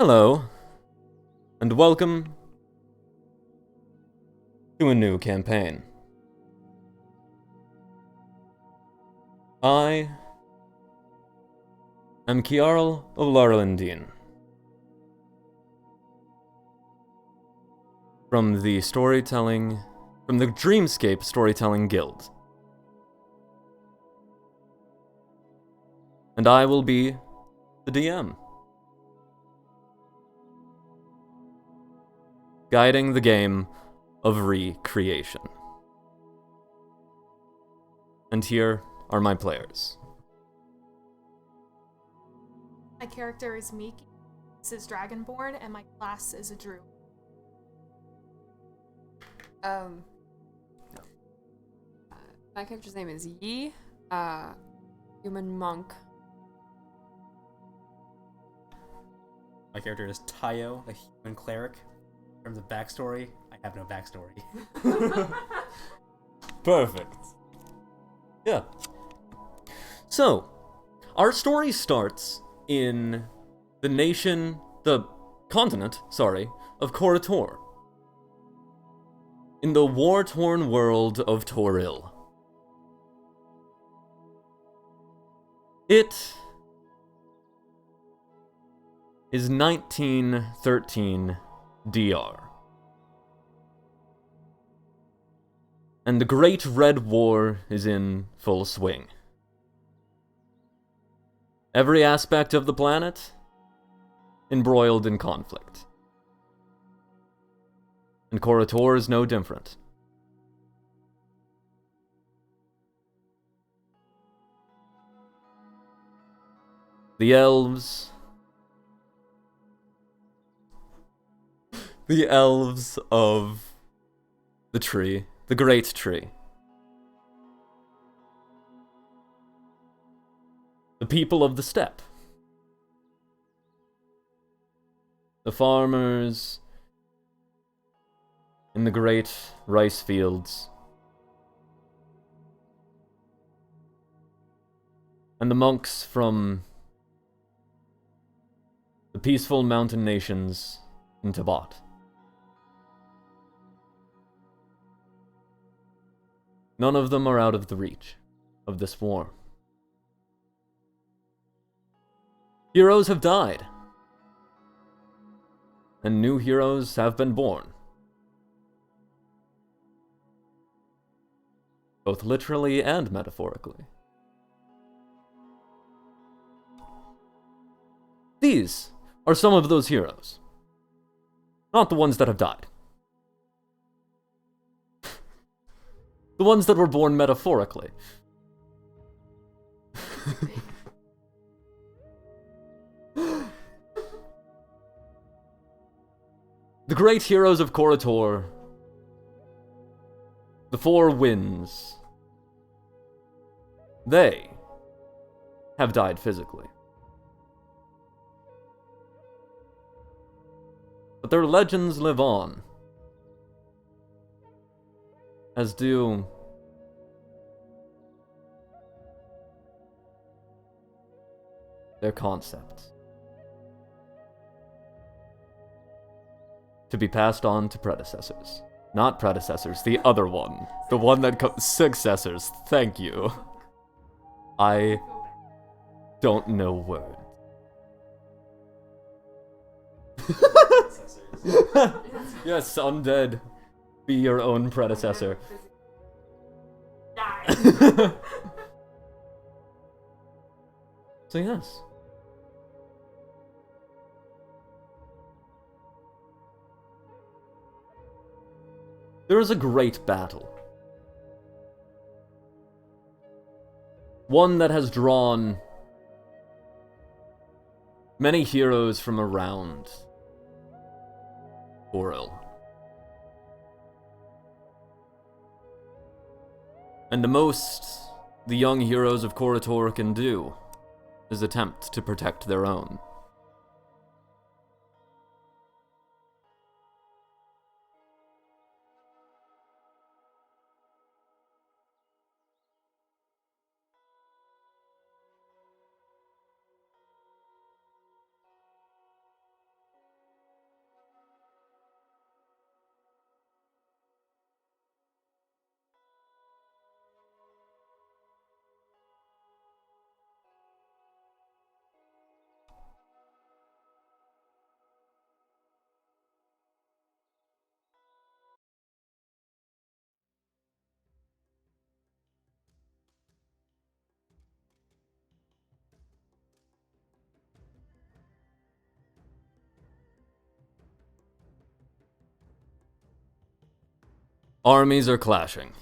Hello, and welcome to a new campaign. I am Kiarl of Larlindine, from the Dreamscape Storytelling Guild. And I will be the DM, guiding the game of recreation. And here are my players. My character is Meek. This is Dragonborn, and my class is a druid. My character's name is Yi, human monk. My character is Tayo, a human cleric. In terms of backstory, I have no backstory. Perfect. Yeah. So, our story starts in the continent, of Korator. In the war-torn world of Toril. It is 1913 DR. And the Great Red War is in full swing. Every aspect of the planet embroiled in conflict. And Korator is no different. The elves of the tree, the great tree. The people of the steppe. The farmers in the great rice fields. And the monks from the peaceful mountain nations in Tibet. None of them are out of the reach of this war. Heroes have died, and new heroes have been born. Both literally and metaphorically. These are some of those heroes. Not the ones that have died. The ones that were born metaphorically. The great heroes of Korator. The Four Winds. They have died physically. But their legends live on. As do their concepts. To be passed on to predecessors. Not predecessors, the other one. The one that successors, thank you. I don't know words. Yes, undead. Be your own predecessor. So yes. There is a great battle. One that has drawn many heroes from around Oril. And the most the young heroes of Korator can do is attempt to protect their own. Armies are clashing.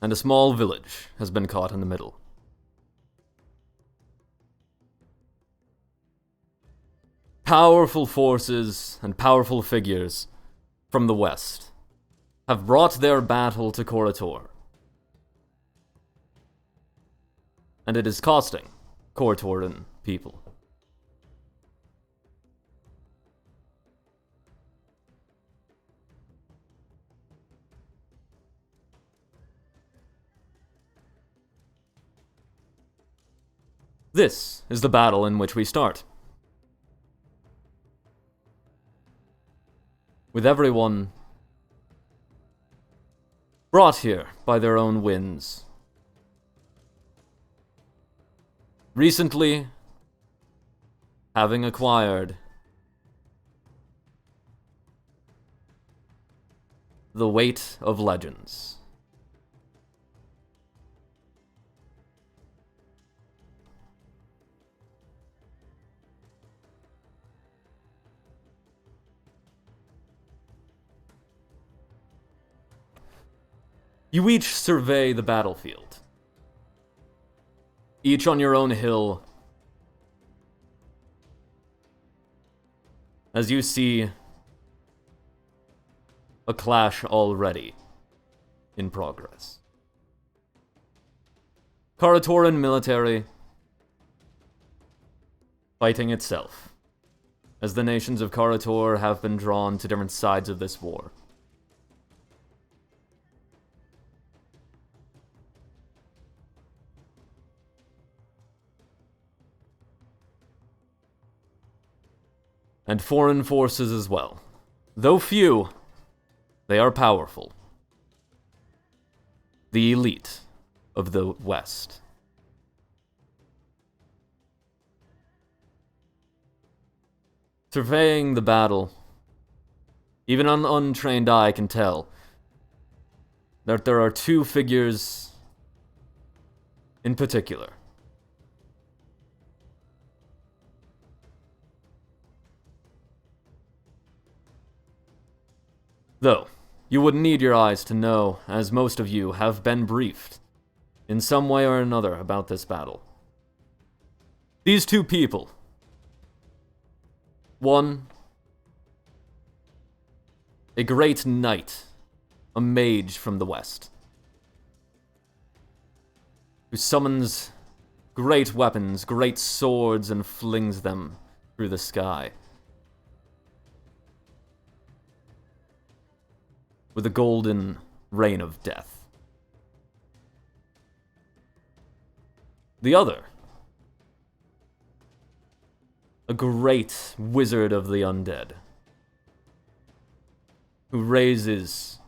And a small village has been caught in the middle. Powerful forces and powerful figures from the west have brought their battle to Korator. And it is costing Koratoran people. This is the battle in which we start. With everyone brought here by their own winds. Recently, having acquired the weight of legends. You each survey the battlefield. Each on your own hill. As you see a clash already in progress. Karatoran military fighting itself, as the nations of Karator have been drawn to different sides of this war. And foreign forces as well. Though few, they are powerful. The elite of the West. Surveying the battle, even an untrained eye can tell that there are two figures in particular. Though, you wouldn't need your eyes to know, as most of you have been briefed, in some way or another, about this battle. These two people. One, a great knight, a mage from the west, who summons great weapons, great swords, and flings them through the sky. With a golden rain of death. The other, a great wizard of the undead, who raises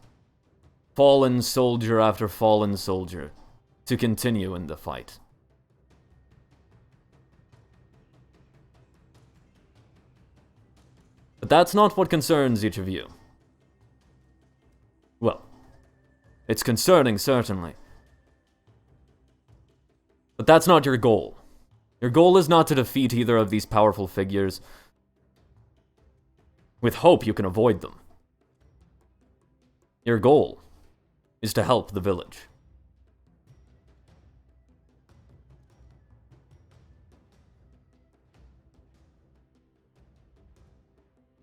fallen soldier after fallen soldier to continue in the fight. But that's not what concerns each of you. Well, it's concerning, certainly. But that's not your goal. Your goal is not to defeat either of these powerful figures. With hope, you can avoid them. Your goal is to help the village.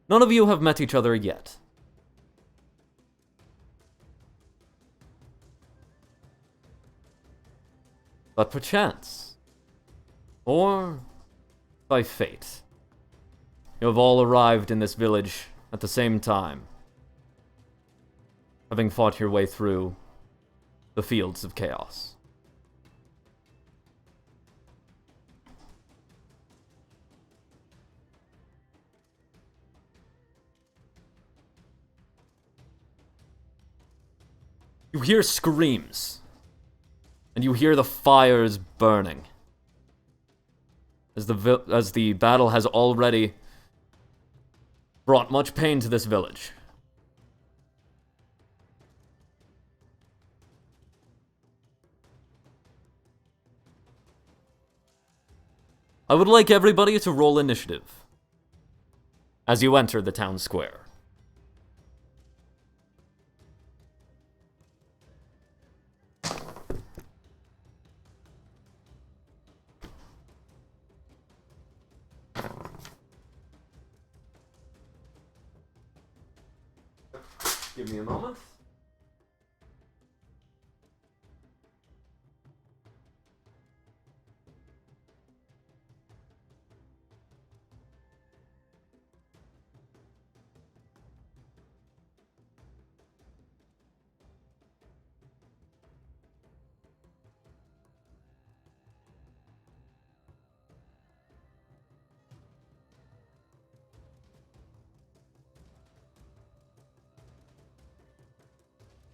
None of you have met each other yet. But perchance, or by fate, you have all arrived in this village at the same time, having fought your way through the fields of chaos. You hear screams. And you hear the fires burning. As the battle has already brought much pain to this village. I would like everybody to roll initiative. as you enter the town square. Give me a moment.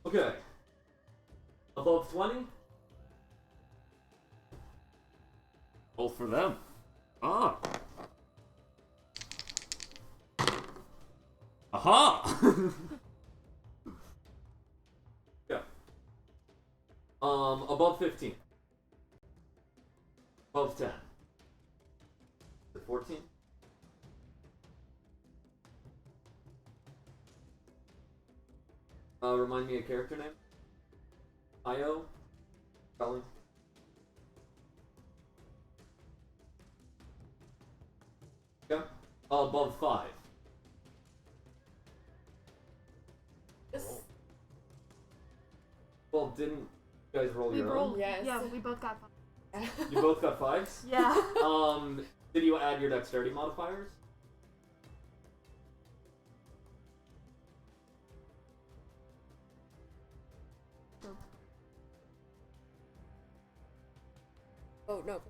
Okay. Above 20? Both for them. Ah. Aha! Yeah. Above 15. Above 10. Is it 14? Remind me a character name? Io? Spelling? Yeah. Above 5. Well, didn't you guys roll We your rolled. own? Yes. Yeah, we both got 5. You both got 5s? Yeah. Did you add your dexterity modifiers? Oh, no.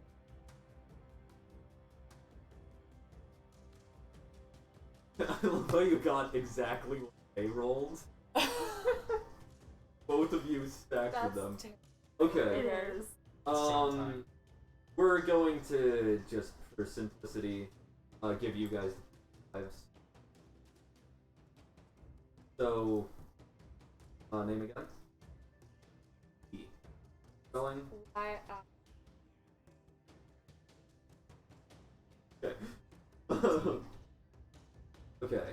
I love how you got exactly what they rolled. Both of you stacked with them. Okay. It is. We're going to just, for simplicity, give you guys 5s. So, name again? E. Spelling? Okay. Okay.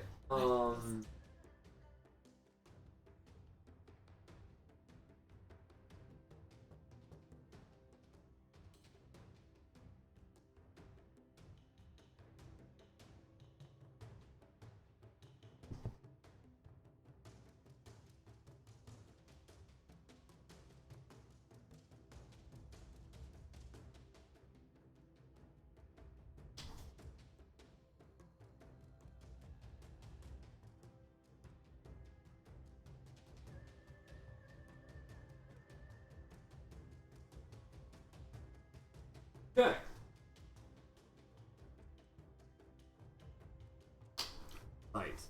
Okay. Right.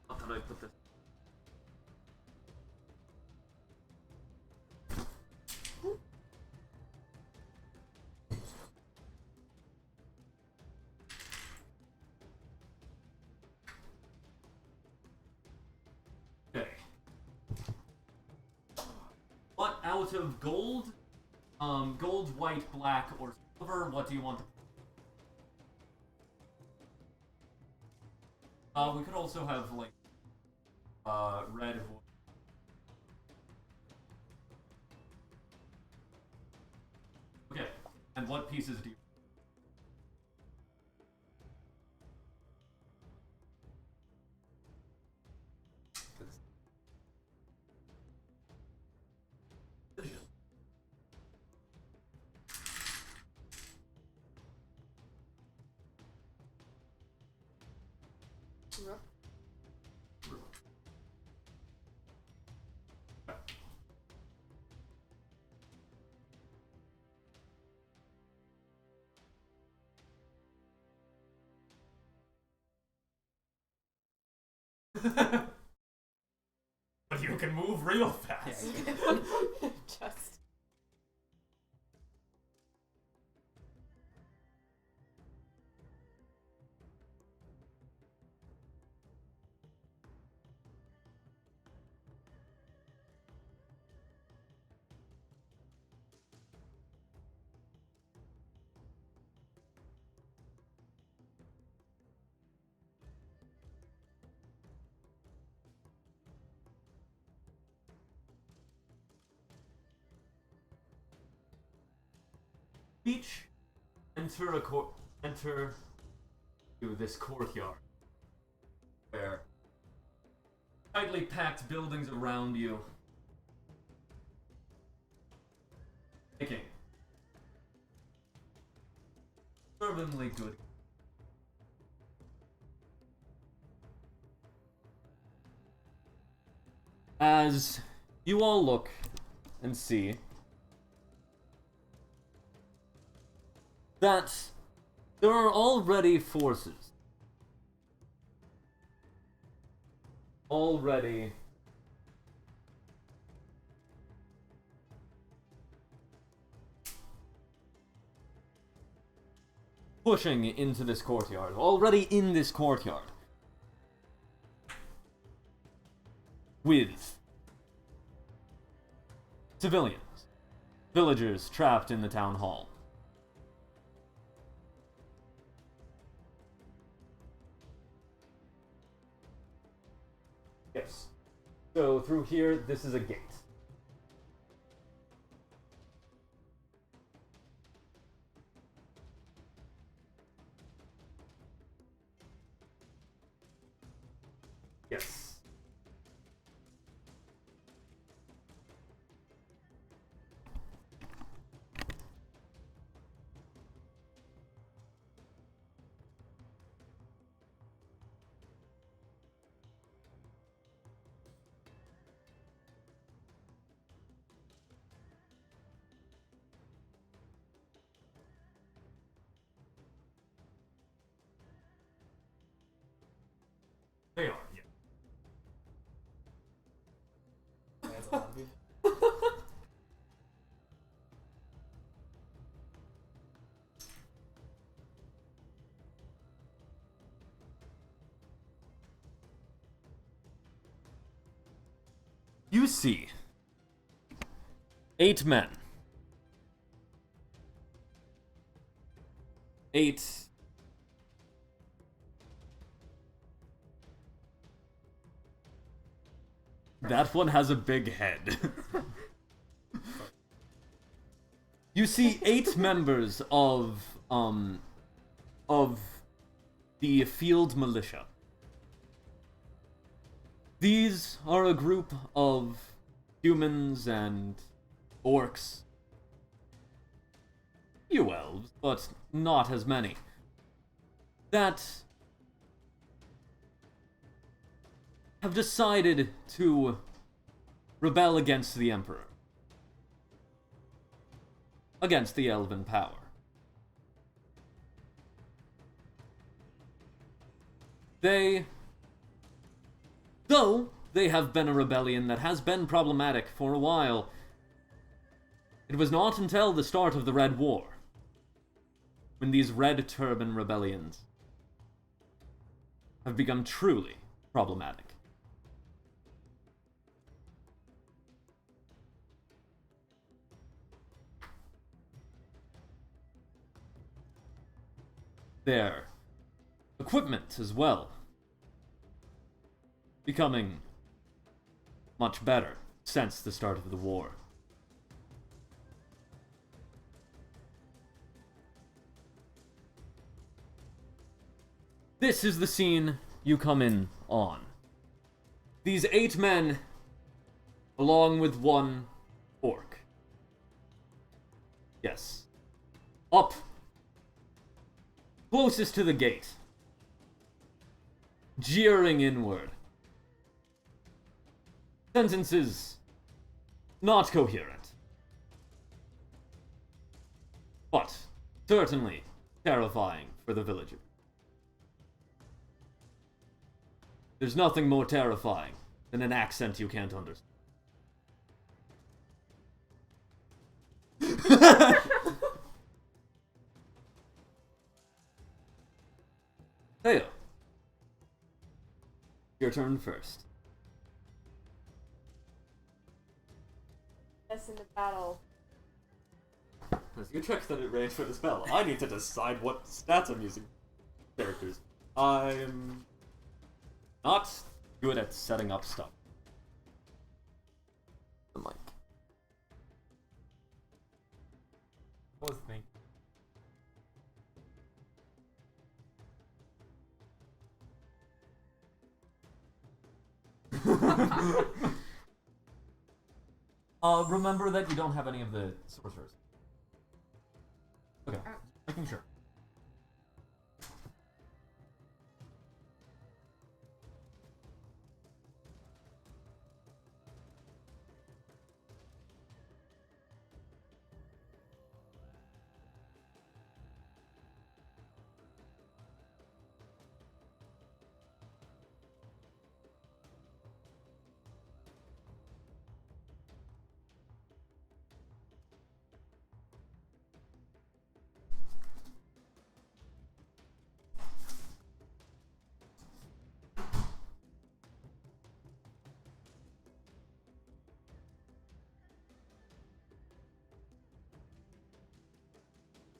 How did I put this? Okay. What out of gold? Gold, white, black, or silver? What do you want? We could also have like red. Okay. And what pieces do you? But you can move real fast. Just. Each enter to this courtyard where tightly packed buildings around you making fervently good. As you all look and see that there are already forces pushing into this courtyard, already in this courtyard, with civilians, villagers trapped in the town hall. Yes. So through here, this is a gate. Yes. They are, yeah. That's a lot of people. You see 8 men. 8 That one has a big head. You see 8 members of the field militia. These are a group of humans and orcs. Few elves, but not as many. That have decided to rebel against the Emperor. Against the elven power. Though they have been a rebellion that has been problematic for a while, it was not until the start of the Red War, when these Red Turban rebellions have become truly problematic. Their equipment as well becoming much better since the start of the war. This is the scene you come in on. These 8 men, along with 1 orc. Yes. Up closest to the gate, jeering inward. Sentences not coherent, but certainly terrifying for the villager. There's nothing more terrifying than an accent you can't understand. Theo, your turn first. Yes, in the battle. As you check the range for the spell, I need to decide what stats I'm using. Characters. I'm not good at setting up stuff. The mic. I was thinking. Remember that you don't have any of the sorcerers. Okay, making sure.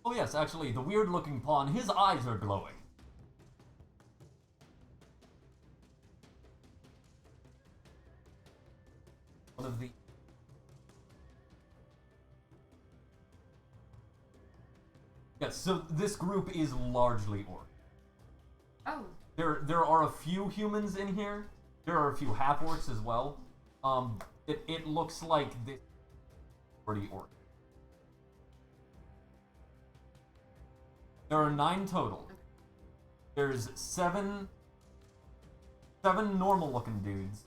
Oh yes, actually, the weird-looking pawn, his eyes are glowing. One of the... Yes, so this group is largely orc. Oh. There are a few humans in here. There are a few half-orcs as well. It looks like this pretty orc. There are 9 total. There's 7 normal-looking dudes.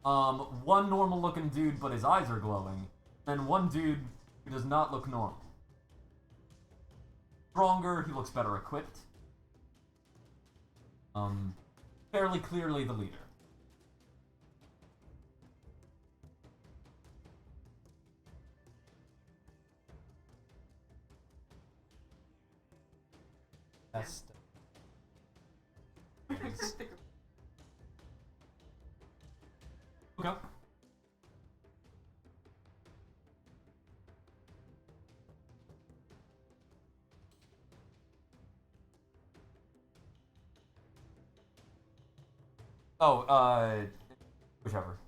1 normal-looking dude, but his eyes are glowing. And 1 dude who does not look normal. Stronger, he looks better equipped. Fairly clearly the leader. That's Okay. Oh, whichever.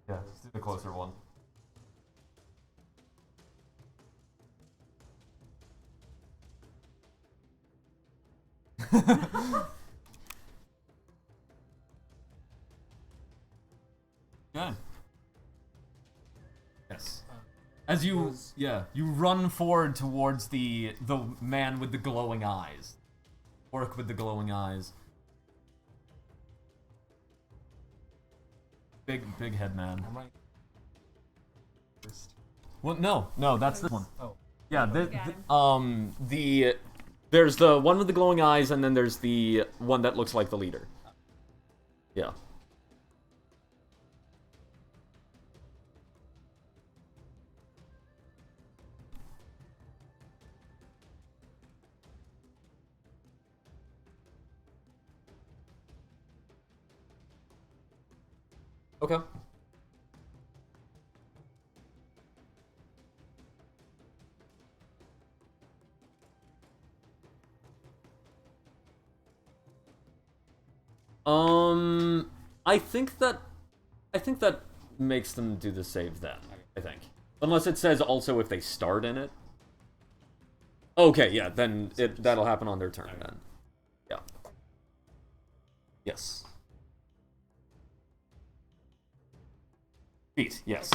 Yeah, let's do the closer one. Good. Yes. As you, you run forward towards the man with the glowing eyes. Orc with the glowing eyes. Big head man. I'm right. First. Well, no, that's this one. Oh. Yeah, Got him. there's the one with the glowing eyes, and then there's the one that looks like the leader. Yeah. Okay. I think that makes them do the save then. I think, unless it says also if they start in it. Okay, yeah, then that'll happen on their turn then. Yeah. Yes. Feet, yes.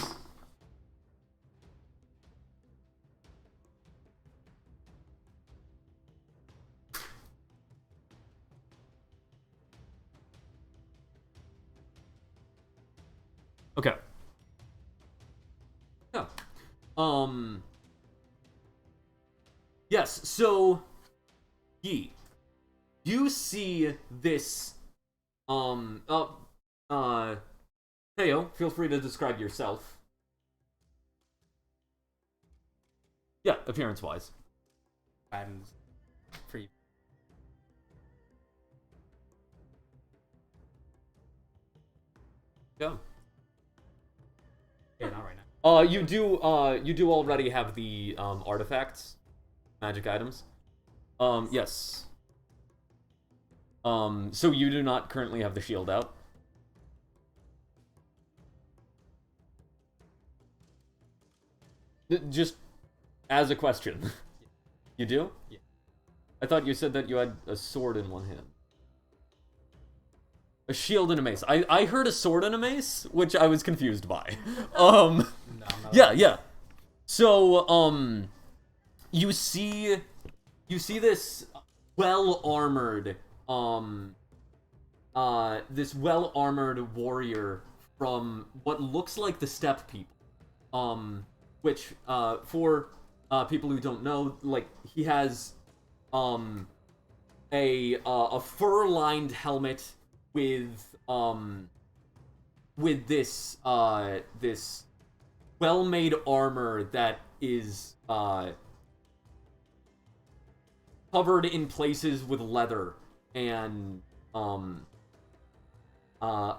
Okay. Yeah. Yes, so Yi, you see this Teo, feel free to describe yourself. Yeah, appearance-wise. I'm free. Yeah. Yeah, not right now. You do already have the artifacts, magic items. Yes. So you do not currently have the shield out. Just as a question. You do? Yeah. I thought you said that you had a sword in one hand. A shield and a mace. I heard a sword and a mace, which I was confused by. No, I'm not Yeah. So, you see this well-armored, this well-armored warrior from what looks like the steppe people, which, for, people who don't know, like, he has, a fur-lined helmet with this, this well-made armor that is, covered in places with leather, and,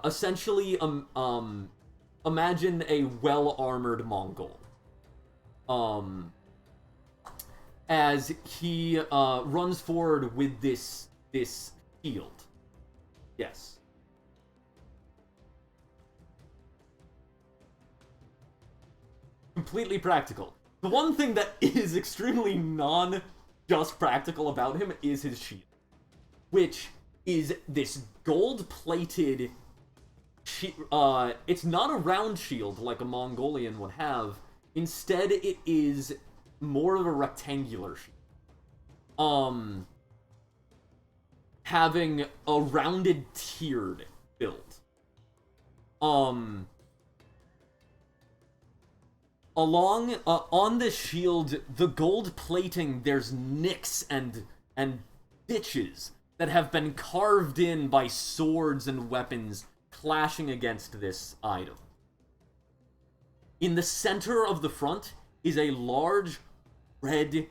essentially, imagine a well-armored Mongol. As he, runs forward with this shield. Yes. Completely practical. The one thing that is extremely just practical about him is his shield. Which is this gold-plated... it's not a round shield like a Mongolian would have. Instead, it is more of a rectangular shield. Having a rounded tiered build. On this shield, the gold plating, there's nicks and ditches that have been carved in by swords and weapons clashing against this item. In the center of the front is a large red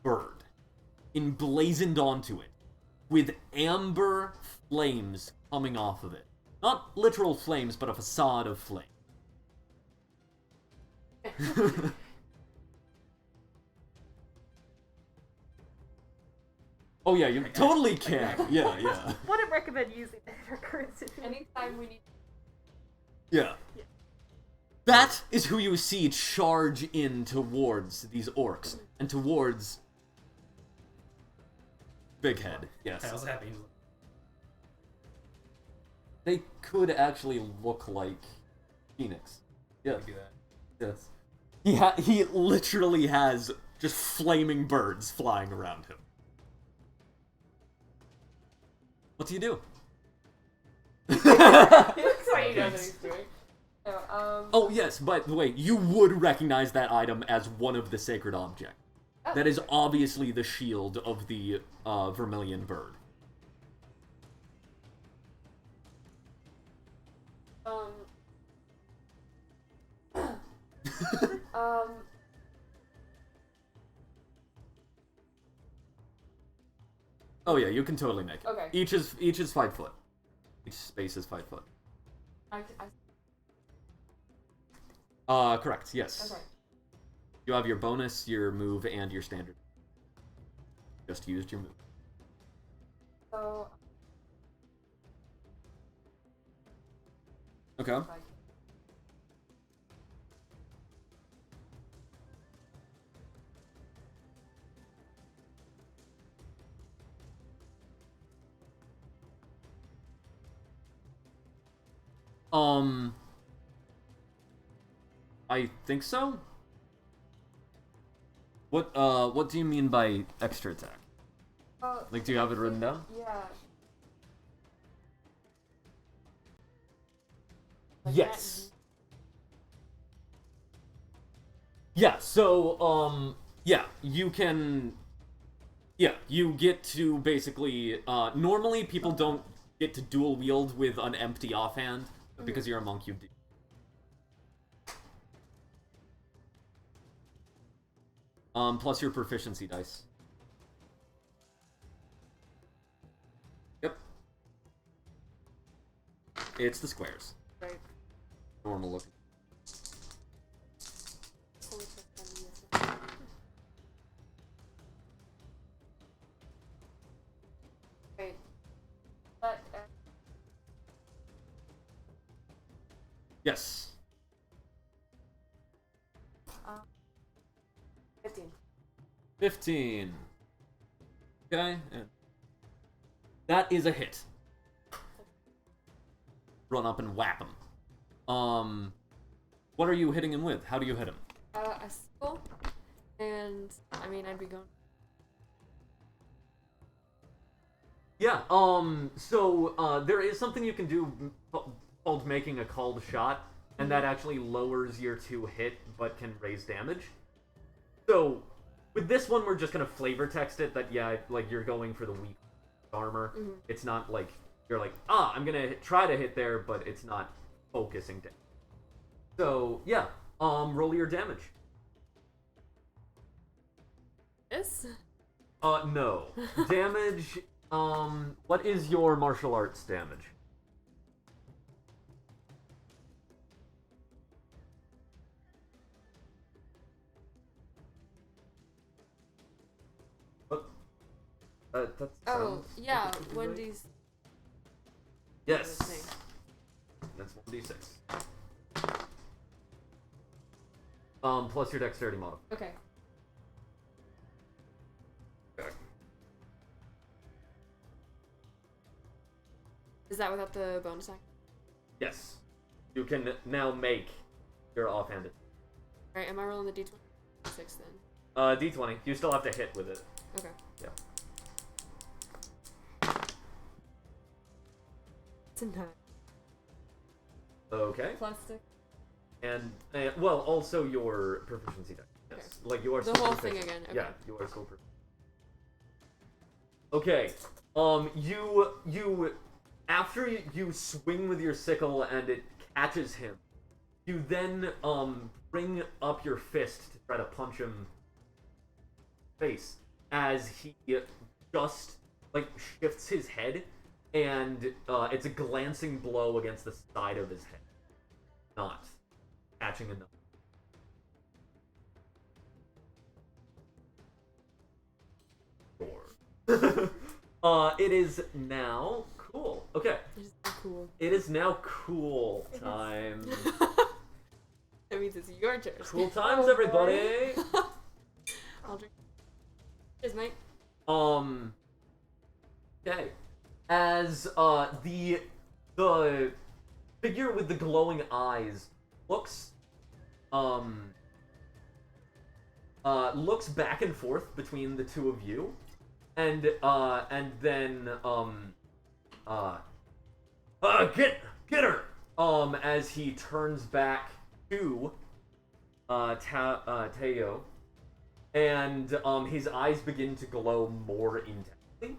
bird emblazoned onto it, with amber flames coming off of it. Not literal flames, but a facade of flame. Oh yeah, you totally can. Yeah. Wouldn't recommend using that in our current situation. Anytime we need. Yeah. That is who you see charge in towards these orcs, and towards Big Head. Yes. I was happy. They could actually look like Phoenix. Yeah. Do that. Yes. He literally has just flaming birds flying around him. What do you do? He looks like he knows what he's doing. Oh yes, by the way, you would recognize that item as one of the sacred objects. Oh, That is obviously the shield of the vermilion bird. Oh yeah, you can totally make it. Okay. Each is 5 foot. Each space is 5 foot. Correct. Yes. Okay. You have your bonus, your move, and your standard. Just used your move. So. Okay. I think so. What do you mean by extra attack? Like, do you have it written down? Yeah. Yes. Yeah, so, yeah, you can... Yeah, you get to basically... normally people don't get to dual wield with an empty offhand, but because you're a monk, you do. Plus your proficiency dice. Yep. It's the squares. Right. Normal looking. Wait. But. Yes. 15. 15. Okay, and that is a hit. run up and whap him. What are you hitting him with? How do you hit him? A sickle, and I mean, I'd be going. Yeah, so, there is something you can do called making a called shot, and that actually lowers your to hit, but can raise damage. So, with this one, we're just gonna flavor text it that, yeah, like, you're going for the weak armor. Mm-hmm. It's not like, you're like, I'm gonna try to hit there, but it's not focusing down. So, yeah, roll your damage. This? No. Damage, what is your martial arts damage? That sounds yeah, perfectly right. 1d. Yes. Thing. That's 1d6. Plus your dexterity modifier. Okay. Is that without the bonus action? Yes. You can now make your offhanded. Alright, am I rolling the d20? 6 then. D20. You still have to hit with it. Okay. Yeah. It's a 9. Okay. Plus 6. And well, also your proficiency die. Yes. Okay. Like you are The still whole proficient. thing again. Okay. Yeah, you are still proficient. Okay. You after you swing with your sickle and it catches him, you then bring up your fist to try to punch him in the face as he just like shifts his head, and it's a glancing blow against the side of his head, not catching enough. It is now cool. Okay. It's so cool. It is now cool time. That means it's your turn. Cool times, everybody. I'll drink. Cheers, mate. Okay. As the figure with the glowing eyes looks back and forth between the two of you, and then get her as he turns back to Teo, and his eyes begin to glow more intensely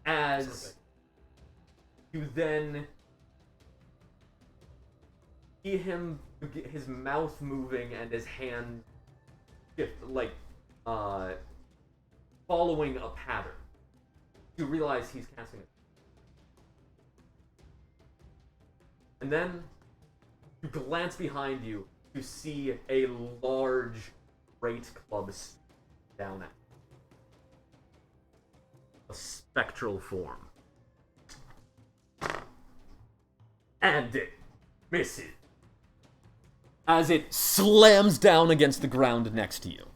as you then see him, his mouth moving and his hand shift, like following a pattern. You realize he's casting it. And then you glance behind you to see a large great club down at you. A spectral form. And it misses as it slams down against the ground next to you.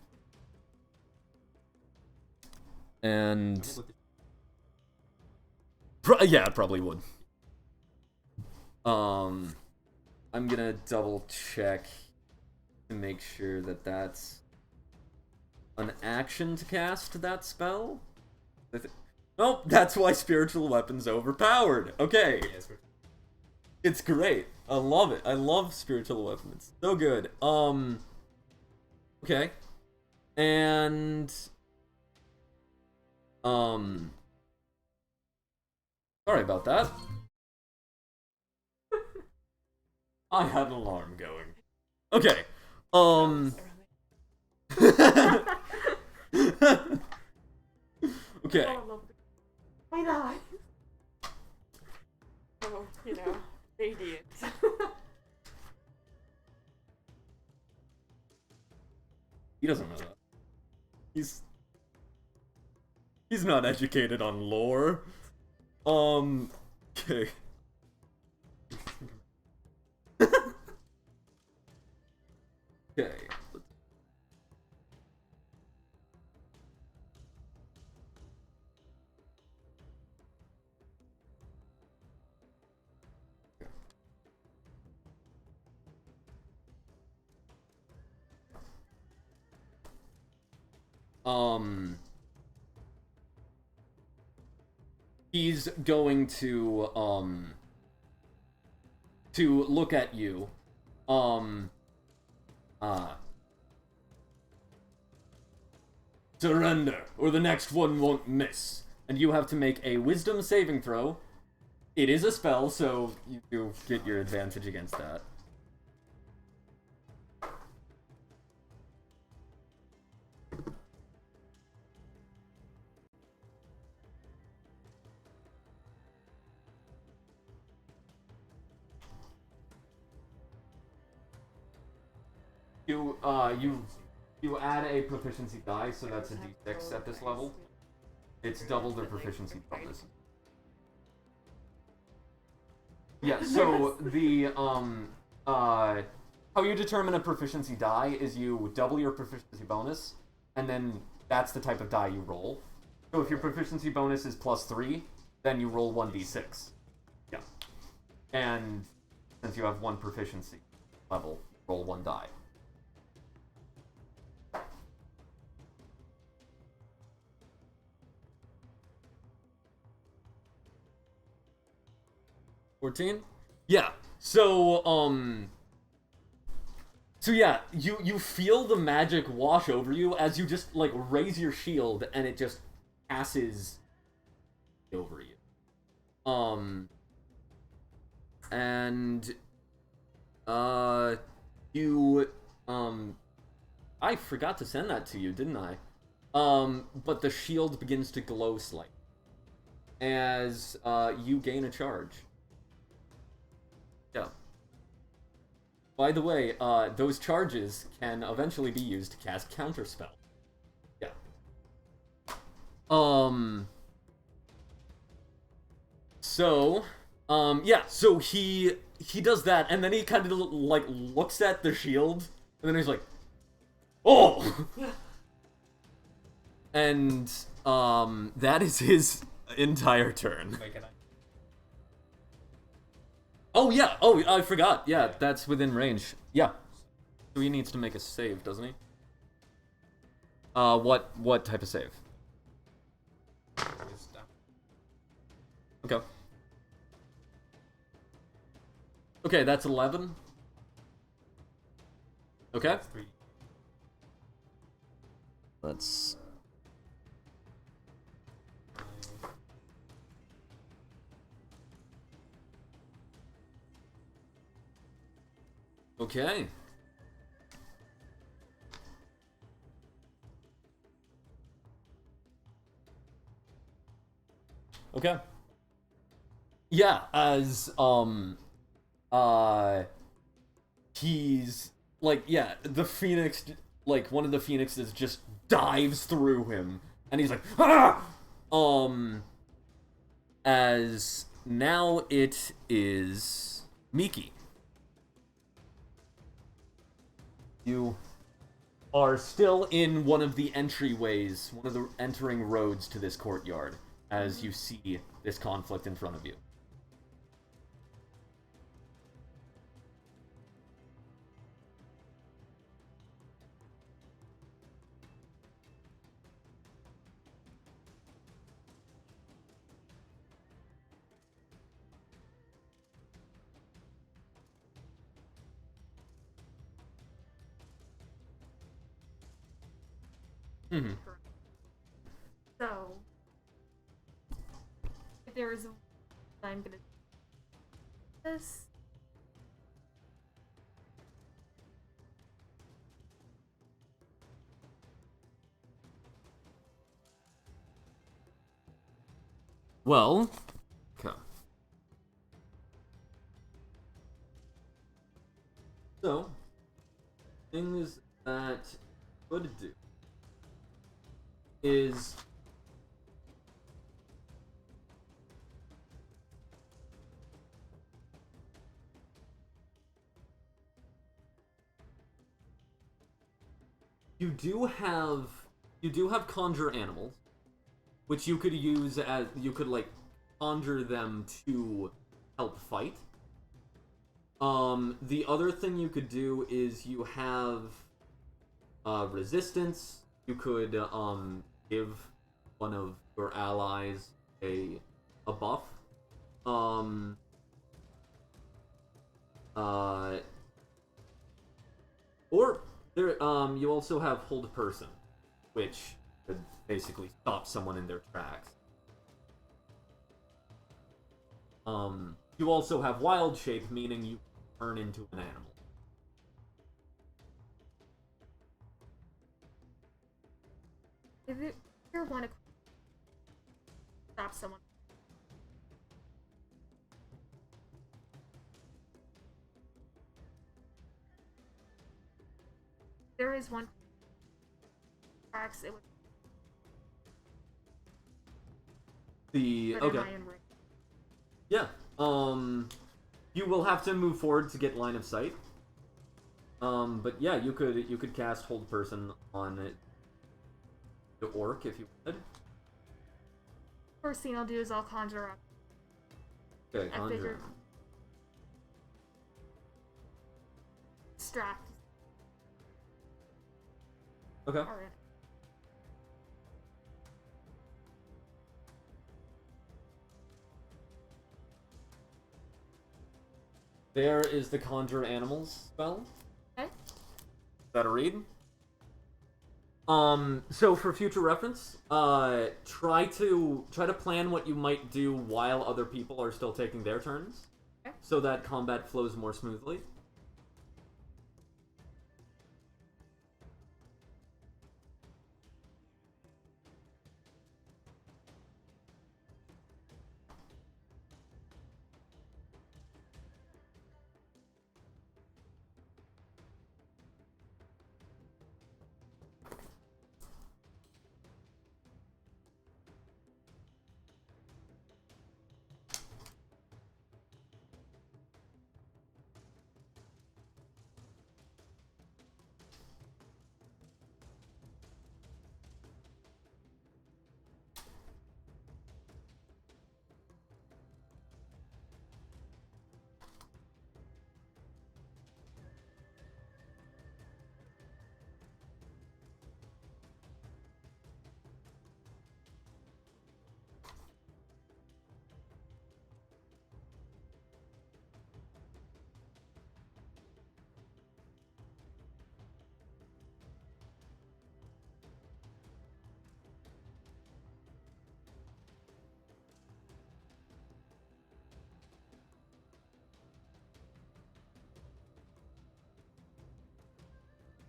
And yeah, it probably would. I'm gonna double check to make sure that that's an action to cast that spell. Nope, that's why spiritual weapon's overpowered. Okay. It's great. I love it. I love spiritual weapon. It's so good. Okay. And sorry about that. I had an alarm going. Okay. Okay. My God. Oh, you know, radiant. He doesn't know that. He's not educated on lore. Okay. Okay. he's going to look at you. Surrender, or the next one won't miss. And you have to make a wisdom saving throw. It is a spell, so you do get your advantage against that. You add a proficiency die, so that's a d6 at this level. It's double the proficiency bonus. Yeah, so the how you determine a proficiency die is you double your proficiency bonus, and then that's the type of die you roll. So if your proficiency bonus is +3, then you roll 1d6. Yeah. And since you have one proficiency level, roll one die. 14? Yeah. So yeah, you feel the magic wash over you as you just like raise your shield and it just passes over you. And you I forgot to send that to you, didn't I? But the shield begins to glow slightly as you gain a charge. Yeah. By the way, those charges can eventually be used to cast counterspell. Yeah. So, yeah, so he does that, and then he kind of, like, looks at the shield, and then he's like, oh! And, that is his entire turn. Wait, can I? Oh, yeah. Oh, I forgot. Yeah, that's within range. Yeah. So he needs to make a save, doesn't he? What type of save? Okay. Okay, that's 11. Okay. Let's... Okay. Okay. Yeah, as he's like, yeah, the phoenix, like one of the phoenixes just dives through him and he's like, ah! As now it is Miki. You are still in one of the entryways, one of the entering roads to this courtyard, as you see this conflict in front of you. Mm-hmm. So, if there is a... I'm gonna... This... Well, okay. So, things that could do is you do have conjure animals, which you could use as you could like conjure them to help fight. The other thing you could do is you have resistance, you could give one of your allies a buff. Or there you also have hold person, which could basically stop someone in their tracks. You also have wild shape, meaning you turn into an animal. If you want to stop someone, there is one tracks it would The put okay. in Iron Ring. Yeah. You will have to move forward to get line of sight. But yeah, you could cast hold person on the orc if you wanted. First thing I'll do is I'll conjure up. Okay, I conjure. figured distract. Okay. Alright. There is the conjure animals spell. Okay. Is that a read? So for future reference, try to plan what you might do while other people are still taking their turns, Okay. so that combat flows more smoothly.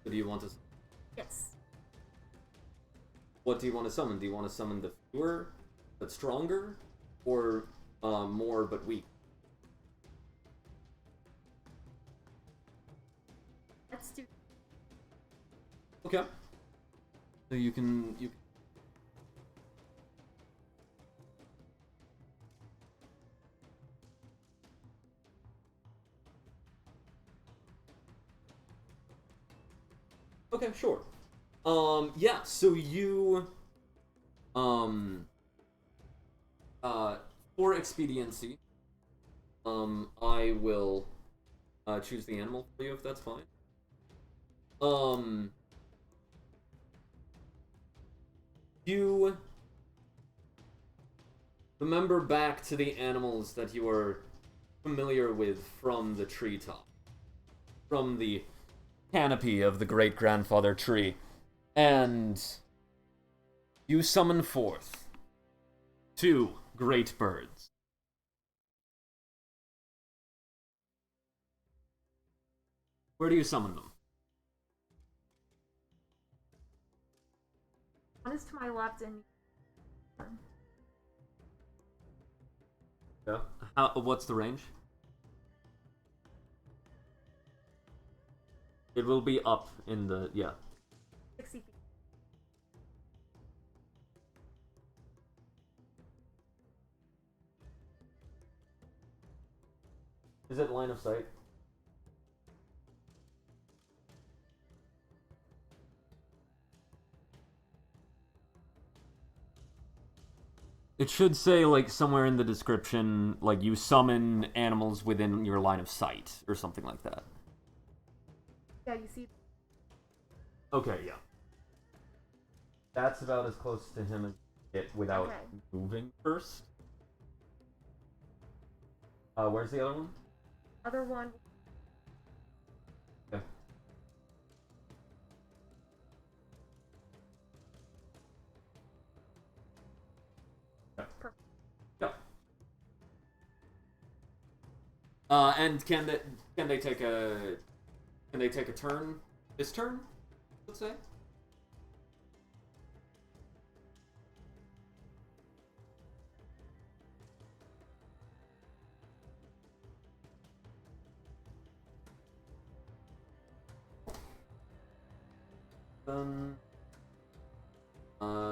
Do you want to? Yes. What do you want to summon? Do you want to summon the fewer but stronger, or more but weak? Let's do. Okay. So you can. Okay, sure. Yeah, so you, for expediency, I will, choose the animal for you if that's fine. You remember back to the animals that you are familiar with from the treetop, from the canopy of the great-grandfather tree, and you summon forth two great birds. Where do you summon them? One is to my left and. Yeah. What's the range? It will be up in the, yeah. 60 feet. Is it line of sight? It should say, like, somewhere in the description, like, you summon animals within your line of sight, or something like that. Yeah, you see. Okay, yeah. That's about as close to him as you get without Okay. moving first. Where's the other one? Other one. Yeah. Perfect. Yep. And can they take a turn this turn? Let's say.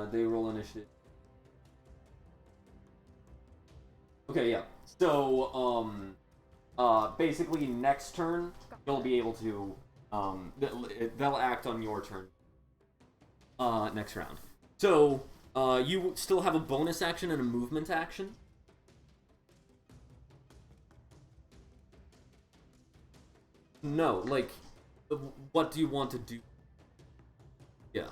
They roll initiative. Okay, yeah. So, basically next turn, you'll be able to, they'll act on your turn, next round. So, you still have a bonus action and a movement action. No, like, what do you want to do? Yeah.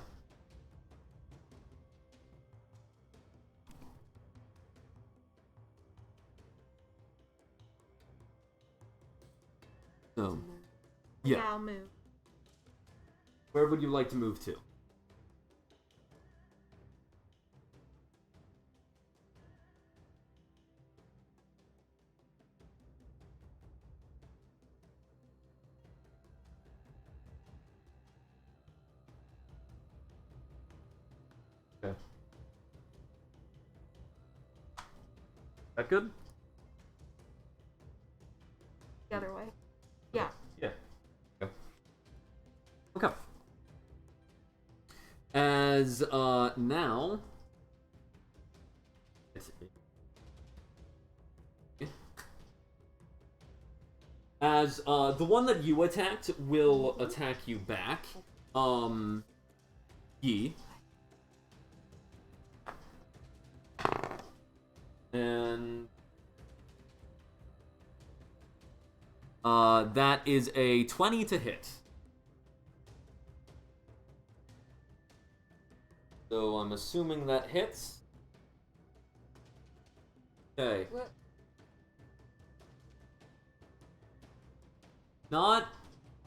So, yeah. I'll move. Where would you like to move to? Okay. That good? The other way. Yeah. Yeah. Okay. Okay. As now as the one that you attacked will attack you back. Yi. And that is a 20 to hit. So I'm assuming that hits. Okay. What?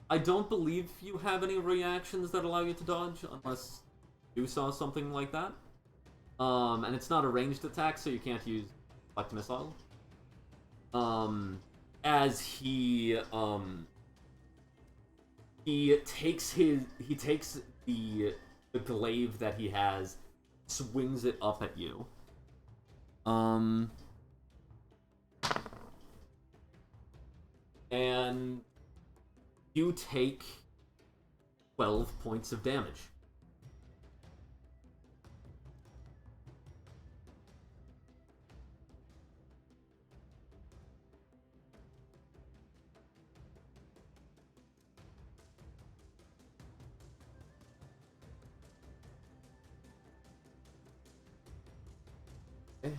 I don't believe you have any reactions that allow you to dodge, unless you saw something like that. And it's not a ranged attack, so you can't use deflect missile. As he takes the glaive that he has, swings it up at you. And you take 12 points of damage. Okay.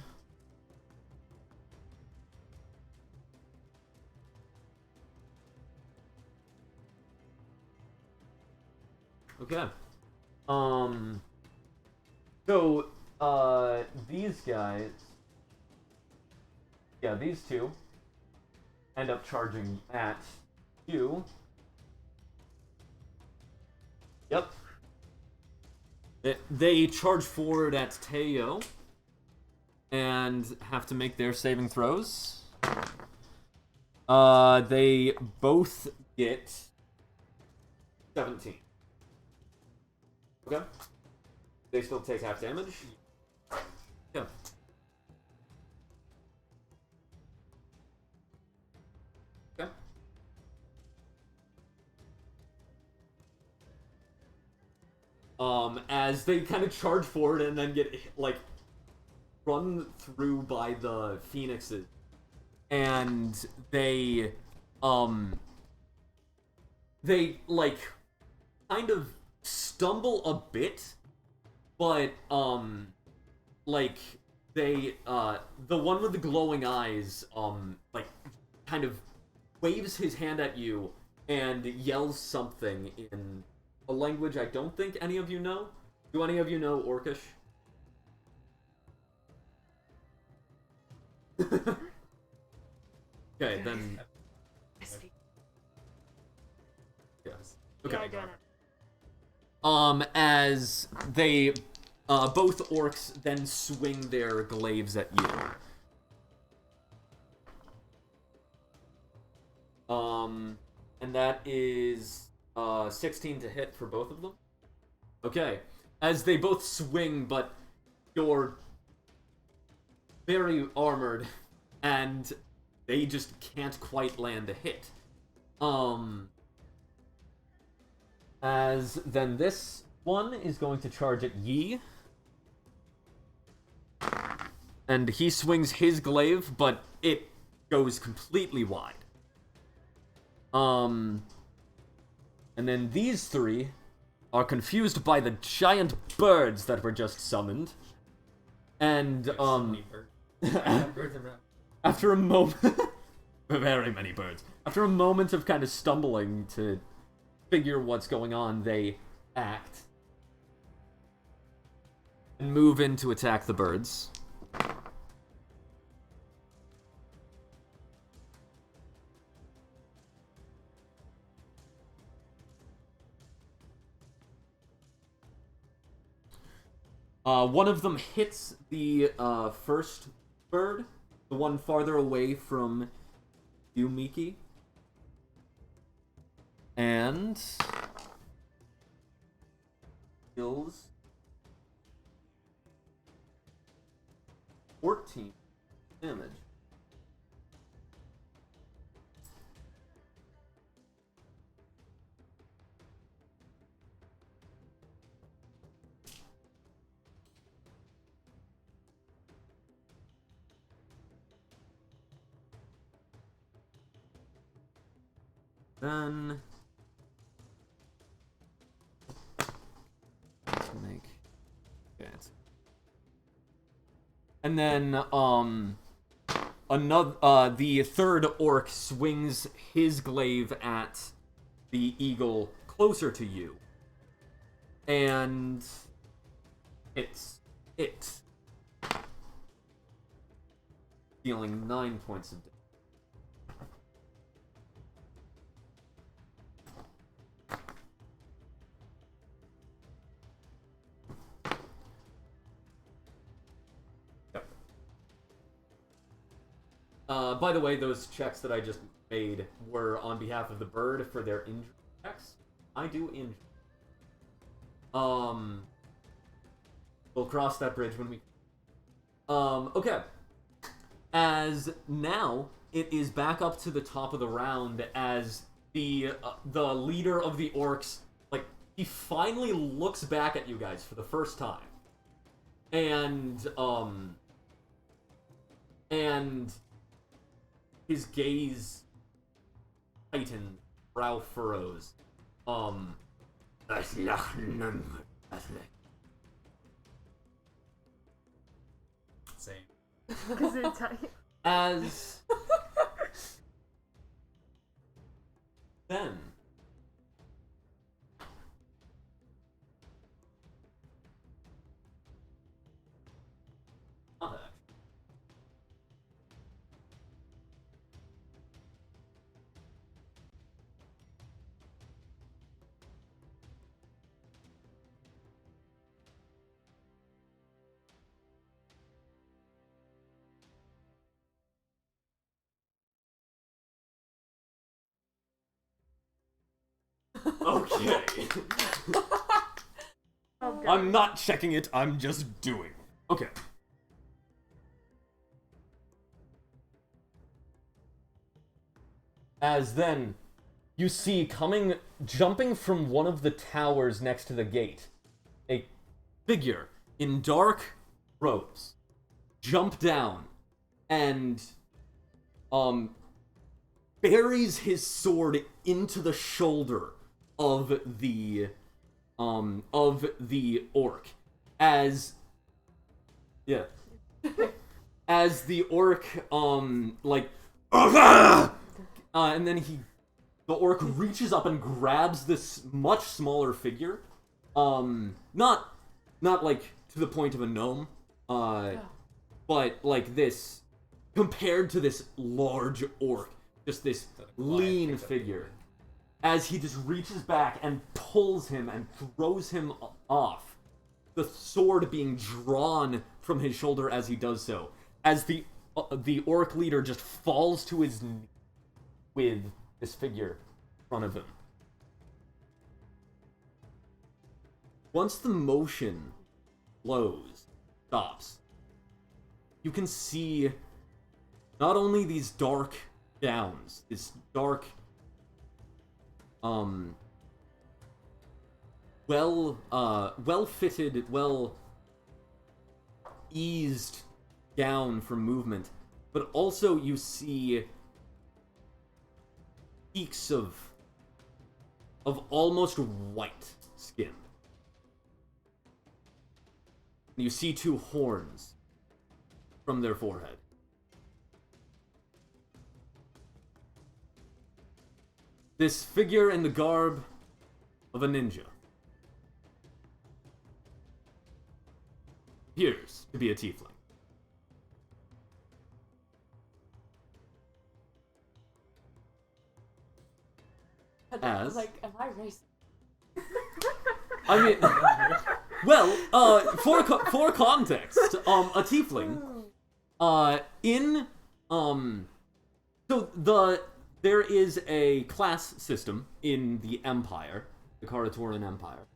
Okay. So, these guys, yeah, these two end up charging at you. Yep. They charge forward at Teo and have to make their saving throws. They both get 17. Okay. They still take half damage. Yeah. Okay. As they kind of charge forward and then get, like, run through by the phoenixes. And they, like, kind of stumble a bit, but, like, they, the one with the glowing eyes, like, kind of waves his hand at you and yells something in a language I don't think any of you know. Do any of you know Orcish? Okay, then. Yes. Okay. Yeah, I got it. As they, both orcs then swing their glaives at you. And that is, 16 to hit for both of them. Okay. As they both swing, but you're very armored, and they just can't quite land a hit. As then this one is going to charge at Yi. And he swings his glaive, but it goes completely wide. And then these three are confused by the giant birds that were just summoned. And, Birds around. after a moment... very many birds. After a moment of kind of stumbling to figure what's going on, they act. And move in to attack the birds. One of them hits the first bird, the one farther away from you, Miki. And kills 14 damage. Then to make that. And then another the third orc swings his glaive at the eagle closer to you. And it's dealing 9 points of damage. By the way, those checks that I just made were on behalf of the bird for their injury checks. I do injury. We'll cross that bridge when we... okay. As now, it is back up to the top of the round as the leader of the orcs, like, he finally looks back at you guys for the first time. And his gaze tightens, brow furrows. Same. Because it's tight. As then okay. Oh, God. I'm not checking it, I'm just doing. Okay. As then, you see jumping from one of the towers next to the gate, a figure in dark robes jump down and, buries his sword into the shoulder of the orc as the orc and then the orc reaches up and grabs this much smaller figure, not not like to the point of a gnome, but like this, compared to this large orc, just this lean figure, as he just reaches back and pulls him and throws him off, the sword being drawn from his shoulder as he does so, as the orc leader just falls to his knee with this figure in front of him. Once the motion stops, you can see not only these dark gowns, this dark, well-fitted, well-eased gown for movement, but also you see peaks of almost white skin. You see two horns from their forehead. This figure in the garb of a ninja appears to be a tiefling. As? Like, am I racist? I mean, well, for context, a tiefling, there is a class system in the Empire, the Karatoran Empire,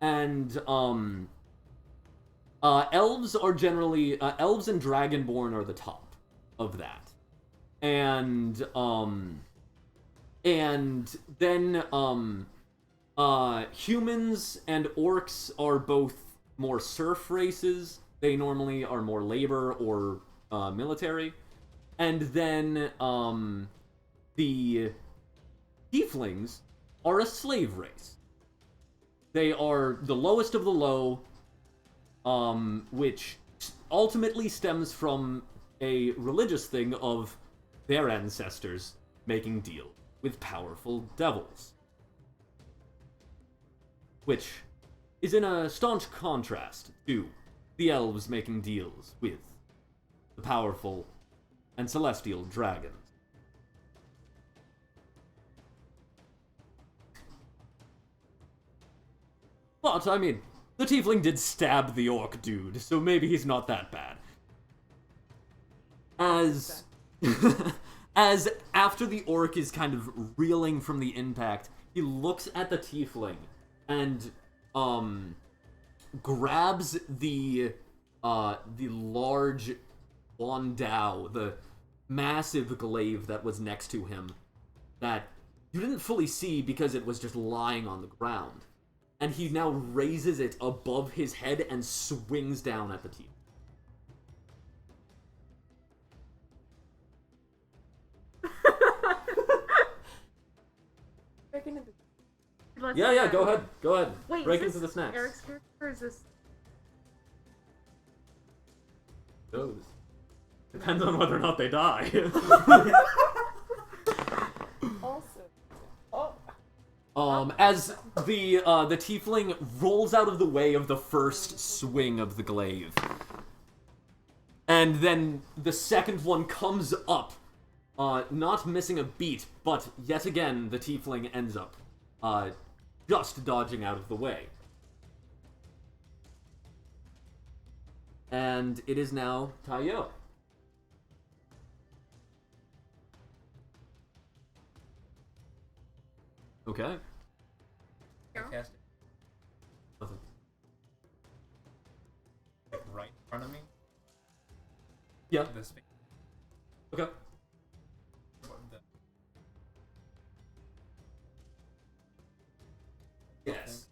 and, elves are generally, elves and Dragonborn are the top of that. And then, humans and orcs are both more serf races. They normally are more labor or military. And then the tieflings are a slave race. They are the lowest of the low, which ultimately stems from a religious thing of their ancestors making deals with powerful devils. Which is in a staunch contrast to the elves making deals with the powerful and celestial dragons. But, I mean, the tiefling did stab the orc dude, so maybe he's not that bad. As after the orc is kind of reeling from the impact, he looks at the tiefling and grabs the large Wandao, the massive glaive that was next to him, that you didn't fully see because it was just lying on the ground. And he now raises it above his head and swings down at the tiefling. Yeah, go ahead. Wait, break is into the this snacks. Eric's character, or is this... Those. Depends on whether or not they die. As the tiefling rolls out of the way of the first swing of the glaive. And then the second one comes up, not missing a beat, but yet again the tiefling ends up just dodging out of the way. And it is now Tayo. Okay. Cast it. Like right in front of me. Yeah. This space. Okay. Yes.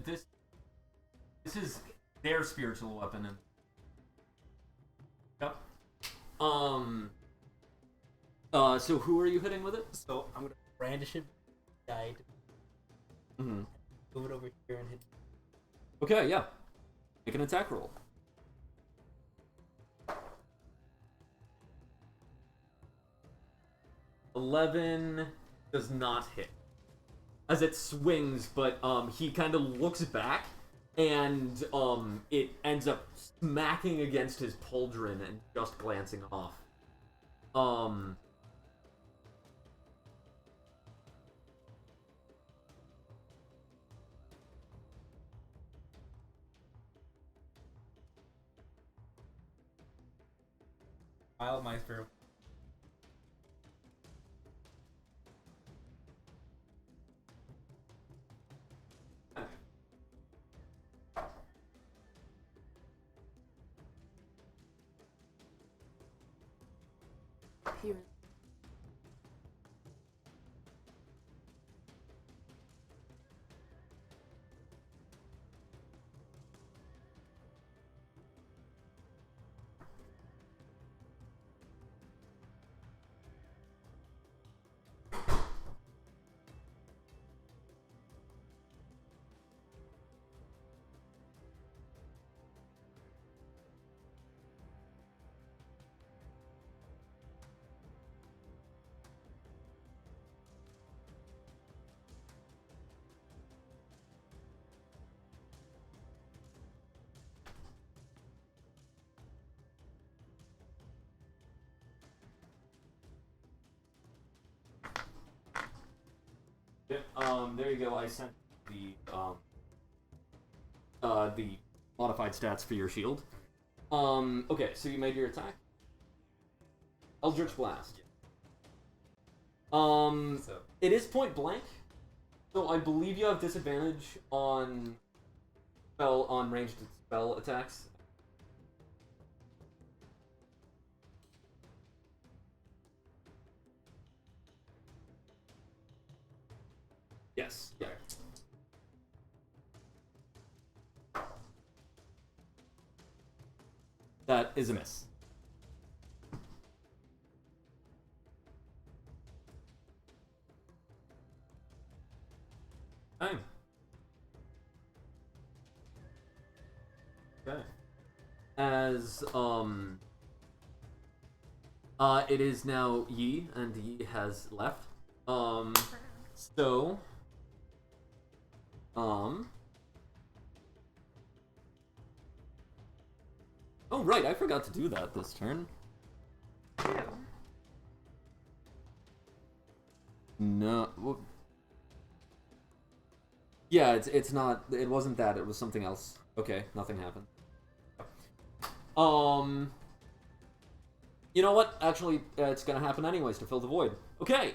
This is their spiritual weapon. And... Yep. So who are you hitting with it? So I'm gonna brandish it, Jade. Mm-hmm. Move it over here and hit. Okay, yeah. Make an attack roll. 11 does not hit. As it swings, but he kind of looks back, and it ends up smacking against his pauldron and just glancing off. I'll my spirit. He There you go. I sent the modified stats for your shield. Okay, so you made your attack. Eldritch Blast. It is point blank, so I believe you have disadvantage on ranged spell attacks. Yes. Yeah. That is a miss. Okay. Okay. As it is now Yi, and Yi has left. So oh right, I forgot to do that this turn. No. Well, yeah, it's not. It wasn't that. It was something else. Okay, nothing happened. You know what? Actually, it's gonna happen anyways to fill the void. Okay.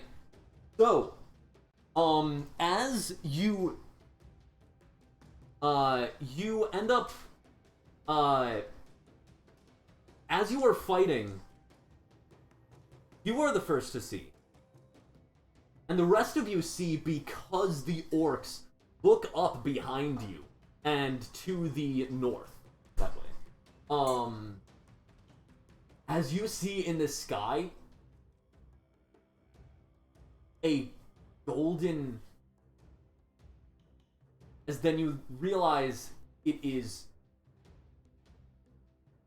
So, as you end up, as you are fighting, you are the first to see. And the rest of you see because the orcs look up behind you and to the north, that way. As you see in the sky, a golden... As then you realize it is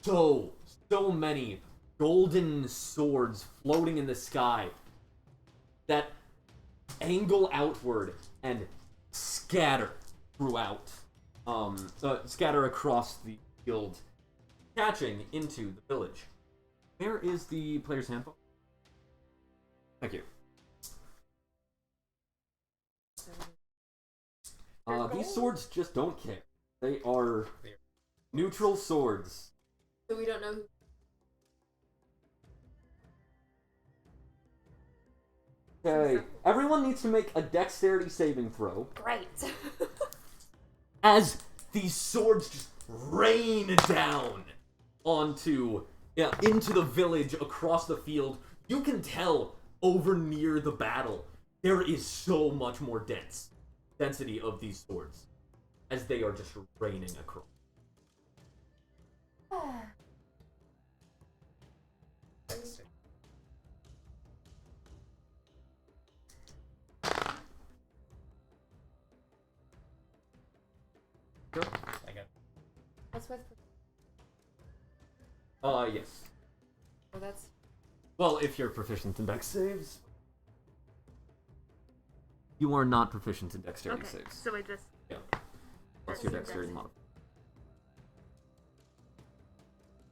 so many golden swords floating in the sky that angle outward and scatter throughout, scatter across the field, catching into the village. Where is the player's handbook? Thank you. These swords just don't care. They are neutral swords. So we don't know who. Okay, everyone needs to make a dexterity saving throw. Great. As these swords just rain down into the village across the field. You can tell over near the battle there is so much more density of these swords as they are just raining across. Sure. I got. What's with? Yes. Oh, that's. Well, if you're proficient in dex saves. You are not proficient in dexterity Okay, saves. so I just... Yeah. Plus your dexterity modifier.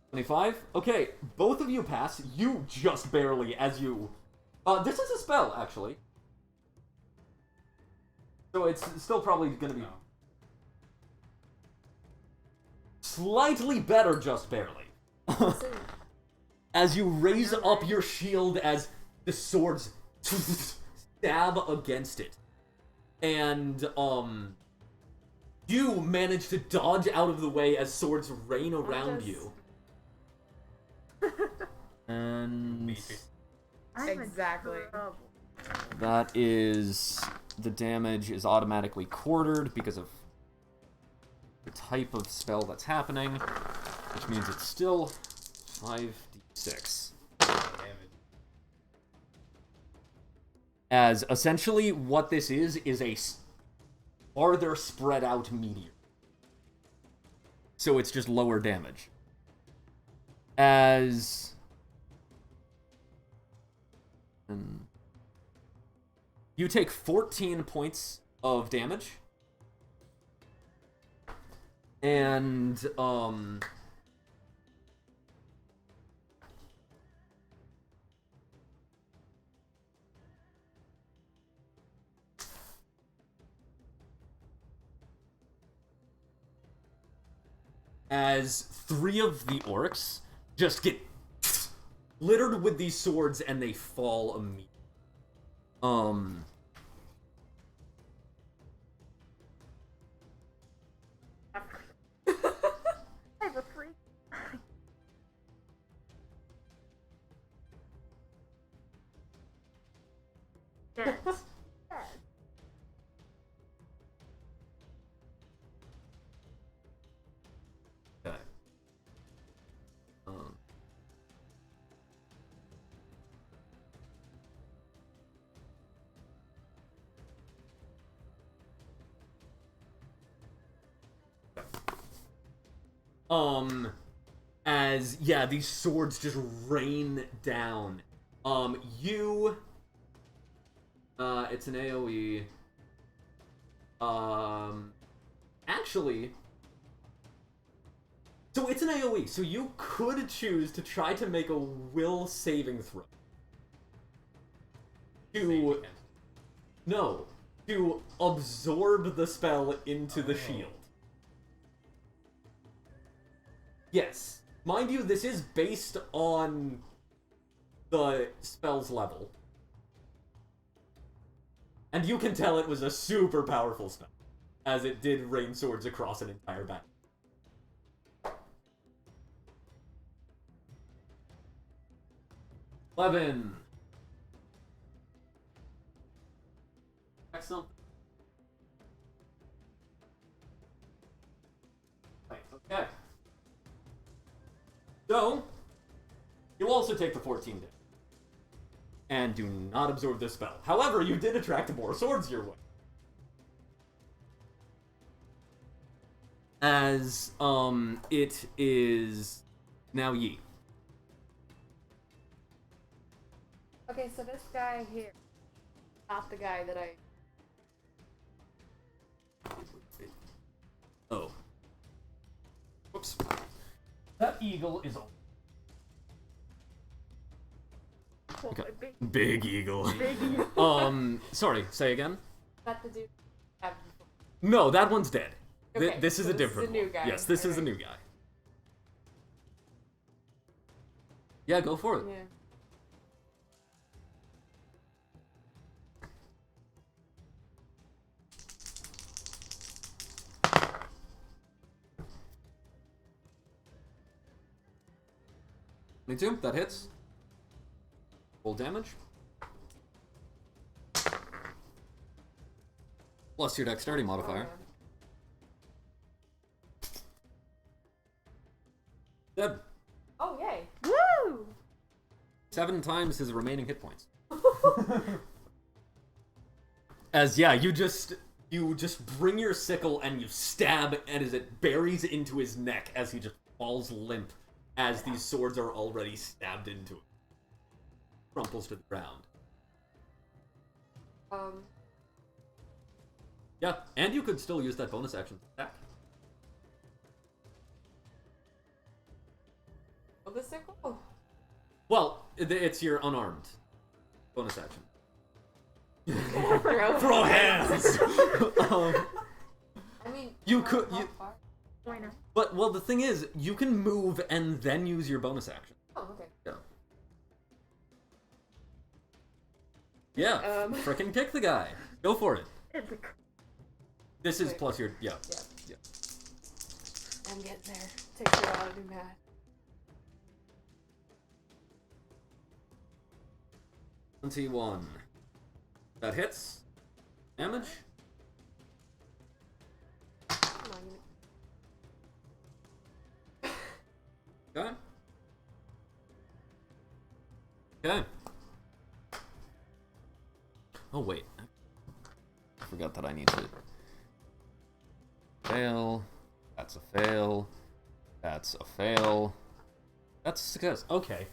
25? Okay, both of you pass. You just barely as you... this is a spell, actually. So it's still probably gonna be... slightly better, just barely. As you raise up your shield as the swords stab against it. And, you manage to dodge out of the way as swords rain around you. And I'm Exactly. in trouble. that is... the damage is automatically quartered because of the type of spell that's happening, which means it's still 5d6. As essentially what this is a farther spread out meteor. So it's just lower damage. As... you take 14 points of damage. And, as 3 of the orcs just get littered with these swords and they fall immediately. I have a freak. Yes. Yes. Okay. As, yeah, these swords just rain down. It's an AoE. Actually... so it's an AoE, so you could choose to try to make a will saving throw. No. To absorb the spell into the shield. Yes. Mind you, this is based on the spell's level. And you can tell it was a super powerful spell, as it did rain swords across an entire battle. Eleven. Excellent. Right, okay. So, you also take the 14 damage. And do not absorb this spell. However, you did attract more swords your way. As, it is now Yi. Okay, so this guy here, not the guy that I... Oh. Whoops. That eagle is okay. Big eagle. Sorry, say again? Not the dude I have before. No, that one's dead. Okay, this is so a different this is the new one. guy. Yes, this is the new guy. Yeah, go for it. Yeah. Me too, that hits. Full damage. Plus your dexterity modifier. Dead. Oh, yay. Woo! 7 times his remaining hit points. As, yeah, you just bring your sickle and you stab, and as it buries into his neck as he just falls limp, as these swords are already stabbed into him. Crumples to the ground. Yeah, and you could still use that bonus action to attack. Oh, the sickle? Well, it's your unarmed bonus action. Throw hands! I mean, You could- how you- far? Bueno. But, well, the thing is, you can move and then use your bonus action. Oh, okay. Yeah. Yeah, frickin' kick the guy. Go for it. It's a This is Wait. plus your, yeah. Yeah. Yeah. I'm getting there. Takes a while to do math. 21. That hits. Damage. Come on, Okay. Okay. Oh, wait. I forgot that I need to... Fail. That's a fail. That's a fail. That's a success. Okay.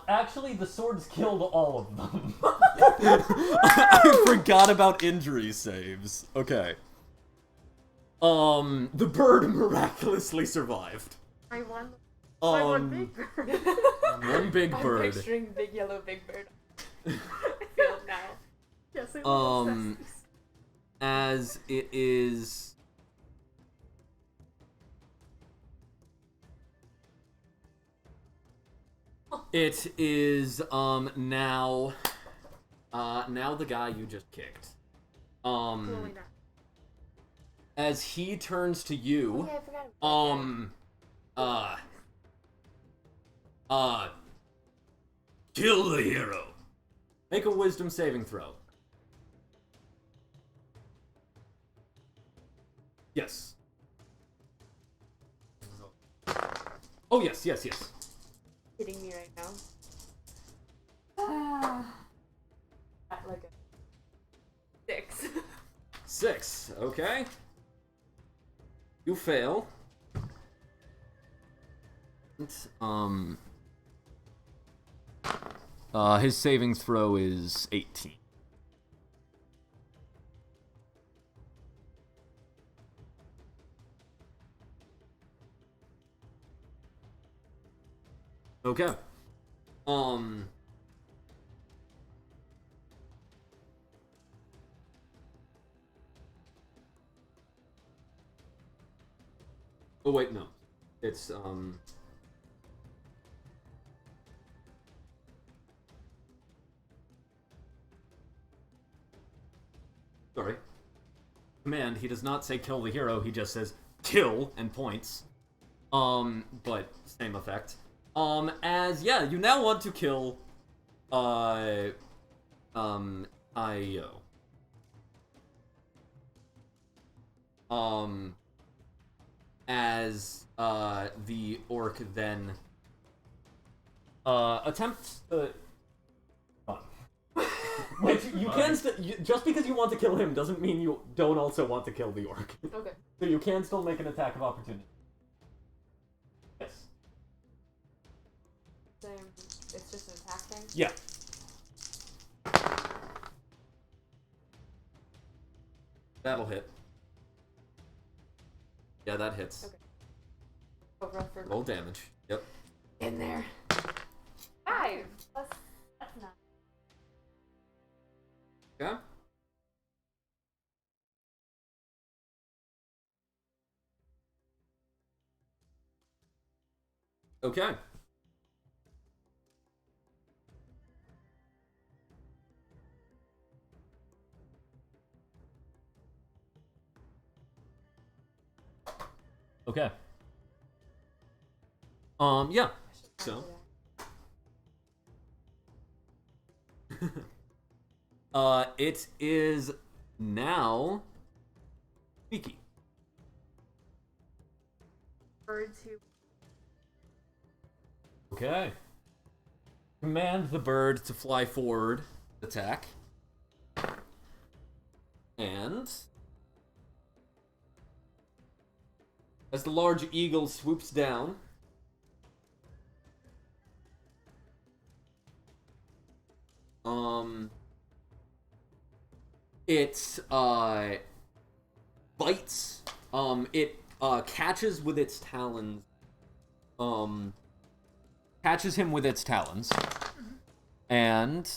Actually, the swords killed all of them. I forgot about injury saves. Okay. The bird miraculously survived. I won. I won Um, big bird. one big I'm bird. picturing big yellow big bird. Field now. Yes, it Um, was. As it is... It is, now... now the guy you just kicked. Really not. As he turns to you, Yeah, I forgot about kill the hero. Make a wisdom saving throw. Yes. Oh, yes. hitting me right now. At like a 6. 6, okay. You fail. His saving throw is 18. Okay. Oh wait, no. It's sorry. Command, he does not say kill the hero, he just says kill and points. But same effect. As yeah, you now want to kill Io. As the orc then attempts to which you can just because you want to kill him doesn't mean you don't also want to kill the orc. Okay. So you can still make an attack of opportunity. Yes. Same. It's just an attack thing? Yeah. That'll hit. Yeah, that hits. Okay. Oh, roll for Roll damage. Yep. in there. 5. That's not. Okay. Okay. Okay. Yeah. So. It is now Miki. Bird to Okay. Command the bird to fly forward, attack. And as the large eagle swoops down, bites. It catches with its talons. Catches him with its talons. And...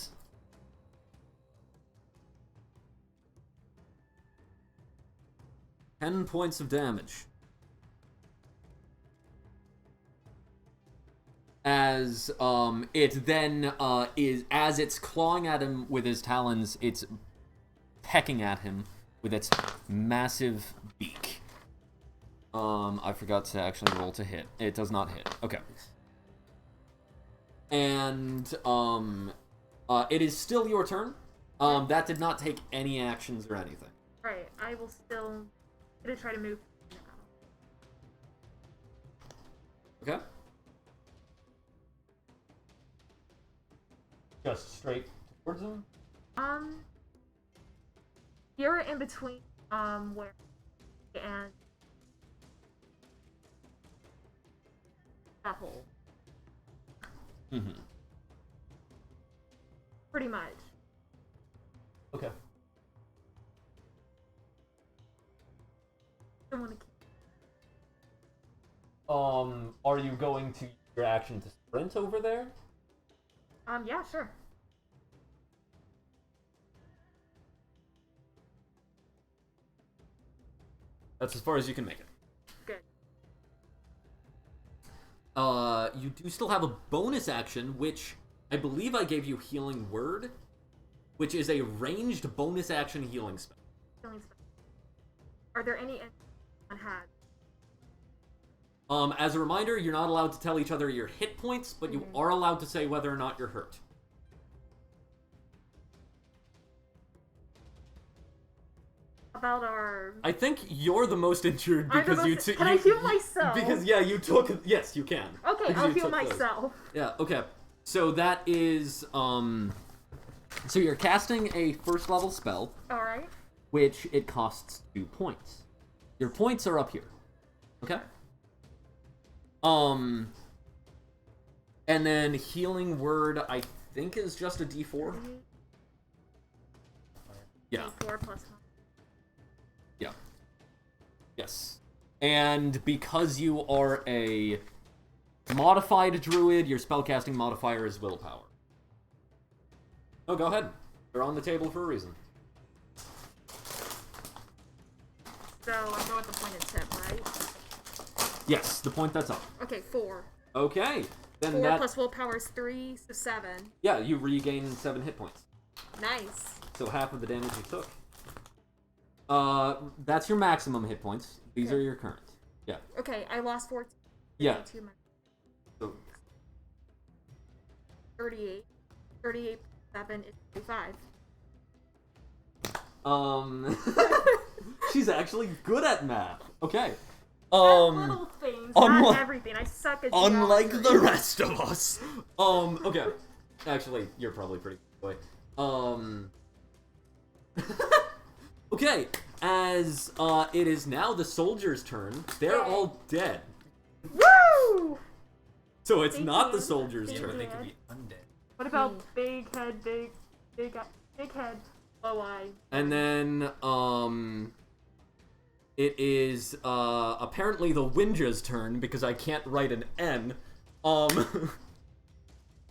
$10 points of damage. As it then as it's clawing at him with his talons, it's pecking at him with its massive beak. I forgot to actually roll to hit. It does not hit. Okay. And it is still your turn. That did not take any actions or anything. Right, I will still gonna try to move now. Okay. Just straight towards him? You're in between, where and that hole. Mm-hmm. Pretty much. Okay. I want to keep. Are you going to use your action to sprint over there? Yeah, sure. That's as far as you can make it. Good. You do still have a bonus action, which I believe I gave you Healing Word, which is a ranged bonus action healing spell. Healing spell. Are there any on had? As a reminder, you're not allowed to tell each other your hit points, but you are allowed to say whether or not you're hurt. About our... I think you're the most injured because Can I heal myself? Because you took. Yes, you can. Okay, Because I'll you heal took those. myself. Yeah. Okay. So that is So you're casting a first level spell, Alright. which it costs 2 points. Your points are up here. Okay? And then Healing Word, I think, is just a D4. Yeah. 4 plus 1. Yeah. Yes. And because you are a modified druid, your spellcasting modifier is willpower. Oh, go ahead. They're on the table for a reason. So I'm going with the pointed tip, right? Yes, the point that's up. Okay, 4. Okay. Then 4 that... plus willpower is 3, so 7. Yeah, you regain 7 hit points. Nice. So half of the damage you took. That's your maximum hit points. These are your current. Yeah. Okay, I lost 14. Yeah. 32 minus So 38. 38 plus 7 is 35. she's actually good at math. Okay. Little things, not everything. I suck at Unlike geometry. the rest of us. Okay. Actually, you're probably pretty good. Okay, as it is now the soldiers' turn. They're all dead. Woo! So it's Thank not you. the soldiers' Thank turn. They could be undead. What about big head, big head, low eye? And then, it is, apparently the Winja's turn, because I can't write an N.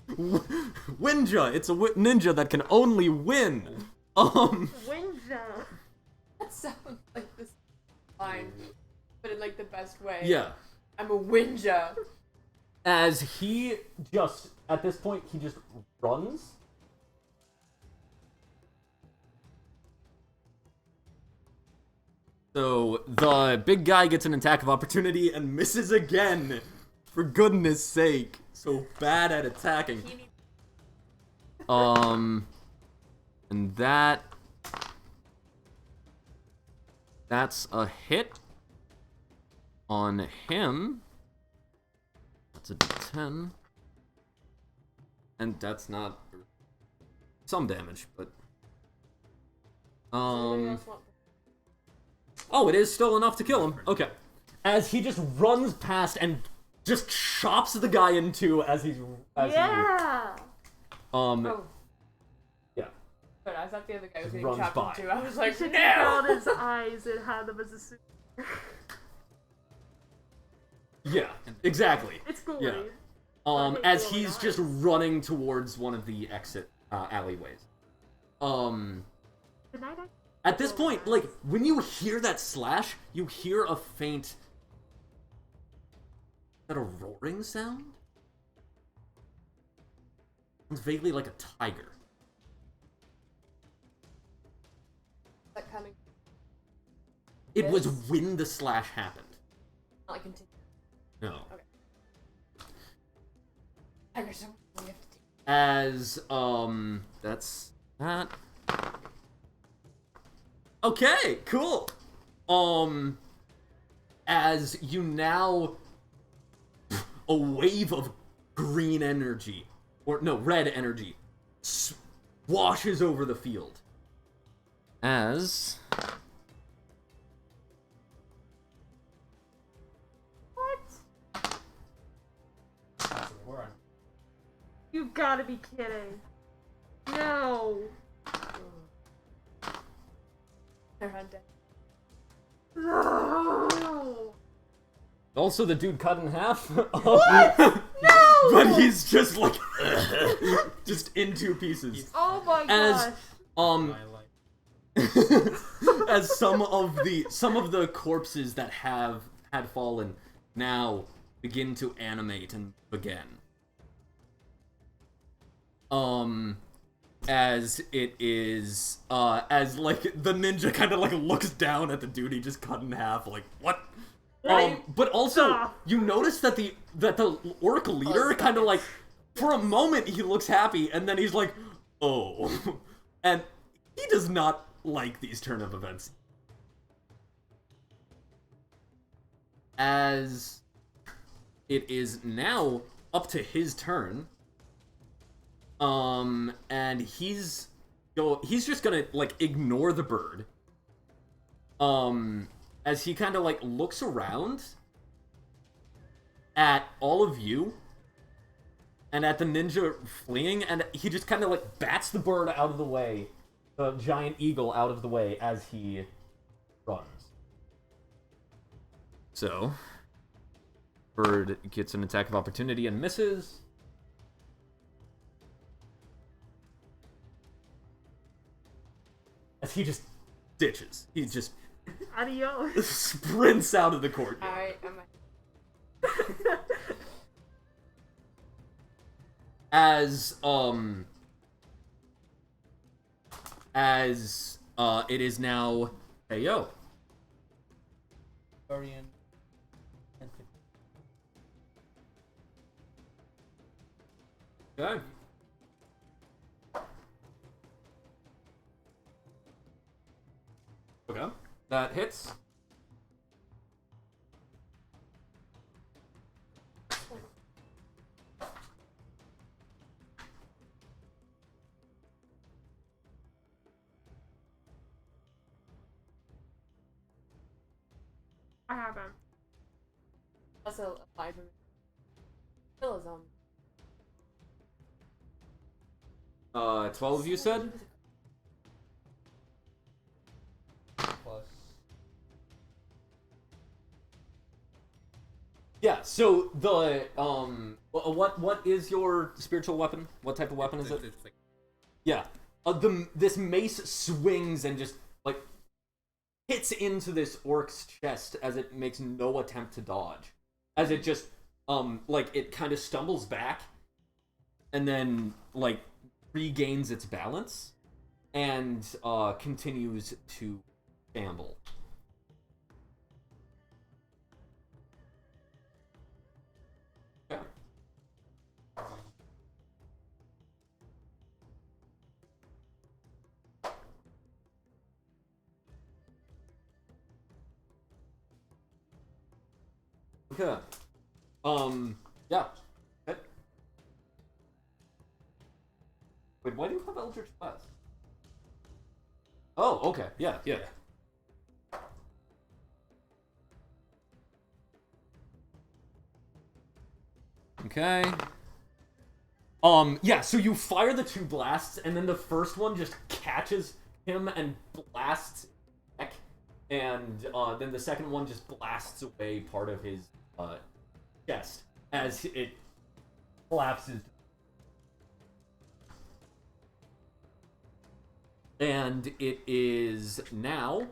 Winja! It's a ninja that can only win! Winja. That sounds like this line, but in like the best way. Yeah. I'm a Winja. As he just, at this point, he just runs. So, the big guy gets an attack of opportunity and misses again. For goodness sake. So bad at attacking. And that's a hit on him. That's a D10. And that's not some damage, but oh, it is still enough to kill him. Okay. As he just runs past and just chops the guy in two as he's Yeah. Yeah. But I thought the other guy was getting Runs chopped by. in two. I was You like, should no! take out his eyes and have them as a suit. Yeah, exactly. It's cool. Yeah. Okay, As cool, he's nice. just running towards one of the exit alleyways. Good night, At this point, like, when you hear that slash, you hear a faint... Is that a roaring sound? Sounds vaguely like a tiger. Is that coming? It was Yes. when the slash happened. Not like continue. No. Tiger, so we have to take. As, that's that. Okay, cool. As you now, a wave of green energy, or no, red energy, washes over the field. As What? You gotta be kidding. No. They're hunting. No. also the dude cut in half. What? No. But he's just like, just in two pieces. Oh my As gosh. My life. as some of the corpses that had fallen now begin to animate and begin. As it is, as like the ninja kind of like looks down at the dude he just cut in half, like what? But also Stop. you notice that the orc leader kind of like, for a moment he looks happy and then he's like, oh, and he does not like these turn of events. As it is now up to his turn. And he's just gonna, like, ignore the bird. As he kind of, like, looks around at all of you and at the ninja fleeing, and he just kind of, like, bats the bird out of the way, the giant eagle out of the way as he runs. So, bird gets an attack of opportunity and misses. As he just ditches. He just Adios. sprints out of the court. Alright, it is now, hey yo. Guardian. Okay. Okay. That hits. I haven't. also applied for me. Still is on. 12 you said? Plus. Yeah, so the, what is your spiritual weapon? What type of weapon is it? It's like, Yeah. This mace swings and just, like, hits into this orc's chest as it makes no attempt to dodge. As it just, like, it kind of stumbles back and then, like, regains its balance and, continues to shamble. Yeah. Okay. Yeah. Okay. Wait, why do you have Eldritch Blast? Oh, okay. Yeah, yeah. Okay. Yeah, so you fire the 2 blasts, and then the first one just catches him and blasts his neck, and then the second one just blasts away part of his chest as it collapses. And it is now,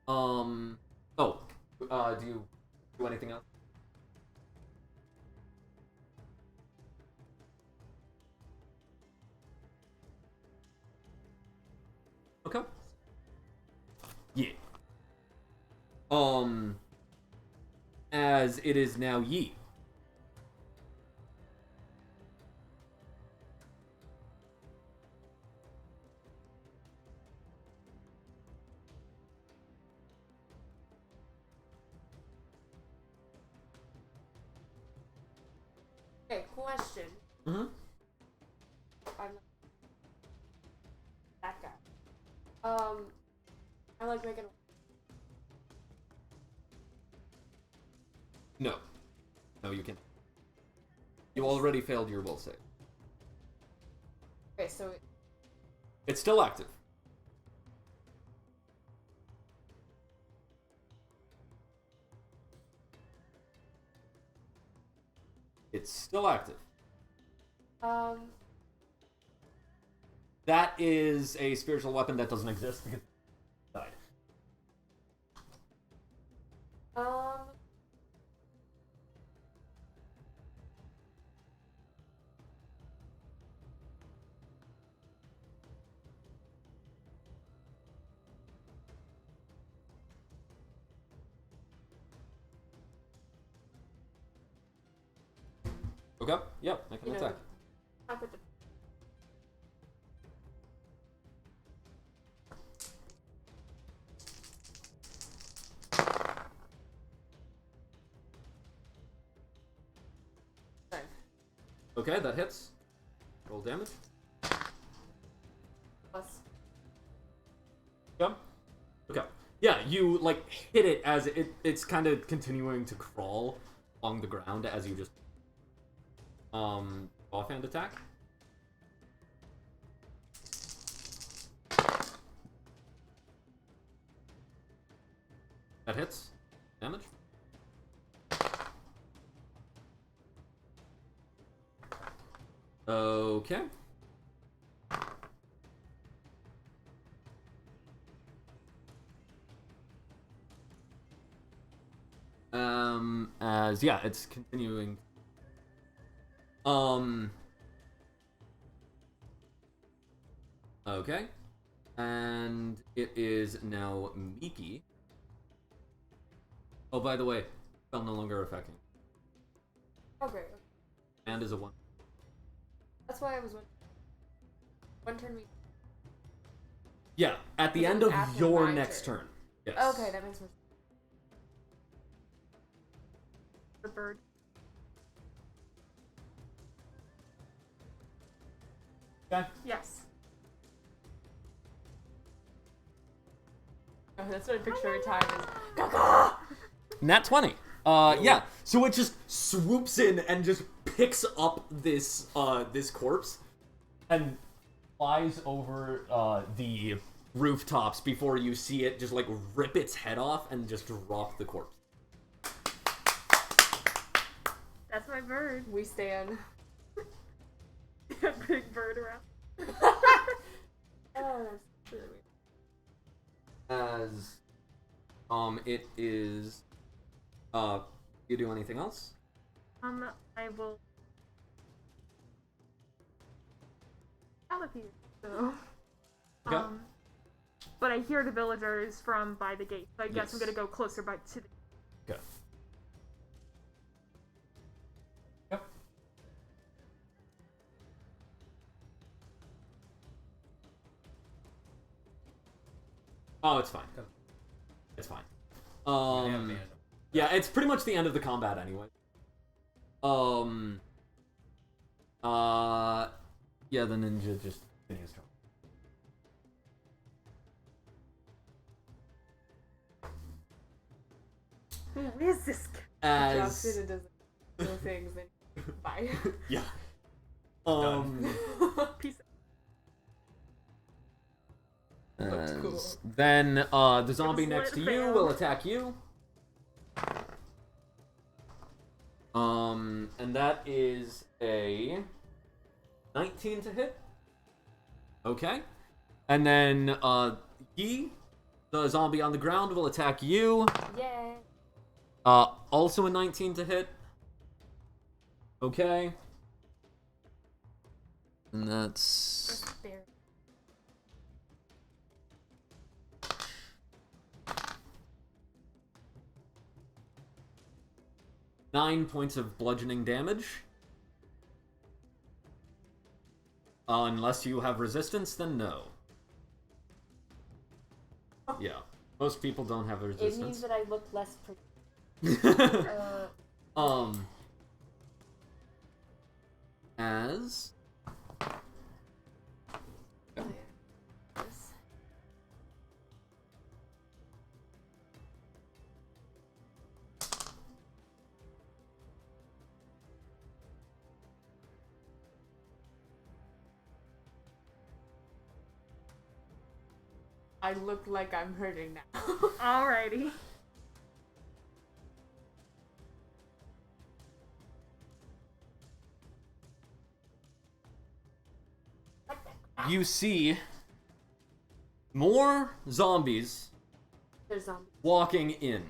do you do anything else? Okay. Yeah. As it is now Yi. Okay, question. Mm-hmm. I'm that guy. I like making. No. No, you can. You already failed your will save. Okay, so It's still active. It's still active. That is a spiritual weapon that doesn't exist because it died. Okay. Yep. Make an attack. Half of the Okay, that hits. Roll damage. plus. Yeah. Okay. Yeah, you like hit it as it's kind of continuing to crawl along the ground as you just offhand attack. That hits. Damage. Okay. As yeah, it's continuing. Okay. And it is now Miki. Oh, by the way, spell no longer affecting. Okay. And is a 1. That's why I was one turn me. Yeah, at the Because end it of was after your my next turn. turn. Yes. Okay, that makes sense. The bird. Okay. Yes. Oh, that's what I picture every time. Nat 20. Yeah. So it just swoops in and just picks up this this corpse and flies over the rooftops before you see it just like rip its head off and just drop the corpse. That's my bird. We stand. A big bird around. Oh, that's really weird. As it is you do anything else? I will out of here. So, Okay. but I hear the villagers from by the gate, so I guess I'm Yes. gonna go closer by to the. Okay. Yep. Oh, it's fine. It's fine. Yeah, it's pretty much the end of the combat anyway. Yeah, the ninja just continues to. Who is this guy? Drops As it and does little things, then bye. yeah. Peace. Cool. Then the zombie Just next to let it you fail. will attack you. And that is a 19 to hit. Okay. And then the zombie on the ground will attack you. Yay. Also a 19 to hit. Okay. And that's Just barely. nine points of bludgeoning damage. Unless you have resistance, then no. Yeah. Most people don't have It means resistance. that I look less pretty. As I look like I'm hurting now. Alrighty. you see more zombies There's zombies. walking in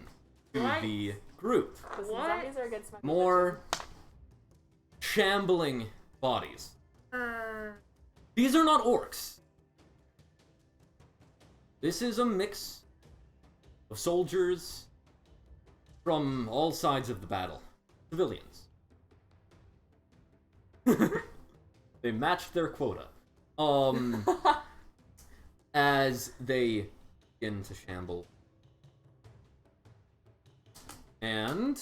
to What? the group. Listen, What? zombies are against my More shambling bodies. These are not orcs. This is a mix of soldiers from all sides of the battle. Civilians. They matched their quota. As they begin to shamble. And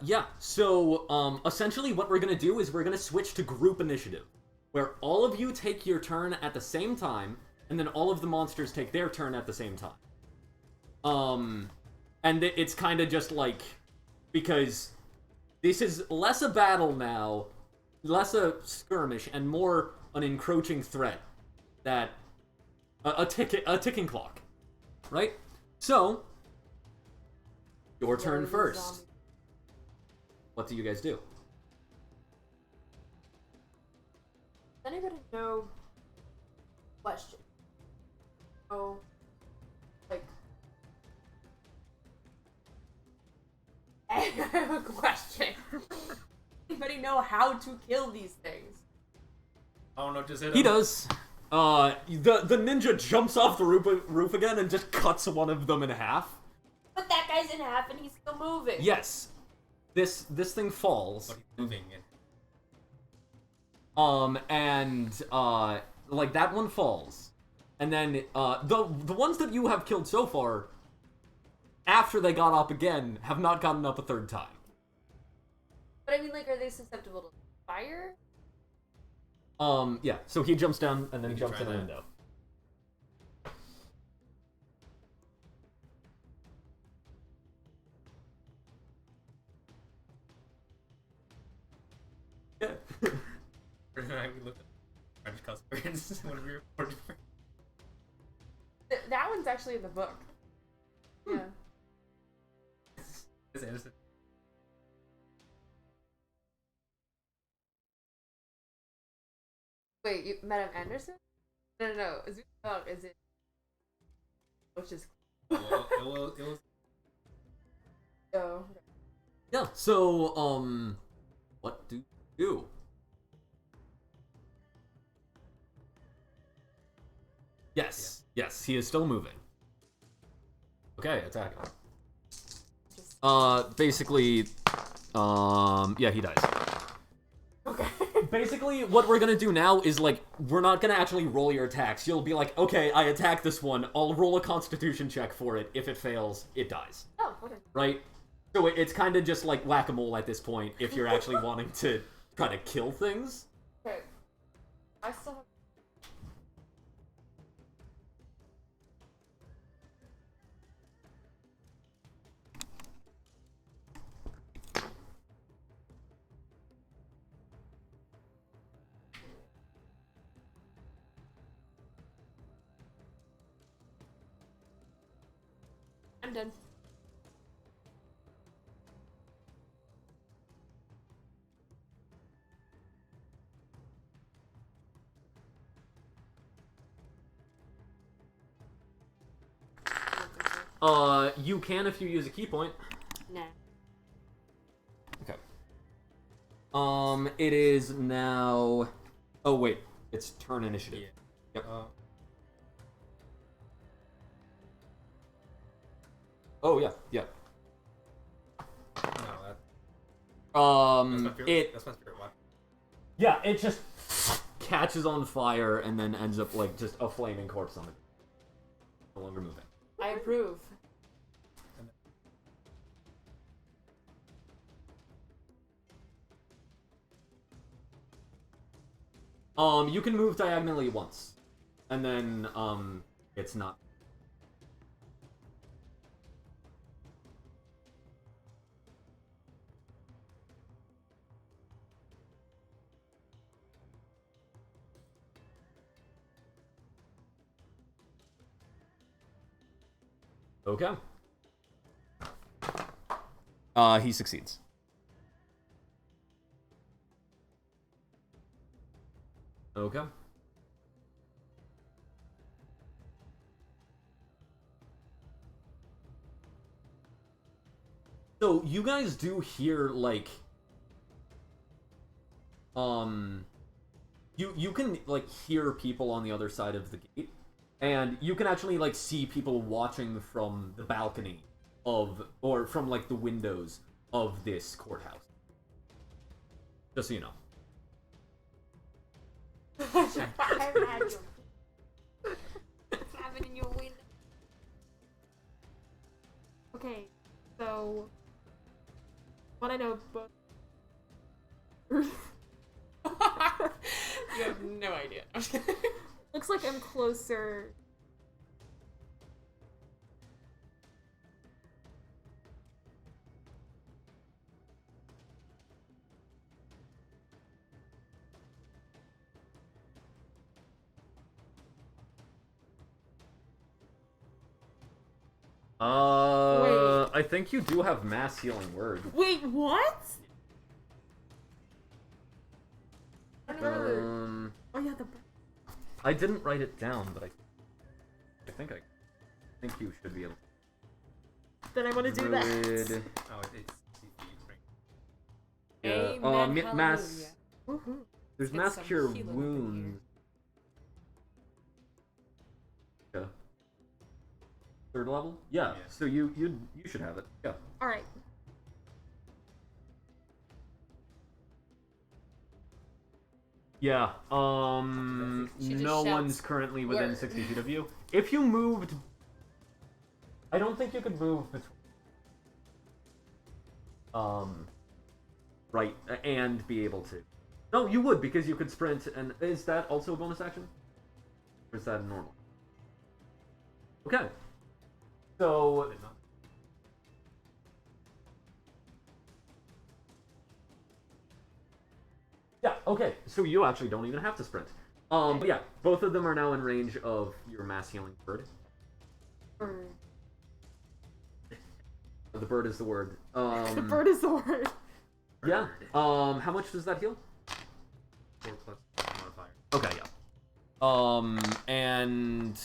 yeah, so, essentially what we're gonna do is we're gonna switch to group initiative, where all of you take your turn at the same time, and then all of the monsters take their turn at the same time. And it's kind of just like, because this is less a battle now, less a skirmish, and more an encroaching threat that, a ticking clock, right? So, your turn first. Zombies. What do you guys do? Does anybody know? Question. Oh, like. I have a question. Anybody know how to kill these things? I don't know, just hit him. He does. The ninja jumps off the roof again and just cuts one of them in half. But that guy's in half and he's still moving. Yes. This thing falls. But he's moving it. Like that one falls. And then the ones that you have killed so far, after they got up again, have not gotten up a third time. But I mean, like, are they susceptible to fire? Yeah, so he jumps down and then can jumps try in the that. window. Yeah. I looked at French customers when we were That one's actually in the book. Yeah. It's innocent. Wait, you, Madam Anderson? No. Is it? Which is. It was Oh. Yeah, so, what do you do? Yes, he is still moving. Okay, attack him. Basically, yeah, he dies. Okay. Basically, what we're gonna do now is, like, we're not gonna actually roll your attacks. You'll be like, okay, I attack this one, I'll roll a constitution check for it. If it fails, it dies. Oh, okay. Right? So it's kind of just like whack-a-mole at this point, if you're actually wanting to try to kill things. Okay. I still have. I'm done. You can if you use a key point. Nah. Okay. It is now... Oh, wait. It's turn initiative. Yeah. Yep. Uh, Oh, yeah, yeah. no, that's my favorite. It... That's my favorite weapon. Yeah, it just catches on fire and then ends up, like, just a flaming corpse on it. No longer moving. I approve. You can move diagonally once. And then, it's not... Okay. He succeeds. Okay. So, you guys do hear, like... You can, like, hear people on the other side of the gate. And you can actually, like, see people watching from the balcony of... Or from, like, the windows of this courthouse. Just so you know. I imagine. Cabin in your window. Okay, so what I know both. You have no idea. Looks like I'm closer. I think you do have mass healing word. Wait, what? I don't remember. Oh yeah, the. I didn't write it down, but I think you should be able to. Then I want to do that. Druid. Oh, it's right. Yeah. Amen, Mass. hallelujah. Woohoo. There's Get mass some cure healing up in wounds. Yeah. Third level? Yeah. Yeah. So you should have it. Yeah. All right. Yeah. She just No shouts one's currently within word. 60 feet of you. If you moved, I don't think you could move between. Right, and be able to. No, you would because you could sprint. And is that also a bonus action? Or is that normal? Okay. So. Yeah, okay. So you actually don't even have to sprint. But yeah, both of them are now in range of your mass healing bird. Bird. The bird is the word. The bird is the word. Yeah. How much does that heal? 4 plus modifier. Okay, yeah. And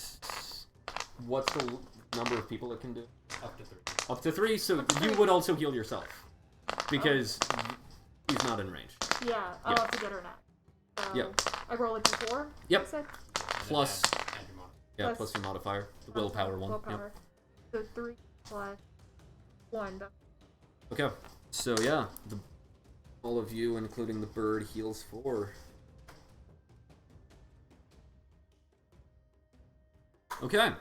what's the number of people it can do? Up to 3. Up to 3, so you would also heal yourself. Because he's not in range. Yeah, I'll Yeah. have to get her now. So Yep. I roll a d4. Yep. You said? Plus, Add your modifier. yeah, plus- plus your modifier. The willpower one. Yep. Willpower. So 3 plus 1. Okay, so yeah, all of you, including the bird, heals 4. Okay.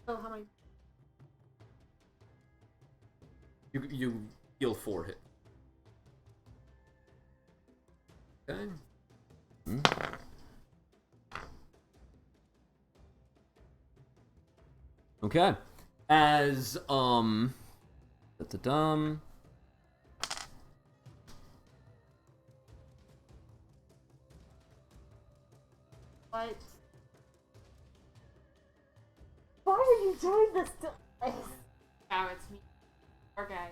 Oh, how many? You heal 4 hit. Okay. Okay. As da-da-dum. What? Why are you doing this to Now it's me. Poor guy.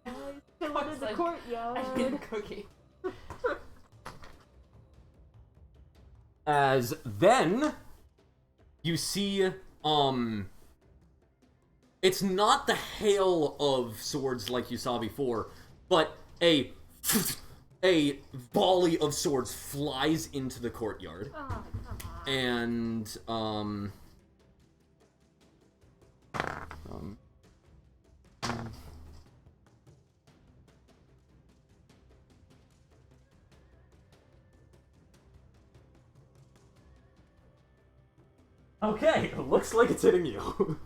Chilling in the I courtyard. need a cookie. As then you see, it's not the hail of swords like you saw before, but a volley of swords flies into the courtyard. Oh, come on. And okay, looks like it's hitting you.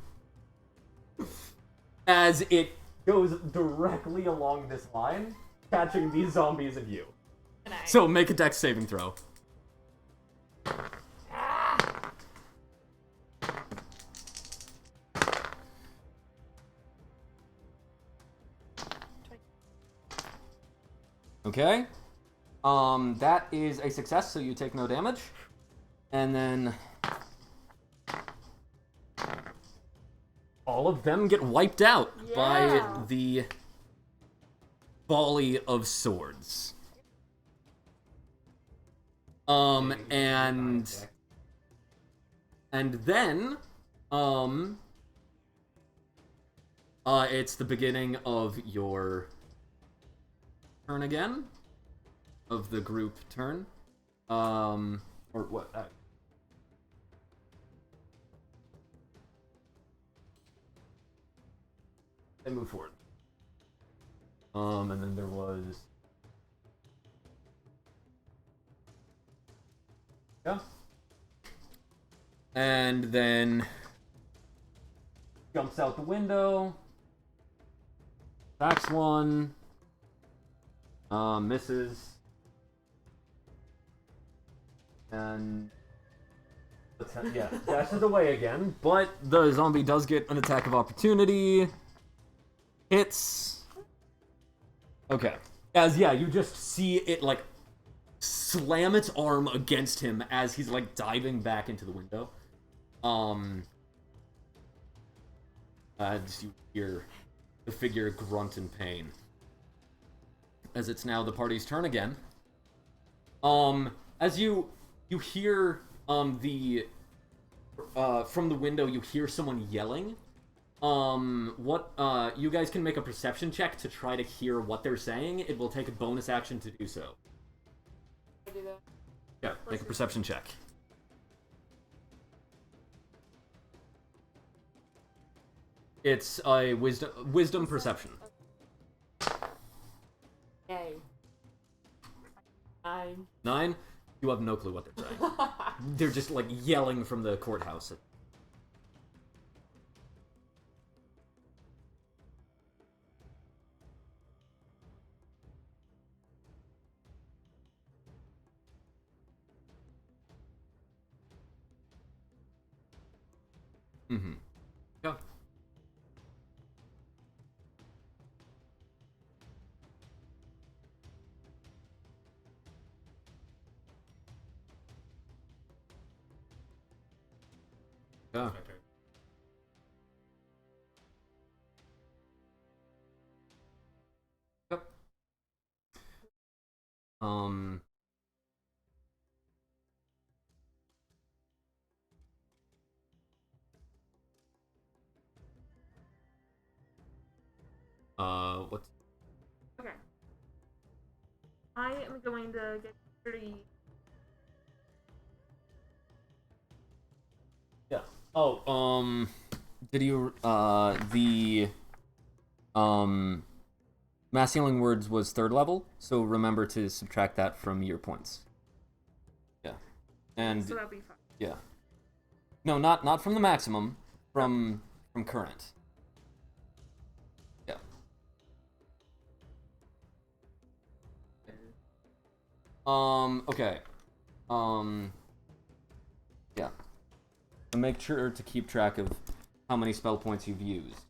As it goes directly along this line, catching these zombies and you. So make a dex saving throw. Okay. That is a success, so you take no damage. And then all of them get wiped out by the volley of swords. And then it's the beginning of your turn again, of the group turn, or what? They move forward. And then there was, yeah, and then jumps out the window, attacks one. Misses. And dashes away again, but the zombie does get an attack of opportunity. Hits. Okay. You just see it, like, slam its arm against him as he's, like, diving back into the window. As you hear the figure grunt in pain. As it's now the party's turn again. As you hear from the window, you hear someone yelling. You guys can make a perception check to try to hear what they're saying. It will take a bonus action to do so. I do that. Yeah, make a perception check. It's a wisdom perception. Yay. 9. 9? You have no clue what they're saying. They're just, like, yelling from the courthouse. Mm-hmm. Go. Go. Yep. What's... Okay. I am going to get pretty. Yeah. Oh, did you, the, mass healing words was 3rd level, so remember to subtract that from your points. Yeah. And, So that'll be fine. yeah. No, not from the maximum, from current. Yeah. Okay. Yeah. And make sure to keep track of how many spell points you've used.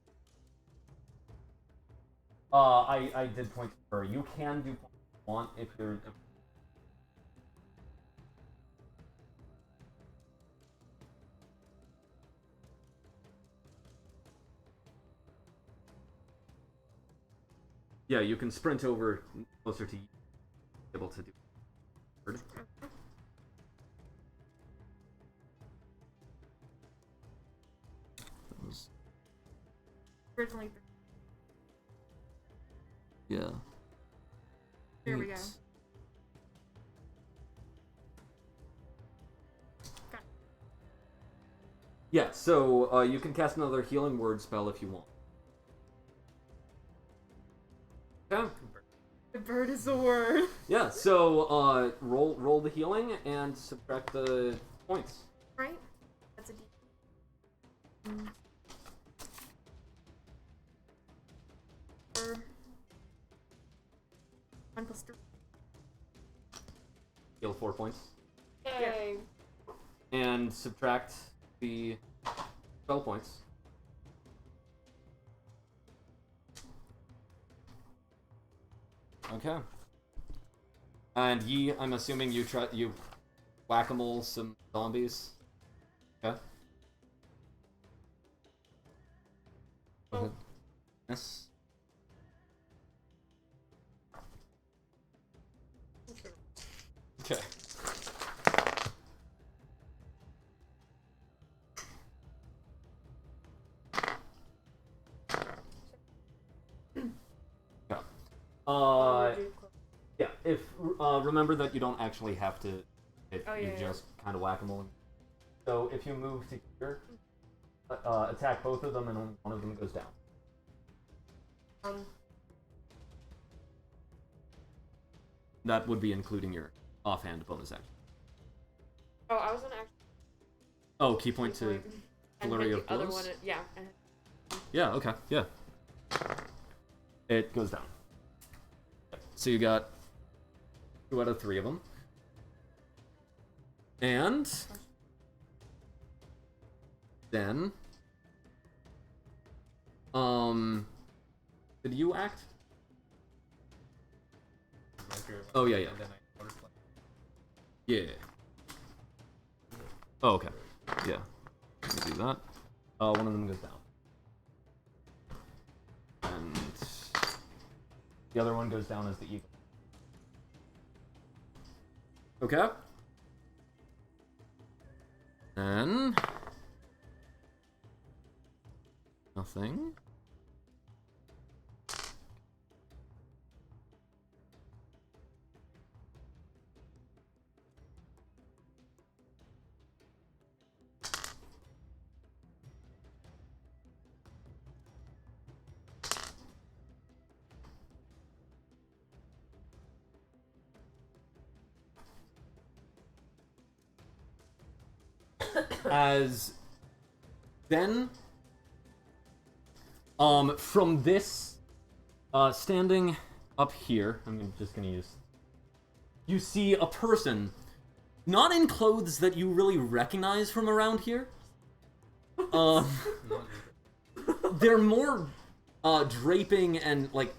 I did point to her. You can do points if you want if you're... Yeah, you can sprint over closer to you. Able to do. Originally. Yeah. Here we go. Yeah, so you can cast another healing word spell if you want. Okay. The bird is the word. Yeah, so roll the healing and subtract the points. Right? That's a D. 1 plus 3. Heal 4 points. Yay. And subtract the spell points. Okay. And I'm assuming you whack-a-mole some zombies. Okay. Go ahead. Yes. Okay. Yeah. If remember that you don't actually have to. You just kind of whack-a-mole. So if you move to here, attack both of them, and only one of them goes down. That would be including your offhand bonus action. Oh, I was gonna actually. Oh, key point to flurry of blows. Other one, yeah. Yeah. Okay. Yeah. It goes down. So you got 2 out of 3 of them. And then did you act? Oh yeah. Yeah. Oh, okay. Yeah. Let me do that. One of them goes down. And the other one goes down as the eagle. Okay. Then nothing. As then from this standing up here, I'm just gonna use, you see a person not in clothes that you really recognize from around here. They're more draping and like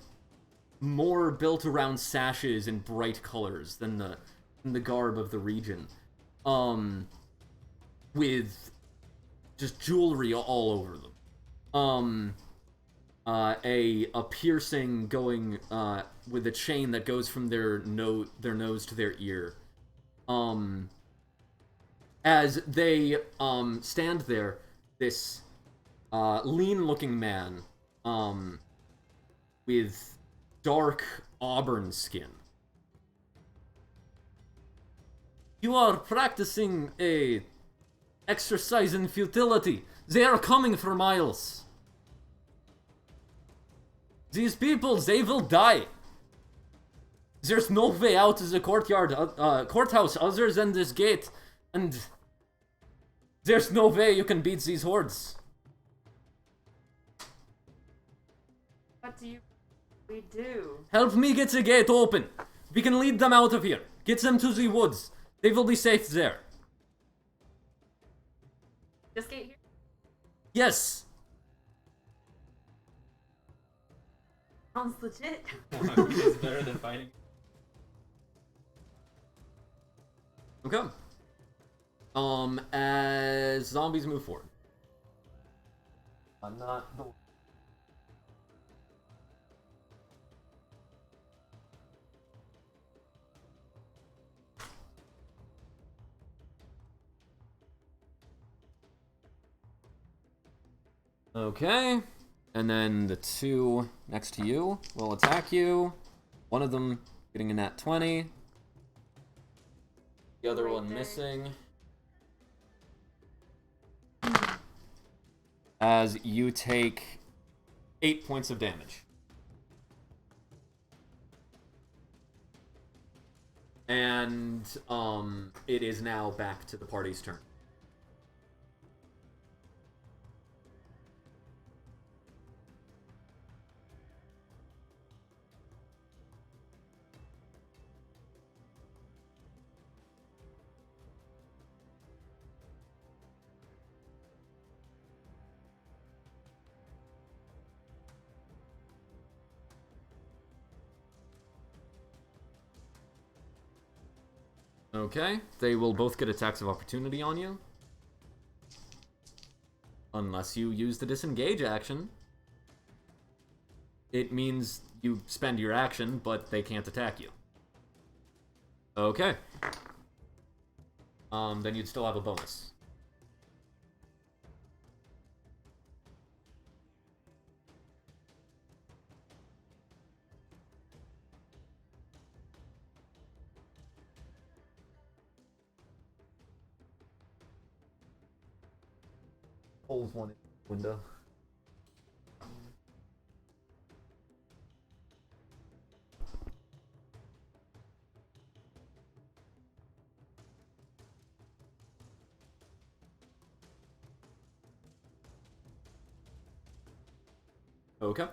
more built around sashes and bright colors than the garb of the region. With just jewelry all over them. A piercing going with a chain that goes from their nose to their ear. As they stand there, this lean-looking man with dark auburn skin. You are practicing a exercise in futility. They are coming for miles. These people, they will die. There's no way out of the courthouse other than this gate, and there's no way you can beat these hordes. What do we do? Help me get the gate open. We can lead them out of here. Get them to the woods. They will be safe there. This gate here? Yes. Sounds legit. It's better than fighting. Okay. As zombies move forward. I'm not the... Okay. And then the two next to you will attack you. One of them getting a nat 20. The other Right one there. missing. As you take 8 points of damage. And it is now back to the party's turn. Okay, they will both get attacks of opportunity on you. Unless you use the disengage action. It means you spend your action, but they can't attack you. Okay. Then you'd still have a bonus. Pulls one in the window. Okay.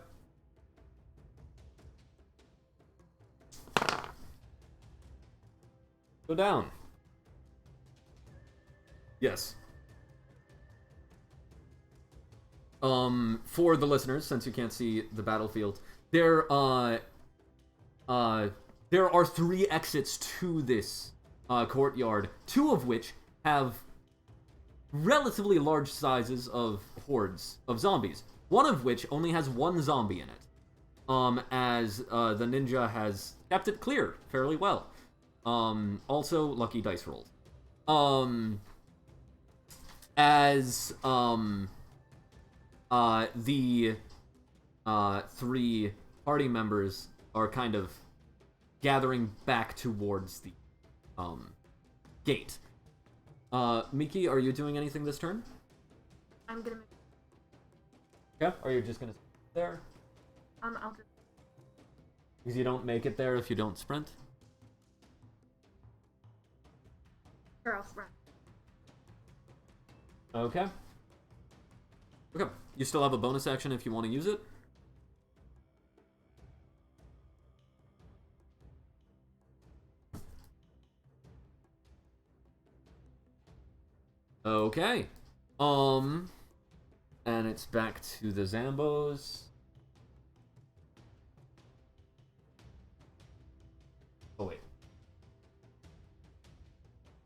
Go down. Yes. For the listeners, since you can't see the battlefield, there are 3 exits to this courtyard, 2 of which have relatively large sizes of hordes of zombies. One of which only has 1 zombie in it. As the ninja has kept it clear fairly well. Also, lucky dice rolls. The 3 party members are kind of gathering back towards the gate. Miki, are you doing anything this turn? I'm gonna make. Okay. Or you're just gonna sit there? I'll just. Because you don't make it there if you don't sprint. Or else run. Okay. Okay. You still have a bonus action if you want to use it. Okay. And it's back to the Zambos. Oh, wait.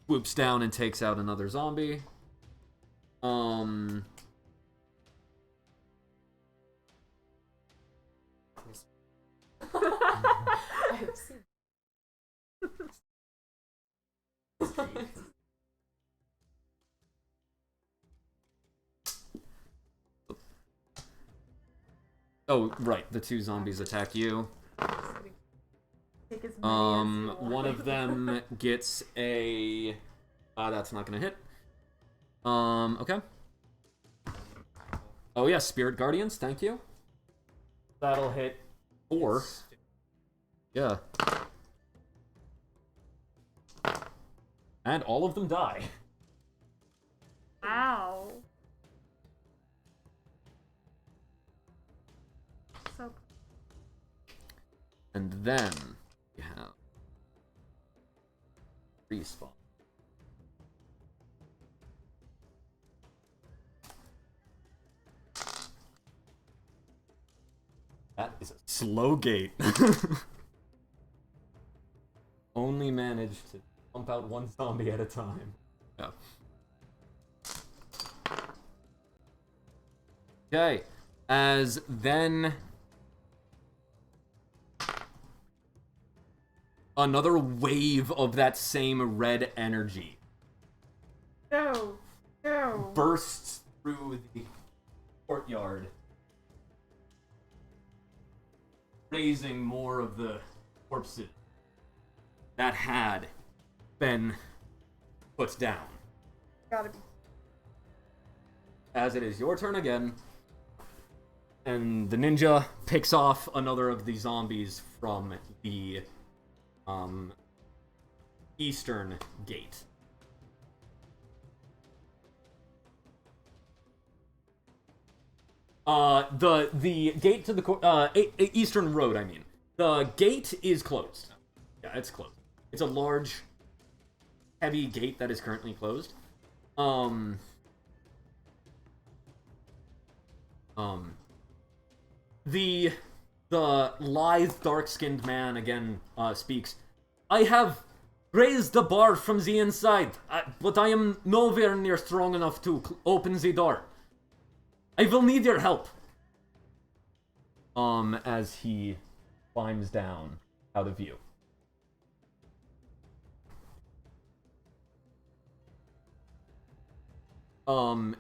Whoops down and takes out another zombie. I have seen. Oh, right. The 2 zombies attack you. Take as many as you want. One of them gets a... that's not gonna hit. Okay. Oh yeah, Spirit Guardians, thank you. That'll hit 4. Yeah. And all of them die. Ow. So. And then you have respawn. That is a slow gate. Only managed to pump out 1 zombie at a time. Yeah. Okay. As then another wave of that same red energy No. No. bursts through the courtyard, raising more of the corpses that had been put down. Gotta be. As it is your turn again, and the ninja picks off another of the zombies from the eastern gate. The gate to the eastern road, I mean. The gate is closed. Yeah, it's closed. It's a large, heavy gate that is currently closed. The lithe, dark-skinned man again speaks. I have raised the bar from the inside, but I am nowhere near strong enough to open the door. I will need your help. As he climbs down out of view.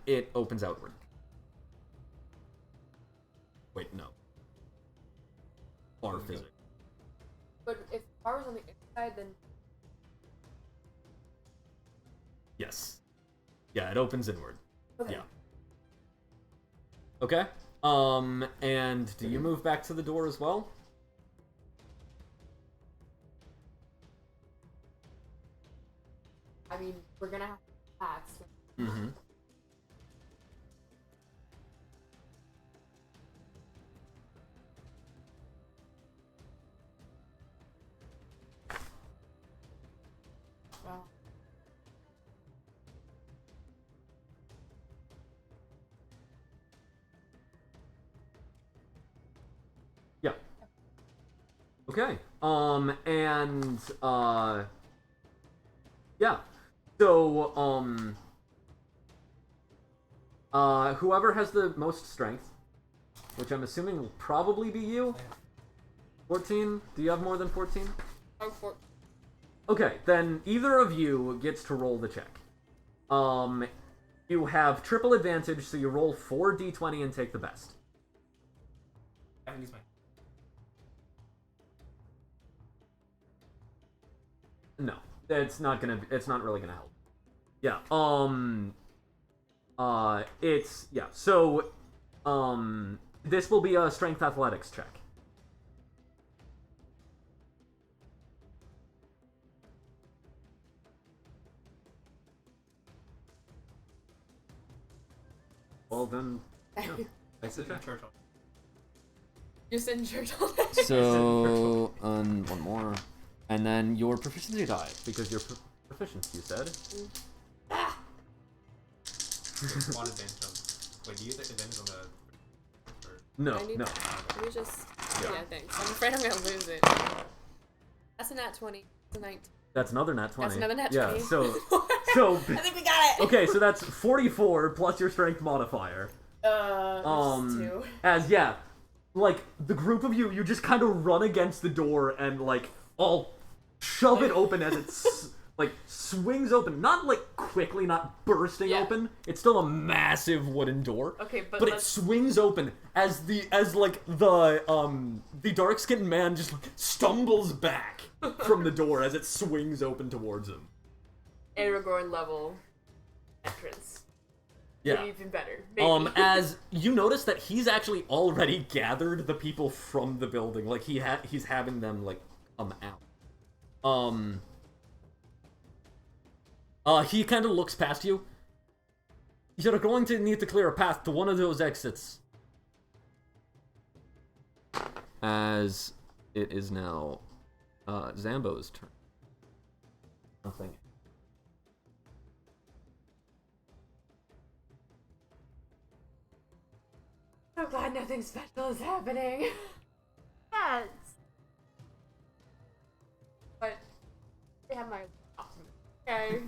It opens outward. Wait, no. Bar physics. But if the bar was on the inside, then Yes. Yeah, it opens inward. okay. Yeah. Okay. And do you move back to the door as well? I mean, we're gonna have to pass. Mm-hmm. Well, Yeah. Okay. Yeah. So, whoever has the most strength, which I'm assuming will probably be you. 14? Do you have more than 14? I'm for. Okay, then either of you gets to roll the check. You have triple advantage, so you roll 4d20 and take the best. I can use my. No, it's not really gonna help. Yeah. So, this will be a strength athletics check. Well then, yeah. I sit in church all. You're sitting in church all day. So, one more. And then your proficiency die, because you're proficient, you said. One advantage on. Wait, do you get advantage on the? Or... No, I need- no. Let me just. Yeah. Yeah, thanks. I'm afraid I'm gonna lose it. That's a nat 20. It's a 19. That's another nat 20. That's another nat Yeah, 20. so I think we got it. okay, so that's 44 plus your strength modifier. Which is 2. As yeah, like the group of you just kind of run against the door and like all shove it open as it like swings open, not like quickly, not bursting open. It's still a massive wooden door. Okay, but it swings open as the dark-skinned man just like stumbles back from the door as it swings open towards him. Aragorn level entrance. Yeah. Maybe even better. Maybe. As you notice that he's actually already gathered the people from the building, like he's having them like come out. He kind of looks past you. You're going to need to clear a path to one of those exits. As it is now, Zambo's turn. Nothing. I'm glad nothing special is happening. Yes. But they have my optimism. Okay.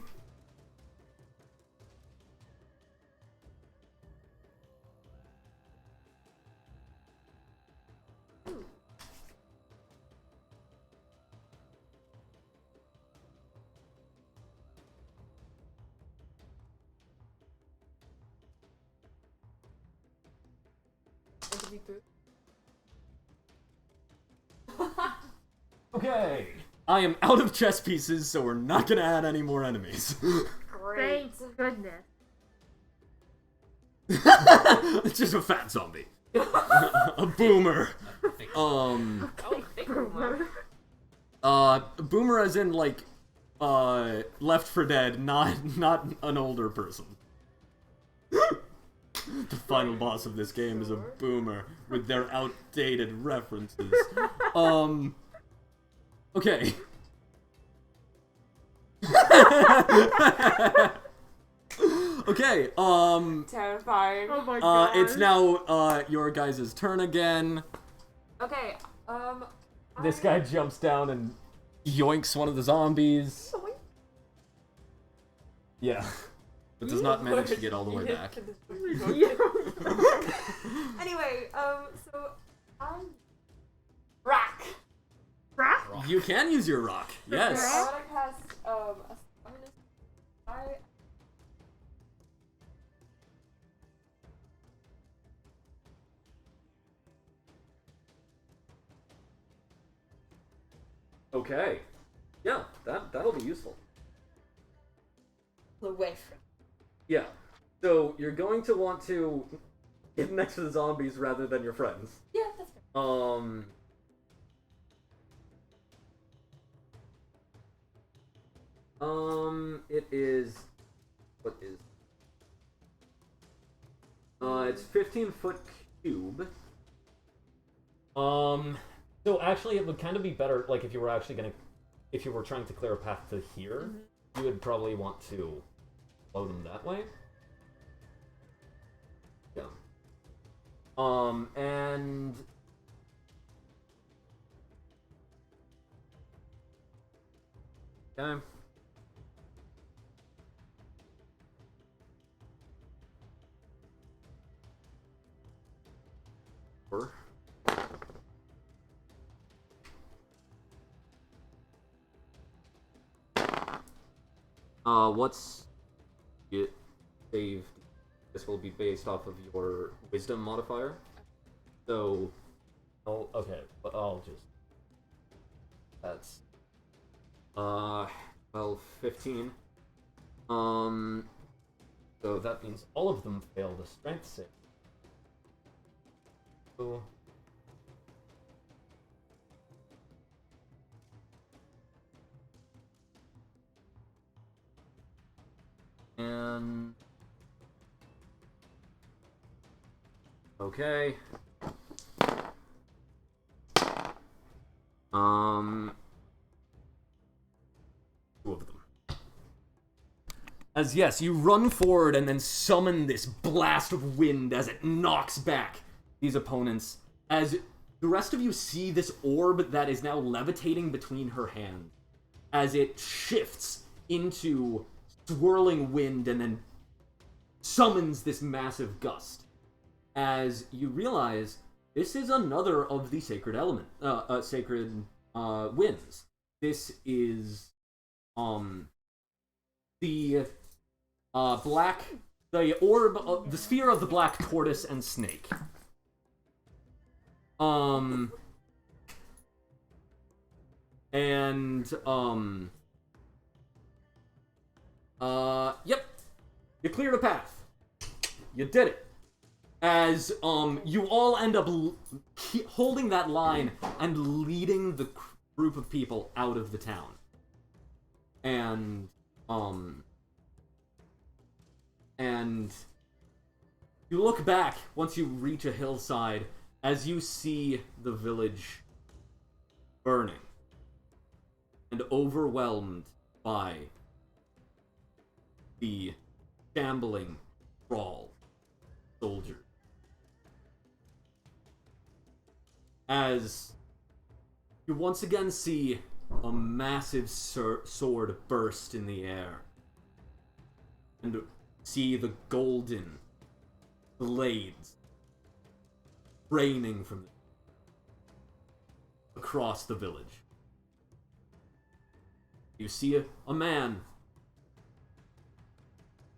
Deep boot. Okay. I am out of chess pieces, so we're not gonna add any more enemies. Great. Thank goodness. It's just a fat zombie. A boomer. Oh, thick boomer. Boomer as in, like, Left 4 Dead, not an older person. The final boss of this game is a boomer with their outdated references. Okay. Okay, Terrifying. Oh my god. it's now, your guys' turn again. Okay, This guy jumps down and yoinks one of the zombies. Yeah. But does not manage to get all the way back. Anyway, so rock. Rock? You can use your rock. Yes. I wanna cast I'm gonna Okay. Yeah, that'll be useful. away from. Yeah. So you're going to want to get next to the zombies rather than your friends. Yeah, that's fair. It is. What is? It's 15-foot cube. So actually, it would kind of be better, like, if you were trying to clear a path to here, you would probably want to load them that way. Yeah. And okay. What's it saved? This will be based off of your wisdom modifier. So, okay, but I'll just. That's 12, 15. So that means all of them fail the strength save. So. And okay. Two of them. As yes, you run forward and then summon this blast of wind as it knocks back these opponents. As the rest of you see this orb that is now levitating between her hands, as it shifts into swirling wind and then summons this massive gust. As you realize, this is another of the sacred sacred winds. This is the the orb of the sphere of the black tortoise and snake. Yep. You cleared a path. You did it. As, you all end up holding that line and leading the group of people out of the town. And you look back once you reach a hillside as you see the village burning and overwhelmed by the shambling thrall soldiers. As you once again see a massive sword burst in the air and see the golden blades raining from across the village. You see a man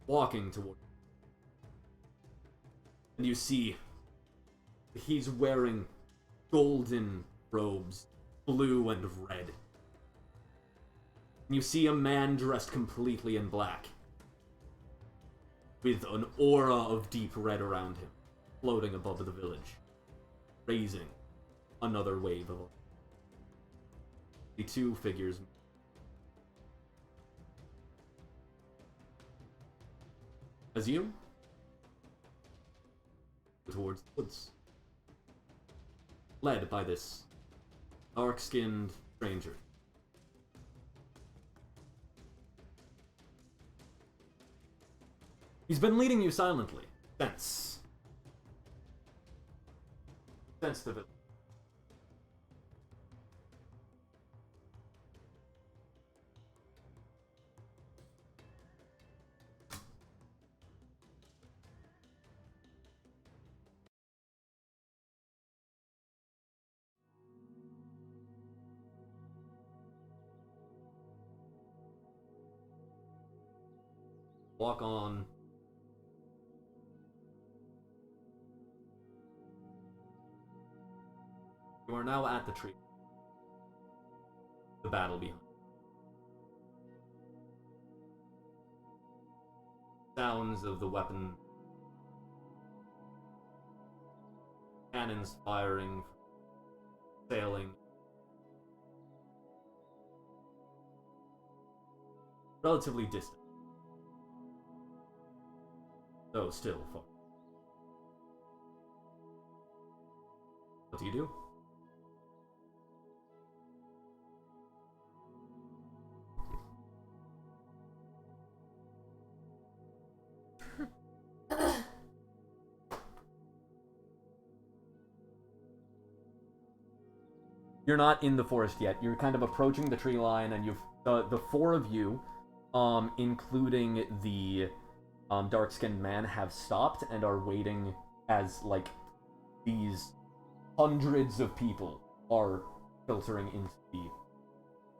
walking toward you. And you see He's wearing golden robes, blue and red. You see a man dressed completely in black, with an aura of deep red around him, floating above the village, raising another wave of the two figures. As you towards the woods, led by this dark-skinned stranger. He's been leading you silently since the village. Walk on. You are now at the tree. The battle behind. Sounds of the weapon. Cannons firing, sailing. Relatively distant. Though still far. What do you do? You're not in the forest yet. You're kind of approaching the tree line, and you've the four of you, including the dark-skinned man, have stopped and are waiting as like these hundreds of people are filtering into the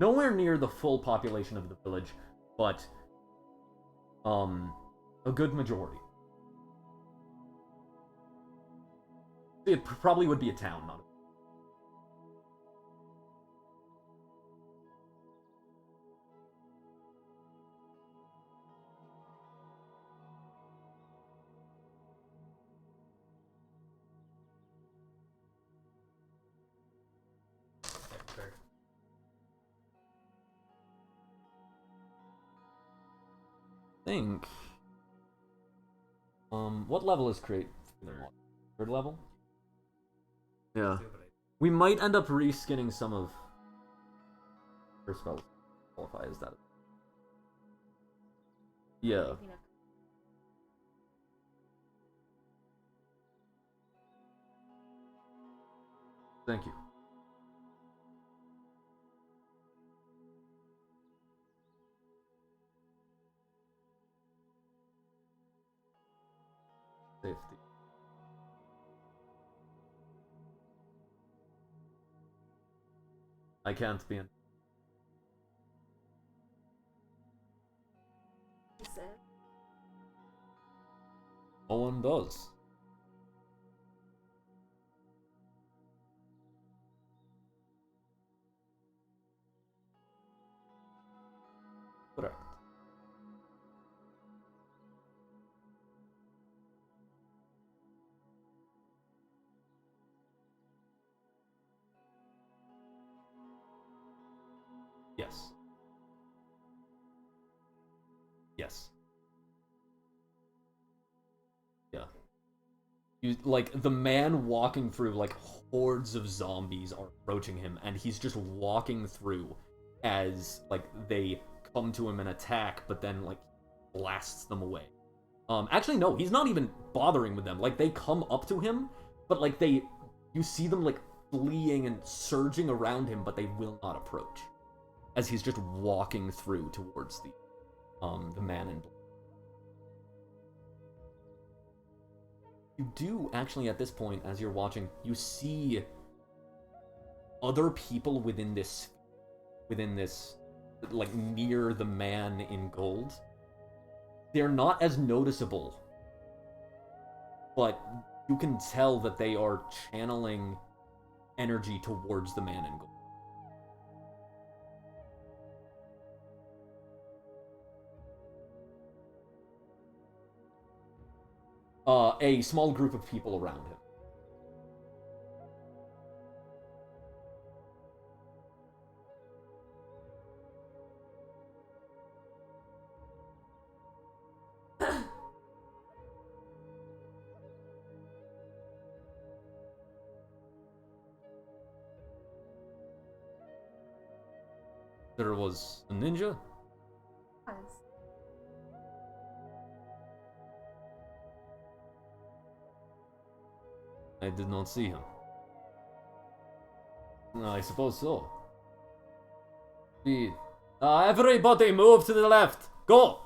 nowhere near the full population of the village, but a good majority. It probably would be a town, not a... think. What level is create? Third level? Yeah. We might end up reskinning some of her spells. Qualify as that. Yeah. Thank you. Safety. I can't be in. No one does. Correct. Yes. Yes. Yeah. You, like, the man walking through, like, hordes of zombies are approaching him, and he's just walking through as, like, they come to him and attack, but then, like, blasts them away. Actually, no, he's not even bothering with them. Like, they come up to him, but, like, you see them, like, fleeing and surging around him, but they will not approach. As he's just walking through towards the man in black. You do, actually, at this point, as you're watching, you see other people within this, like, near the man in gold. They're not as noticeable, but you can tell that they are channeling energy towards the man in gold. A small group of people around him. There was a ninja? I did not see him. I suppose so. Everybody move to the left! Go!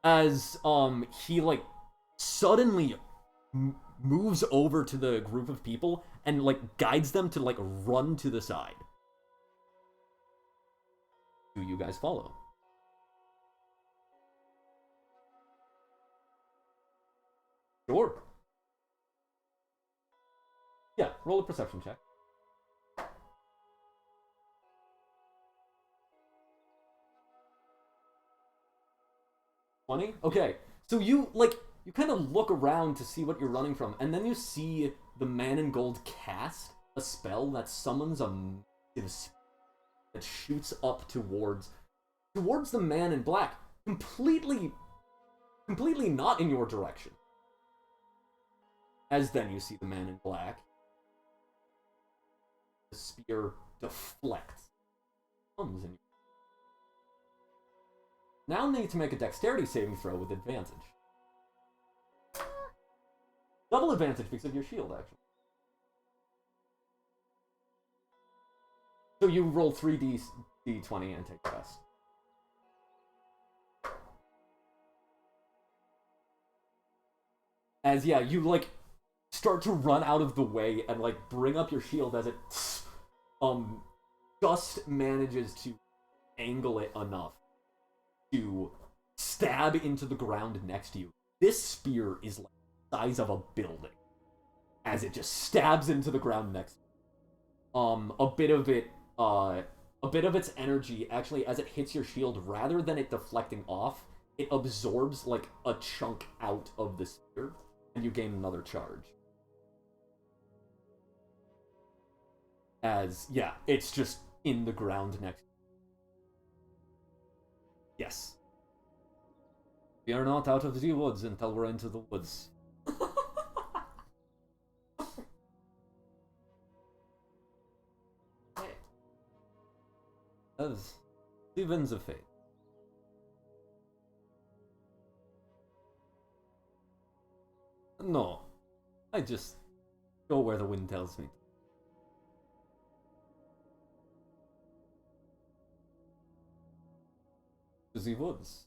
As, he, like, suddenly moves over to the group of people and, like, guides them to, like, run to the side. Do you guys follow? Sure. Yeah, roll a perception check. Okay, so you kind of look around to see what you're running from, and then you see the man in gold cast a spell that summons a that shoots up towards the man in black, completely not in your direction. As then you see the man in black, the spear deflects, comes in. Now need to make a dexterity saving throw with advantage. Double advantage because of your shield, actually. So you roll 3d d20 and take the rest. As, yeah, you, like, start to run out of the way and, like, bring up your shield as it, just manages to angle it enough to stab into the ground next to you. This spear is like the size of a building as it just stabs into the ground next to you. A bit of its energy, actually, as it hits your shield, rather than it deflecting off, it absorbs like a chunk out of the spear, and you gain another charge. As, yeah, it's just in the ground next to you. Yes. We are not out of the woods until we're into the woods. As the winds of fate. No. I just go where the wind tells me. To the woods.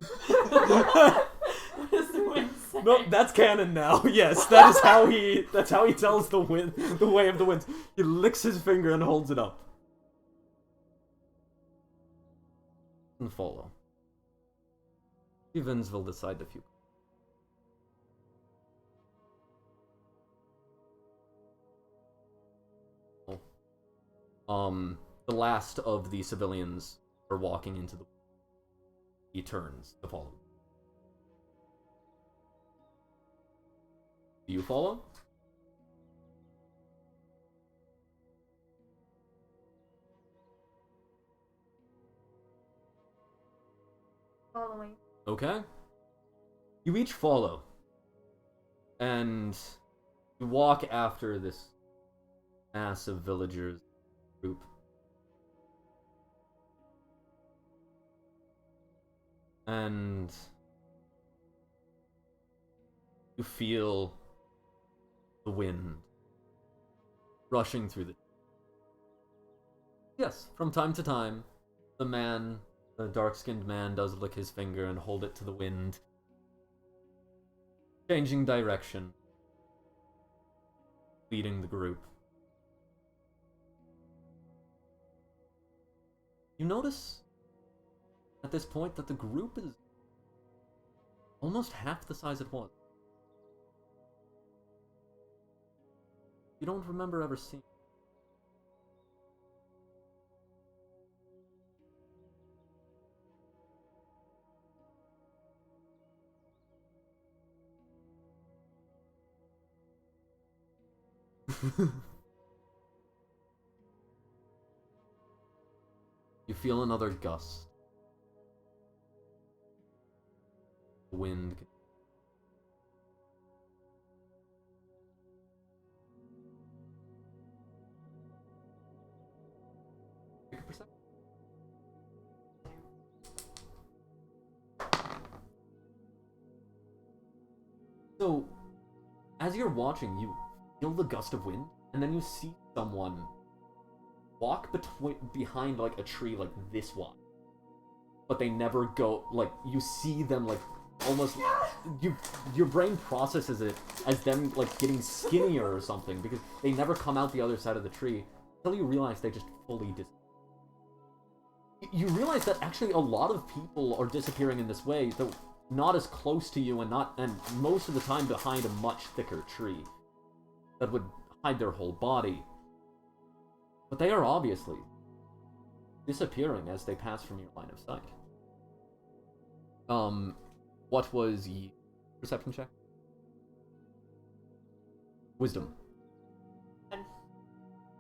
What does the wind say? No, that's canon now. Yes, that's how he tells the wind the way of the winds. He licks his finger and holds it up. And follow. The winds will decide the future. The last of the civilians are walking into the... He turns to follow. Do you follow? Following. Okay. You each follow. And you walk after this mass of villagers group. And you feel the wind rushing through the... Yes, from time to time, the dark-skinned man does lick his finger and hold it to the wind, changing direction, leading the group. You notice at this point that the group is almost half the size it was. You don't remember ever seeing. You feel another gust. Wind. Make a perception. So, as you're watching, you feel the gust of wind, and then you see someone walk behind like a tree like this wide. But they never go, like, you see them like almost, your brain processes it as them like getting skinnier or something, because they never come out the other side of the tree until you realize they just fully disappear. You realize that actually a lot of people are disappearing in this way, though not as close to you and most of the time behind a much thicker tree that would hide their whole body. But they are obviously disappearing as they pass from your line of sight. What was your perception check? Wisdom.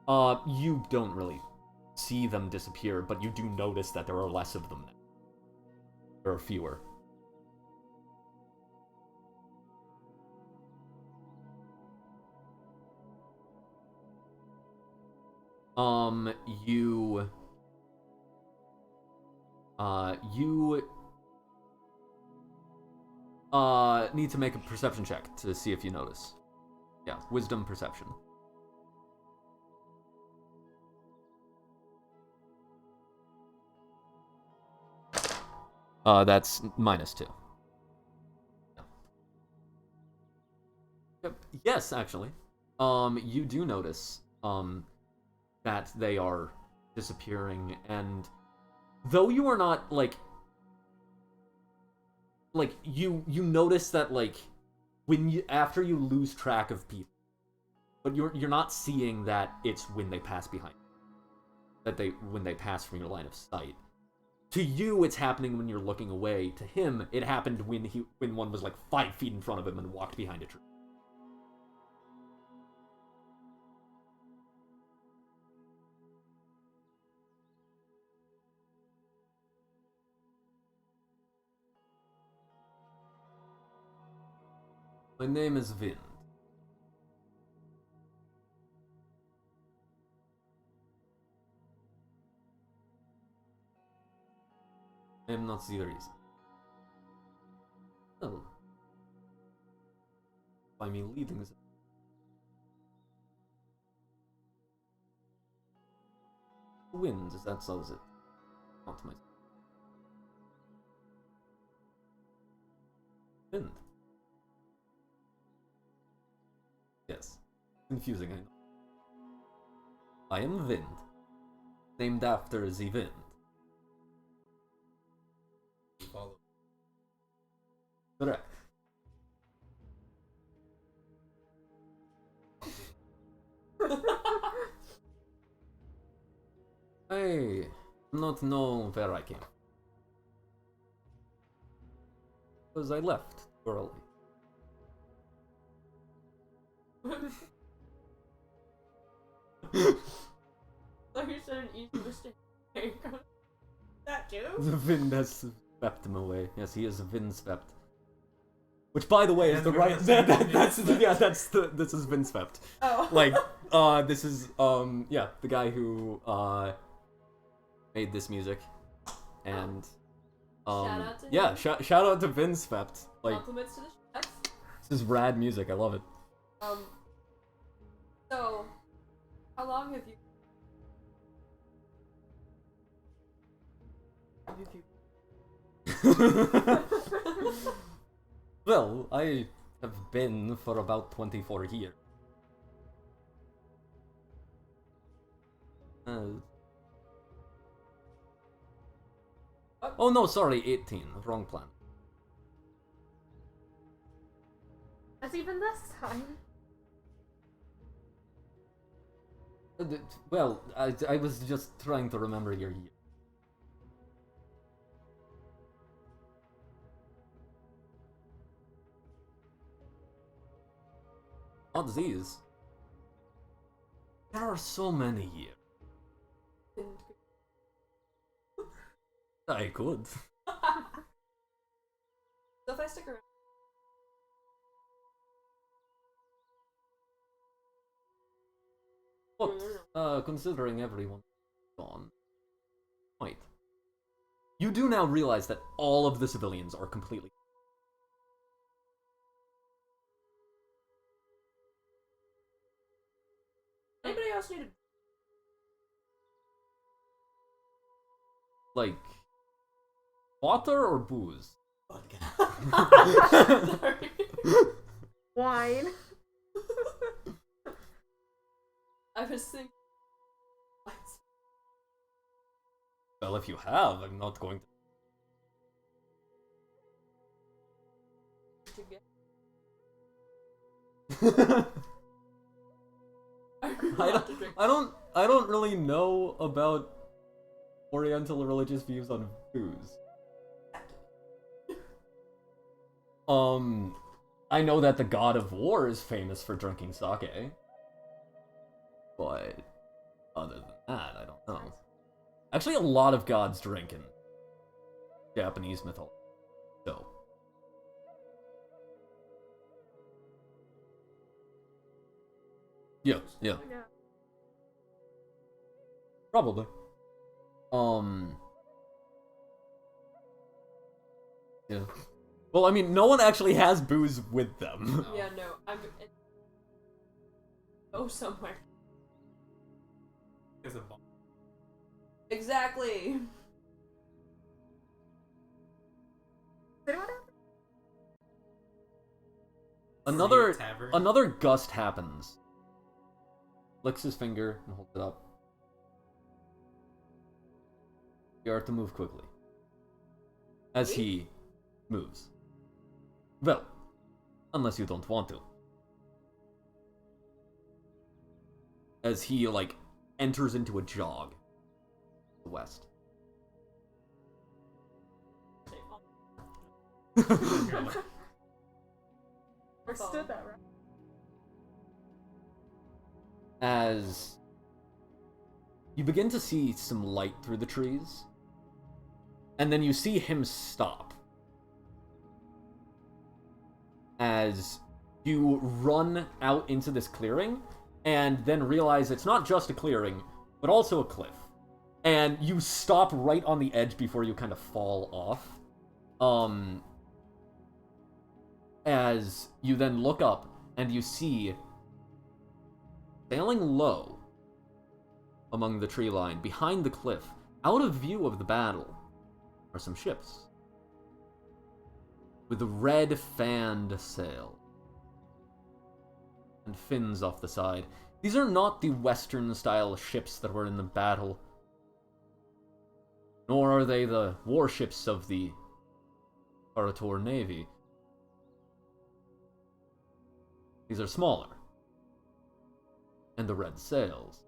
You don't really see them disappear, but you do notice that there are less of them now. There are fewer. You need to make a perception check to see if you notice. Yeah, wisdom perception. That's -2. Yep. Yes, actually. You do notice, that they are disappearing, and though you are not, like, you notice that, like, after you lose track of people, but you're not seeing that it's when they pass behind, when they pass from your line of sight. To you, it's happening when you're looking away. To him, it happened when one was like 5 feet in front of him and walked behind a tree. My name is Vind. I am not the reason. Well, by me leading this. Wind, that solves it. Not my. Wind. Yes. Confusing, I know. I am Vind. Named after the wind. Follow. Correct. I not know where I came. Because I left early. Like you said, an easy mistake. That too? The wind has swept him away. Yes, he is windswept. Which, by the way, is the right. This is windswept. Oh. Like, this is yeah, the guy who made this music, and Shout out to yeah, him. shout out to windswept. Like, Compliments to the chefs. this is rad music. I love it. So, how long have you? Well, I have been for about 24 years. Oh no, sorry, 18. Wrong planet. That's even this time. Well, I was just trying to remember your year. Not these. There are so many years. I could. So if I stick around. But, considering everyone's gone... Wait. You do now realize that all of the civilians are completely... Anybody else need a... Like... water or booze? Sorry. Wine. I was thinking... Well, if you have, I'm not going to... I don't really know about Oriental religious views on booze. I know that the god of war is famous for drinking sake. But other than that, I don't know. Actually, a lot of gods drink in Japanese mythology. So. Yeah. Yeah. Probably. Yeah. Well, I mean, no one actually has booze with them. Yeah, no, I'm... Go somewhere. There's a bomb. Exactly. Another gust happens. Licks his finger and holds it up. You are to move quickly. As he moves. Well, unless you don't want to. As he, like, enters into a jog. To the west. Understood that, right? As you begin to see some light through the trees, and then you see him stop. As you run out into this clearing, and then realize it's not just a clearing, but also a cliff. And you stop right on the edge before you kind of fall off. As you then look up, and you see, sailing low among the tree line, behind the cliff, out of view of the battle, are some ships. With red fanned sail. And fins off the side. These are not the Western-style ships that were in the battle. Nor are they the warships of the Parator Navy. These are smaller. And the red sails,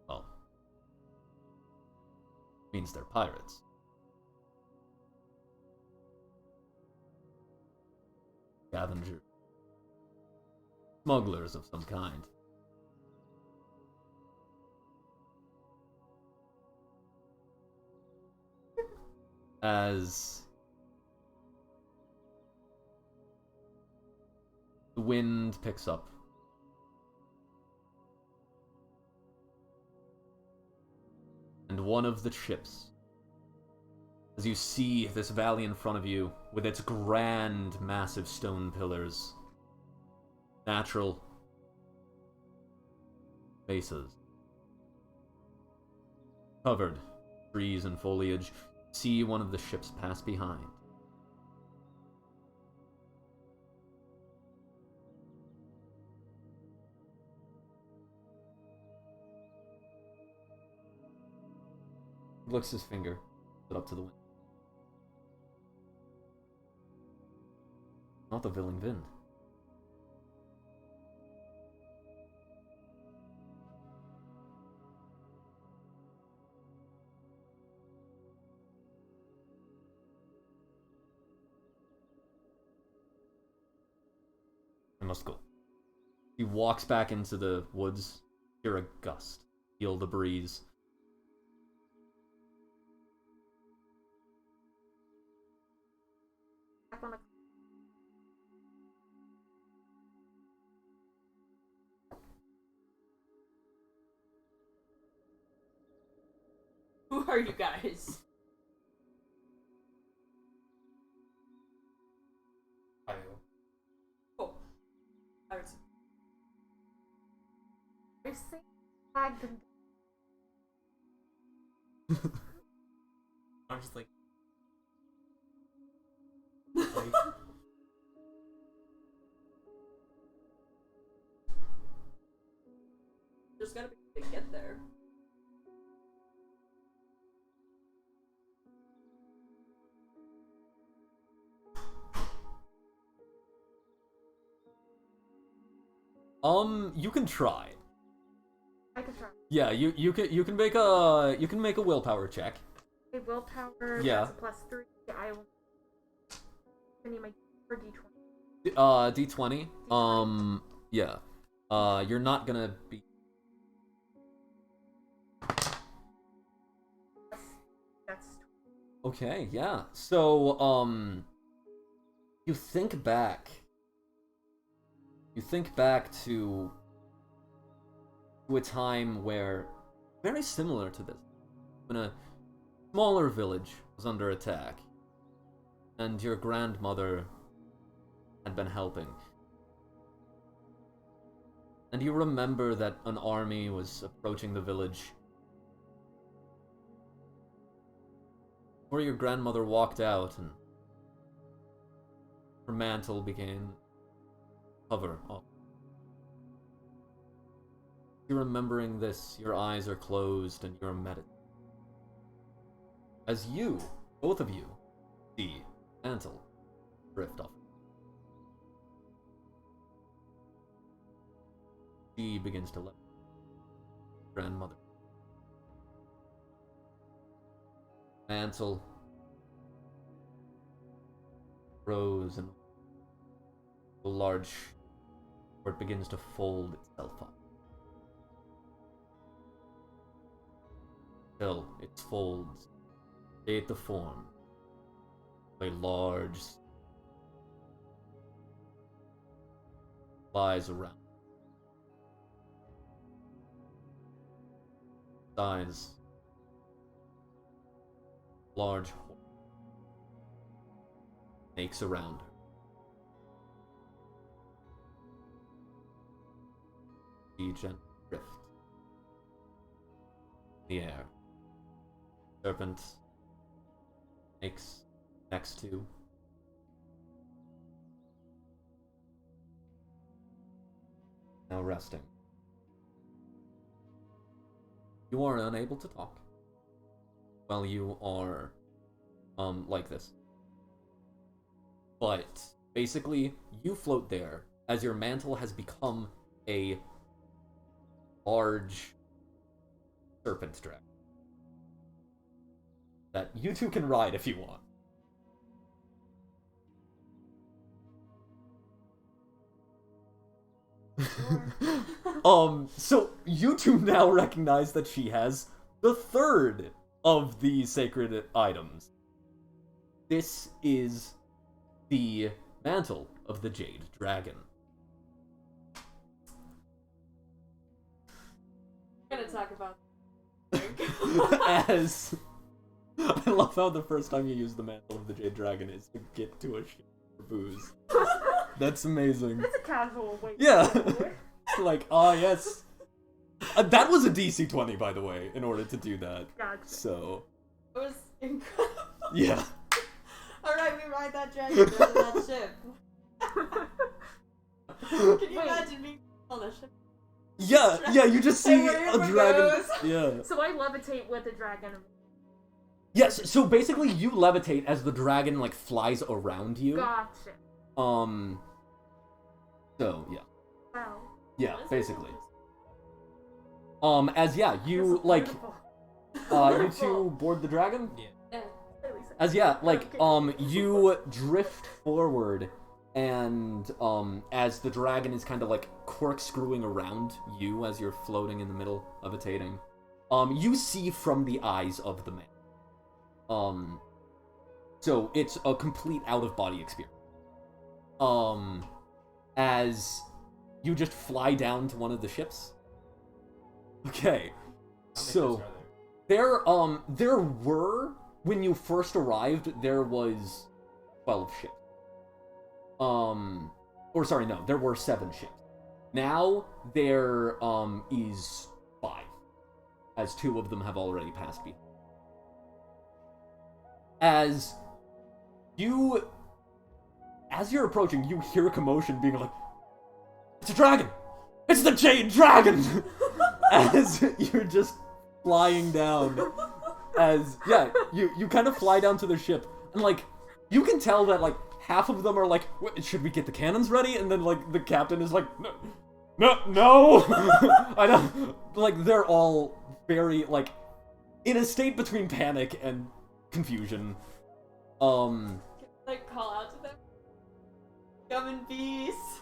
well, means they're pirates. Scavengers. Smugglers of some kind. As the wind picks up, and one of the ships, as you see this valley in front of you with its grand, massive stone pillars, natural faces, covered trees and foliage, see one of the ships pass behind. Licks his finger, put up to the window. Not the Villing Vind. I must go. He walks back into the woods. Hear a gust. Feel the breeze. Back on the Who are you guys? Cool. Pirates. I say flag them. I'm just like, There's gotta be a way to get there. You can try. I can try. Yeah, you can make a willpower check. Okay, willpower. Yeah. That's a +3. I will. I need my for D20. D20. Yeah. You're not gonna be. That's Okay, yeah. So, you think back. You think back to a time where, very similar to this, when a smaller village was under attack, and your grandmother had been helping. And you remember that an army was approaching the village. Where your grandmother walked out and her mantle began cover off. You're remembering this, your eyes are closed and you're meditating. As you, both of you, see Mantle drift off. She begins to let grandmother. Mantle grows and a large, where it begins to fold itself up. Till its folds create the form of a large flies around. Size large horn makes around her. She gently drift in the air. Serpent makes next to now resting. You are unable to talk while you are like this. But basically you float there as your mantle has become a large serpent dragon that you two can ride if you want. So you two now recognize that she has the third of the sacred items. This is the mantle of the Jade Dragon. I'm gonna talk about As I love how the first time you use the mantle of the Jade Dragon is to get to a ship for booze. That's amazing. That's a casual way. Yeah. Like, yes. That was a DC 20, by the way, in order to do that. Gotcha. So, it was incredible. yeah. Alright, we ride that dragon to that ship. Can you imagine being on a ship? Yeah, you just see where a your dragon. goes. Yeah. So I levitate with the dragon. Yes, so basically you levitate as the dragon, like, flies around you. Gotcha. So, yeah. Wow. Yeah, That's basically. beautiful. You, like, Beautiful. you two board the dragon? Yeah. Yeah. As, yeah, like, Okay. you drift forward, and, as the dragon is kind of, like, corkscrewing around you as you're floating in the middle, levitating, you see from the eyes of the man. So it's a complete out-of-body experience. As you just fly down to one of the ships. Okay. So there were, when you first arrived, there was 12 ships. Or sorry, no, there were 7 ships. Now there is 5, as 2 of them have already passed behind. As you're approaching, you hear a commotion being like, "It's a dragon! It's the Jade Dragon!" As you're just flying down. You kind of fly down to the ship, and like, you can tell that like half of them are like, "Should we get the cannons ready?" And then like the captain is like, no. I don't, like, they're all very like in a state between panic and confusion. Like, call out to them. Come in peace.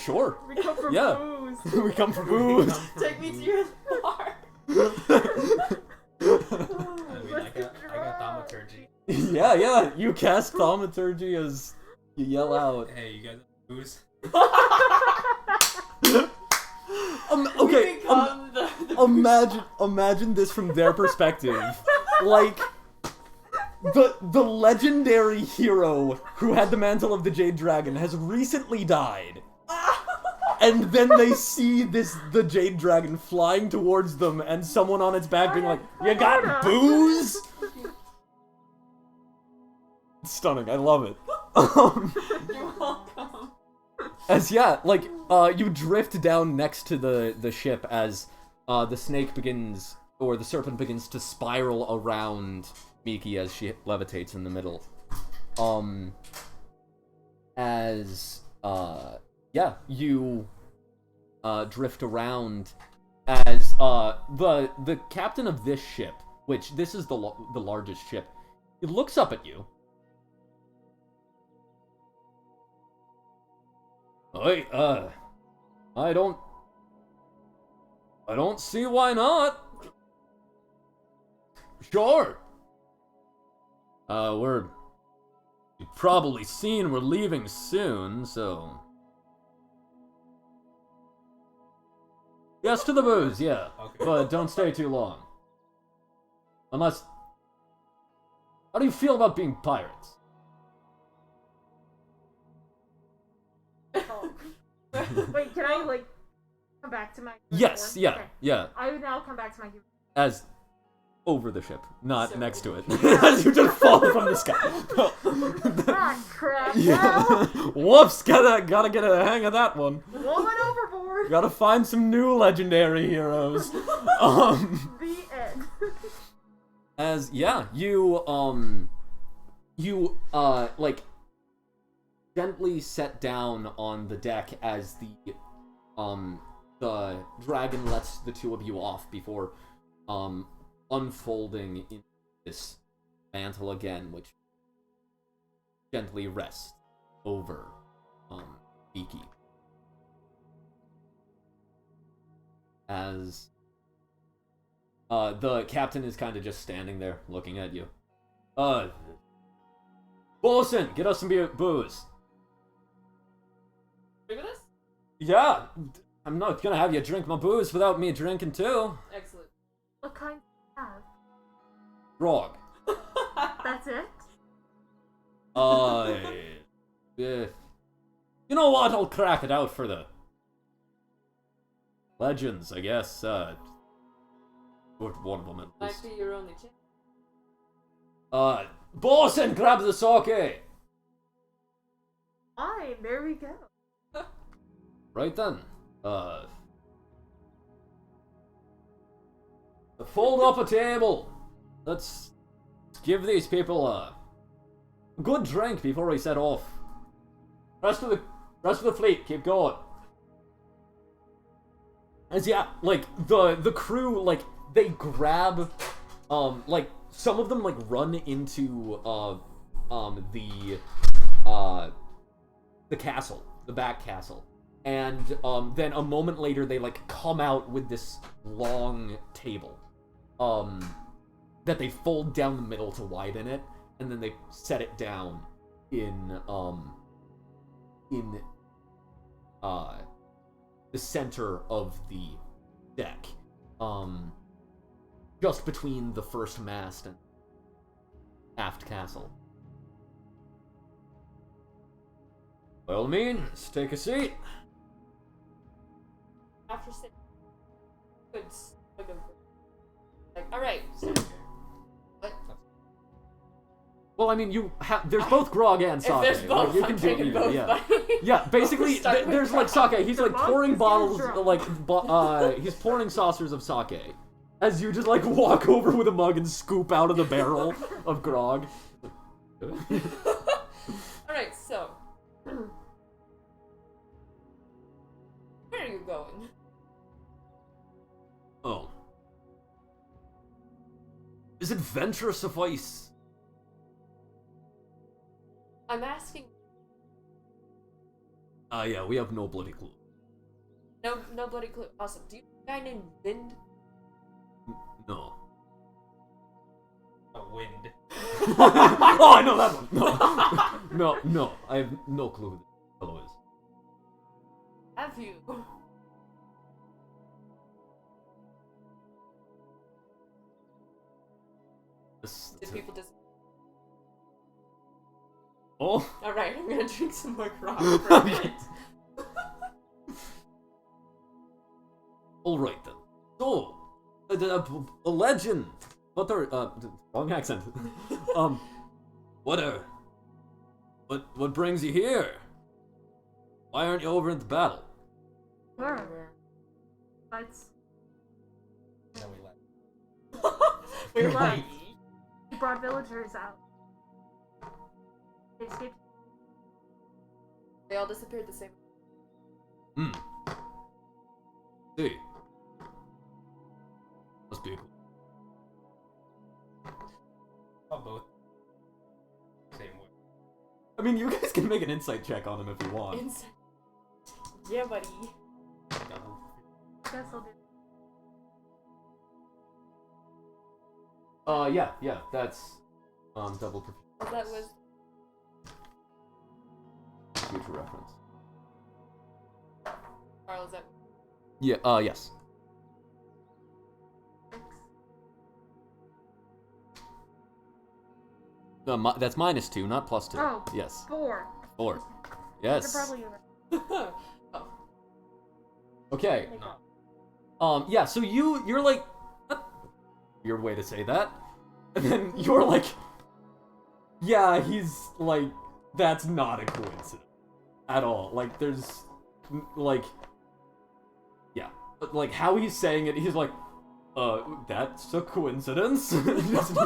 Sure. We come from Yeah. booze. We come from booze. Take me to your bar. I mean, I got thaumaturgy. Yeah, you cast thaumaturgy as you yell out. Hey, you guys have booze? Okay, Become the imagine this from their perspective. Like, the legendary hero who had the mantle of the Jade Dragon has recently died. And then they see the Jade Dragon flying towards them, and someone on its back being like, "You got booze?" It's stunning, I love it. You're welcome. You drift down next to the ship as the snake begins, or the serpent begins to spiral around Miki as she levitates in the middle. You drift around as the captain of this ship, which this is the largest ship, it looks up at you. I don't see why not. Sure. You've probably seen we're leaving soon, so. Yes to the booze, yeah. Okay. But don't stay too long. Unless. How do you feel about being pirates? Oh. Wait, can I like come back to my Yes, form? yeah, Okay. yeah. I would now come back to my human. As over the ship, not So next to it. Yeah. As you just fall from the sky. Ah, crap! Yeah. Well, Whoops, gotta get a hang of that one. woman overboard. Gotta find some new legendary heroes. The end. You gently set down on the deck as the dragon lets the 2 of you off before unfolding in this mantle again, which gently rests over Miki. As the captain is kind of just standing there looking at you. Bosun, get us some booze. Drink with us? Yeah, I'm not gonna have you drink my booze without me drinking too. Excellent. What kind do you have? Grog. That's it? Yeah. You know what? I'll crack it out for the legends, I guess. Or one of them at Might least. be your only chance. Bosun, grab the sake. Fine, there we go. Right then. Fold up a table. Let's give these people a good drink before we set off Rest of the fleet, keep going. As like the crew, like they grab, like some of them like run into the castle, the back castle, and then a moment later they like come out with this long table, that they fold down the middle to widen it, and then they set it down in the center of the deck, just between the first mast and aft castle. By all means, take a seat. After sitting, good. Like, all right. So, what? Well, I mean, there's both grog and sake. If there's both, like, you I'm can do taking either, both. yeah. Yeah, basically, there's like sake. He's like pouring bottles, he's pouring saucers of sake. As you just like walk over with a mug and scoop out of the barrel of grog. Alright, so. Where are you going? Oh. Is adventure suffice? I'm asking. Yeah, we have no bloody clue. No bloody clue. Awesome. Do you have a guy named Vind? No. A wind. Oh, I know that one. No. I have no clue who this fellow is. Have you? Did people just? Oh. All right, I'm gonna drink some more grog for a minute. All right then. So, a legend. Wrong accent. What brings you here? Why aren't you over at the battle? Where? Fights. And then we left. We're Right. like, He brought villagers out. They escaped. they all disappeared the same. See. Must be cool. Oh, both. Same way. I mean, you guys can make an insight check on him if you want. Inside. Yeah, buddy. Guess I'll do. Yeah, that's double proficiency. That was Future reference. Carl. Is that? Yeah, yes. No, that's -2, not +2. Oh. Yes. 4. 4. You're Yes. probably Oh. Okay. No. Yeah, so you're like, weird way to say that. And then you're like, yeah, he's like, that's not a coincidence at all. Like, there's, like, yeah. Like, how he's saying it, he's like, that's a coincidence. Just-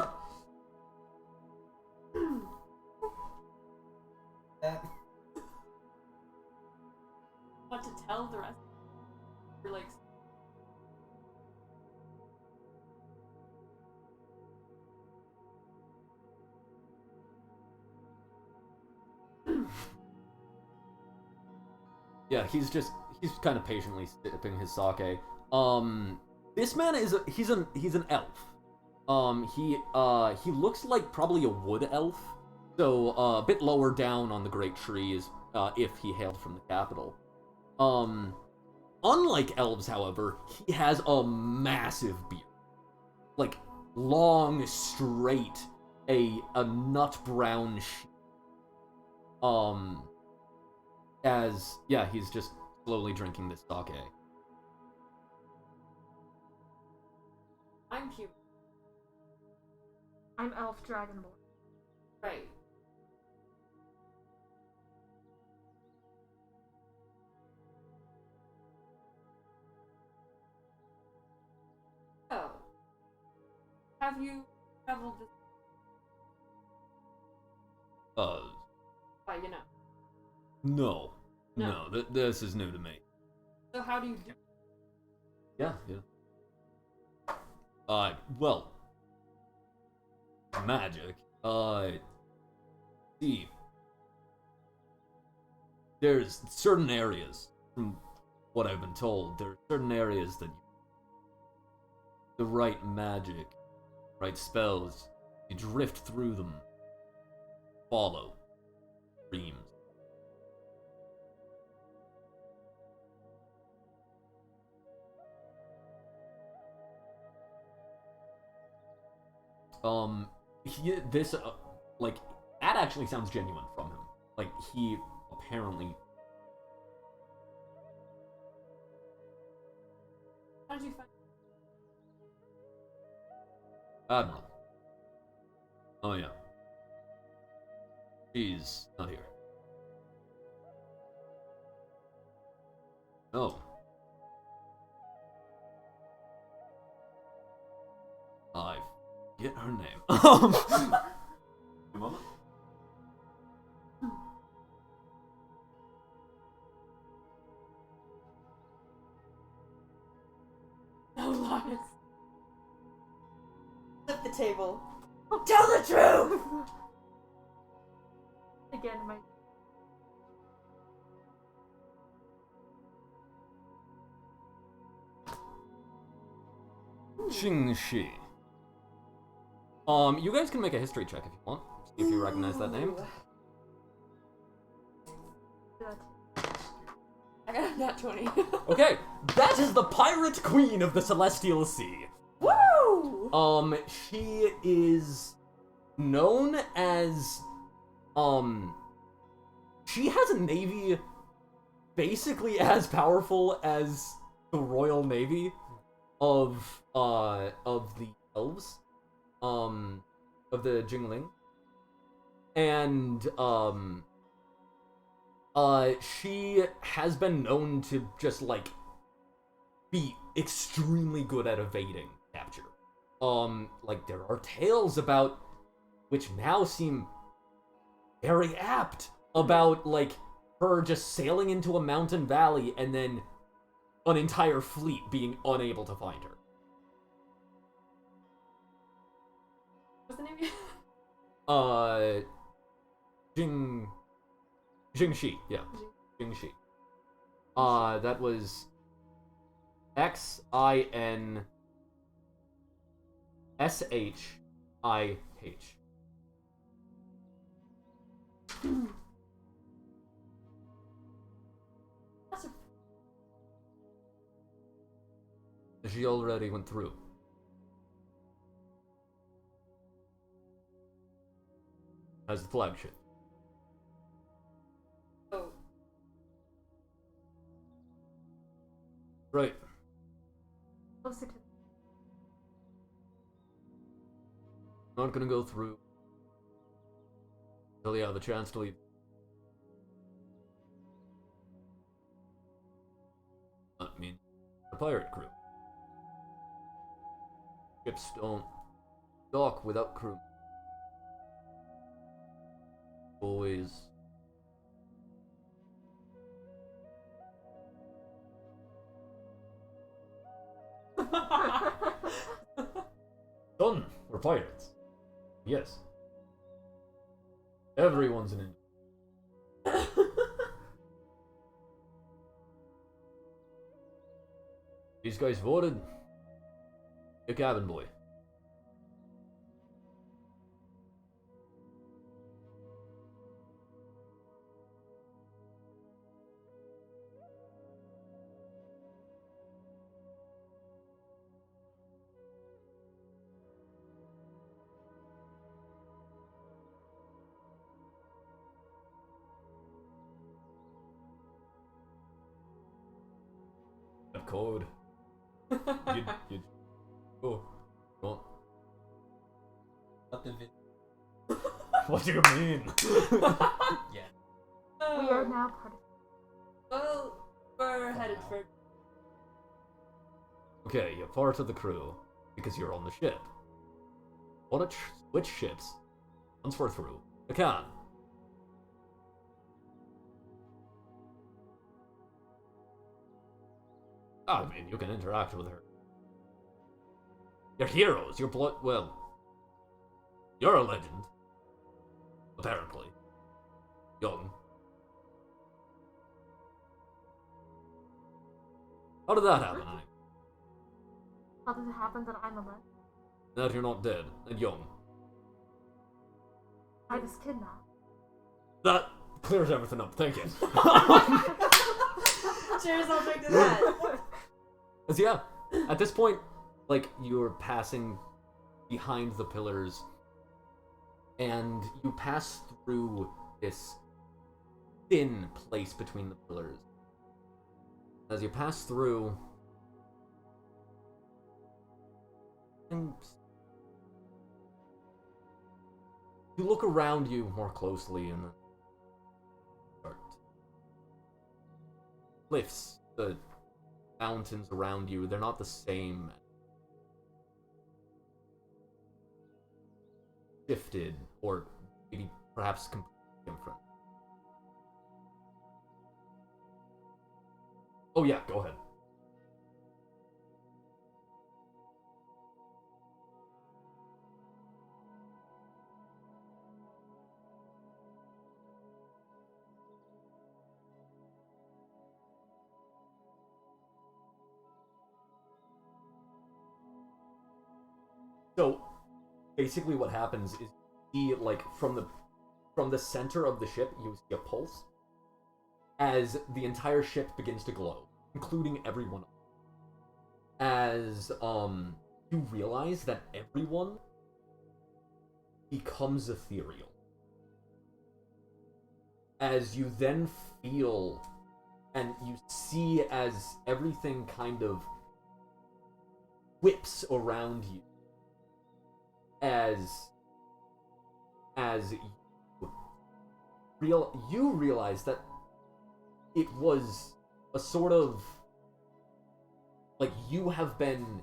Want to tell the rest? You're like. Yeah, he's kind of patiently sipping his sake. This man he's an elf. He looks like probably a wood elf, so a bit lower down on the great trees, if he hailed from the capital. Unlike elves, however, he has a massive beard. Like, long, straight, a nut brown sheet. He's just slowly drinking this sake. I'm human. I'm Elf Dragonborn. Right. Oh. Have you traveled this? Why, No. No, this is new to me. So how do you do? Yeah. Well, magic. See, there's certain areas, from what I've been told, there are certain areas that the right magic, right spells, you drift through them, follow dreams. That actually sounds genuine from him. Like, he apparently... How did you find? Admiral. Oh, yeah. She's not here. No. I forget her name. A moment. No lies. Flip the table. Tell the truth! Again, my Qingxi. You guys can make a history check if you want. See if you recognize that name. I got a nat 20. Okay, that is the Pirate Queen of the Celestial Sea. Woo! She is known as, she has a navy basically as powerful as the Royal Navy of the elves, of the Jingling. And, she has been known to just, like, be extremely good at evading capture. Like, there are tales about, which now seem very apt, about, like, her just sailing into a mountain valley and then an entire fleet being unable to find her. What's the name? Jingxi, yeah. Jingxi. That was Xinshih. She already went through. As the flagship. Oh. Right. closer to Not gonna go through until you have a chance to leave. I mean, the pirate crew. Ships don't dock without crew. Always. Done. We're pirates. Yes. Everyone's an Indian. These guys voted. Your cabin boy. Code. you'd oh, what? Not the vid. What do you mean? Yeah. we are now part of Well, we're headed for. Okay, you're part of the crew because you're on the ship. Want to switch ships once we're through? I can. I mean, you can interact with her. You're heroes. You're blood. Well, you're a legend. Apparently. Young. How did that happen? How does it happen that I'm a legend? That you're not dead and young. I was kidnapped. That clears everything up. Thank you. Cheers, I'll drink to that. Cause yeah, at this point, like, you're passing behind the pillars, and you pass through this thin place between the pillars. As you pass through, and you look around you more closely, and then start. Cliffs, the mountains around you, they're not the same. Shifted, or maybe perhaps completely different. Oh yeah, go ahead. So, basically what happens is you see, like, from the center of the ship, you see a pulse as the entire ship begins to glow, including everyone. As, you realize that everyone becomes ethereal. As you then feel, and you see as everything kind of whips around you, as you realize that it was a sort of, like, you have been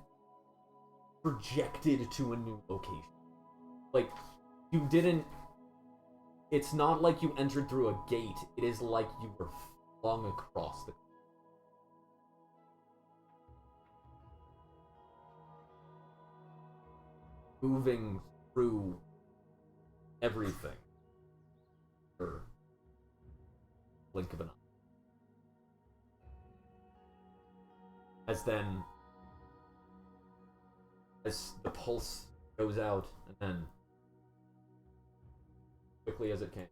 projected to a new location. Like, you didn't, it's not like you entered through a gate, it is like you were flung across the, moving through everything for blink of an eye. As then, as the pulse goes out, and then, quickly as it came.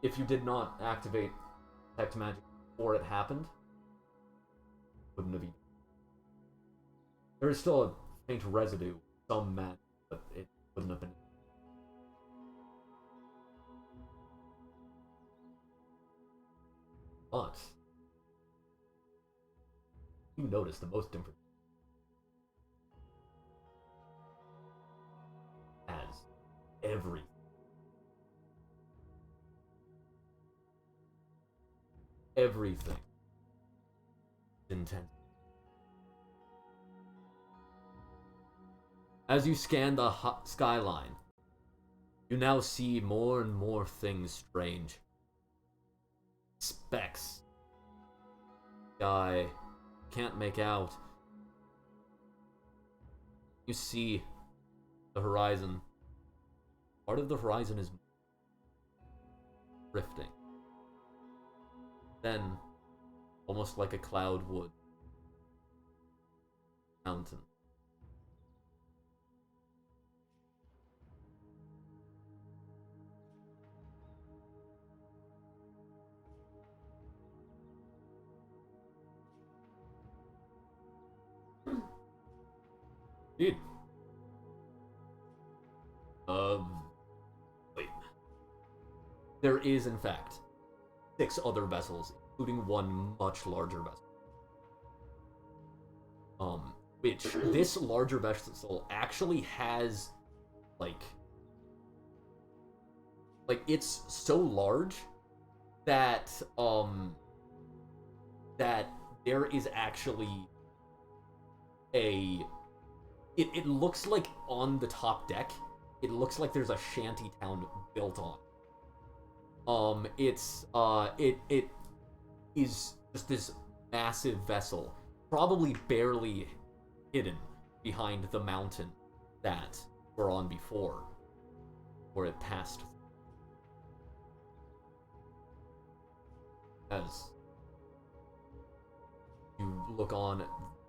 If you did not activate detect magic before it happened, wouldn't have even. There is still a faint residue, some magic, but it wouldn't have been. But you notice the most different as everything intense. As you scan the skyline, you now see more and more things strange. Specks. Sky can't make out. You see the horizon. Part of the horizon is drifting. Then, almost like a cloud would, mountain. Dude. Wait. There is, in fact, 6 other vessels, including one much larger vessel. Which, this larger vessel actually has, like, it's so large that, that there is actually it looks like on the top deck, it looks like there's a shanty town built on. It is just this massive vessel, probably barely hidden behind the mountain that we're on before, where it passed. As you look on,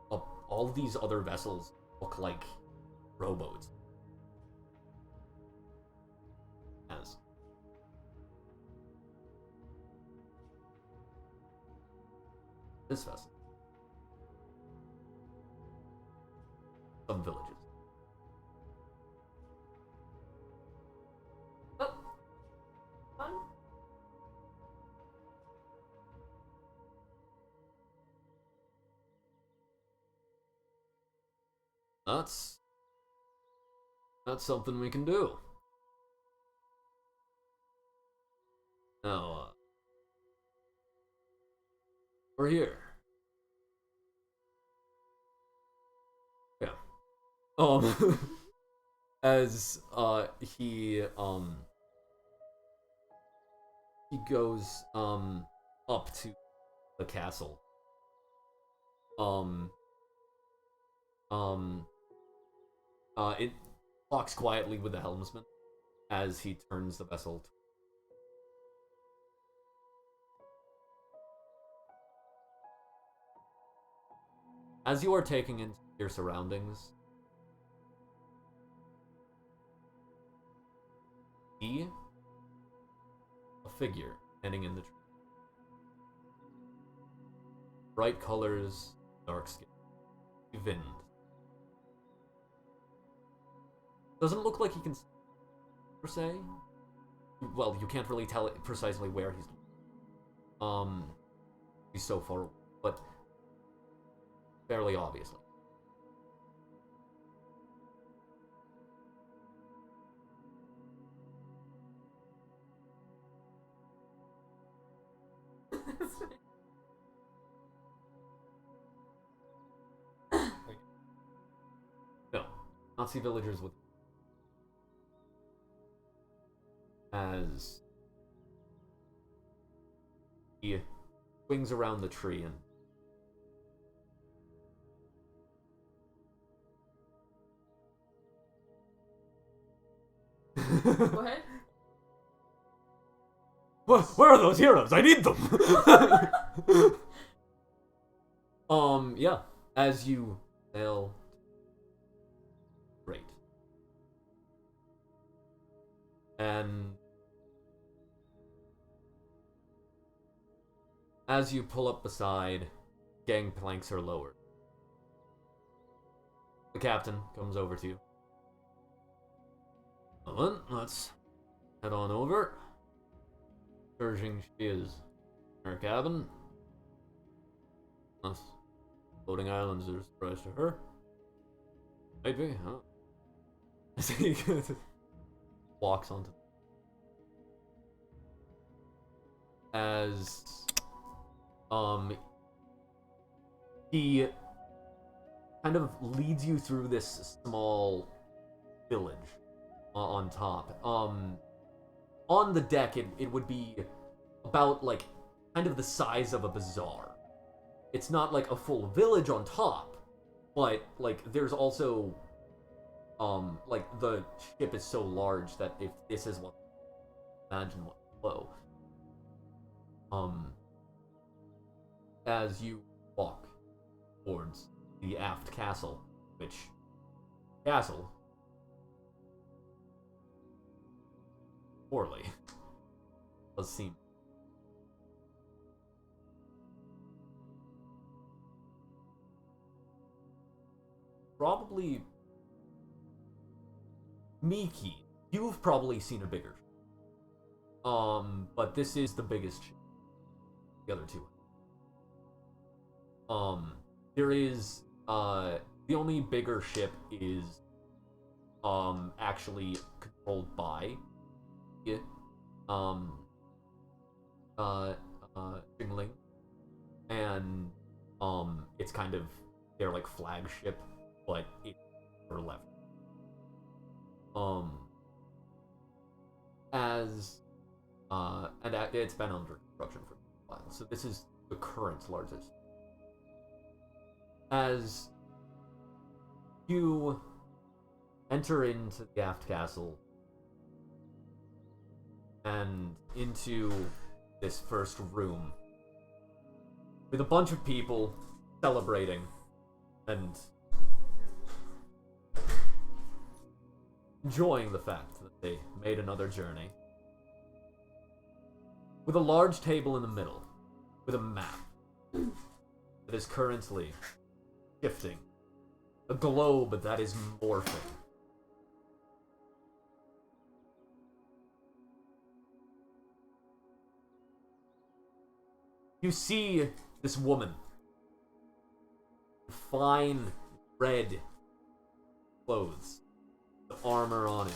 all of these other vessels look like rowboats. As this vessel, some villages. Oh, fun. That's something we can do. Now, we're here. Yeah. As he goes up to the castle. It talks quietly with the helmsman as he turns the vessel. As you are taking into your surroundings, see a figure standing in the tree. Bright colors, dark skin, wind. Doesn't look like he can, per se. Well, you can't really tell it precisely where he's. He's so far away, but fairly obviously. No, Nazi villagers with. As he swings around the tree and What? Where are those heroes? I need them. Yeah. As you sail, great, and as you pull up beside, gangplanks are lowered. The captain comes over to you. Well then, let's head on over. Urging she is in her cabin. Unless floating islands are a surprise to her. Might be, huh? As he walks onto. As he kind of leads you through this small village on top. On the deck, it would be about, like, kind of the size of a bazaar. It's not, like, a full village on top, but, like, there's also, like, the ship is so large that if this is what, imagine what's below. As you walk towards the aft castle, which, castle, poorly, does seem. Probably Miki, you've probably seen a bigger. But this is the biggest ship. The other two. There is the only bigger ship is actually controlled by Jingling, and it's kind of their like flagship, but it's her left. And it's been under construction for a while, so this is the current largest. as you enter into the aft castle and into this first room with a bunch of people celebrating and enjoying the fact that they made another journey. With a large table in the middle, with a map that is currently shifting. A globe that is morphing. You see this woman. Fine red clothes. The armor on it.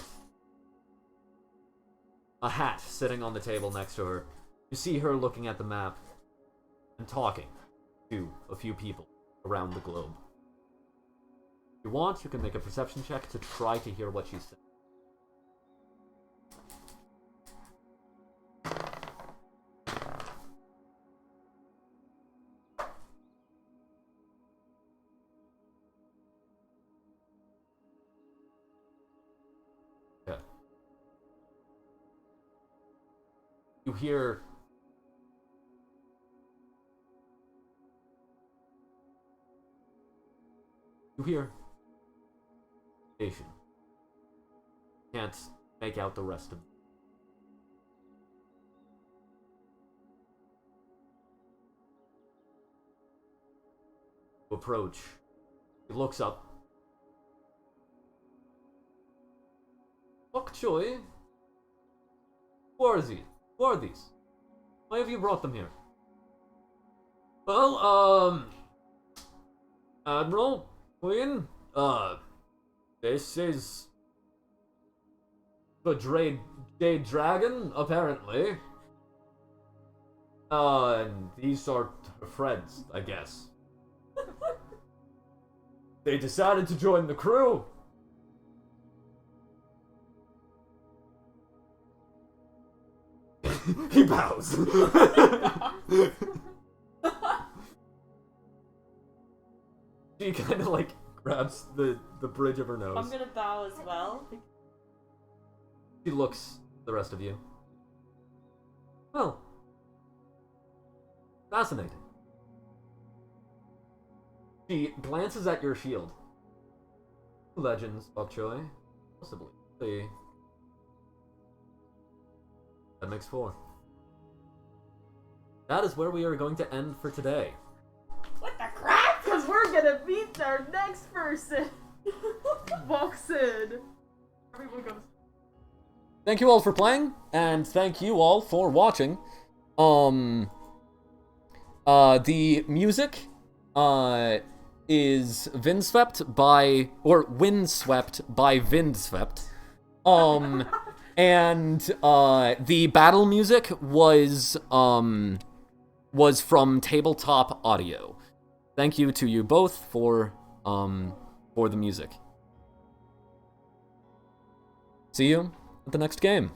A hat sitting on the table next to her. You see her looking at the map and talking to a few people around the globe. If you want, you can make a perception check to try to hear what she's saying. Okay. You hear station. Can't make out the rest of it. Approach. He looks up. Bok Choy? Who are these? Who are these? Why have you brought them here? Well, Admiral, Queen, this is the Jade Dragon, apparently. And these are her friends, I guess. They decided to join the crew. He bows. She kind of like grabs the bridge of her nose. I'm gonna bow as well. She looks at the rest of you. Well, fascinating. She glances at your shield. Legends, Bok Choy. Possibly. See. That makes 4. That is where we are going to end for today. What the crap? Because we're gonna meet our next person. Walks in. Everyone goes. Thank you all for playing, and thank you all for watching. The music, is Windswept by Windswept. And, the battle music was from Tabletop Audio. Thank you to you both for the music. See you at the next game.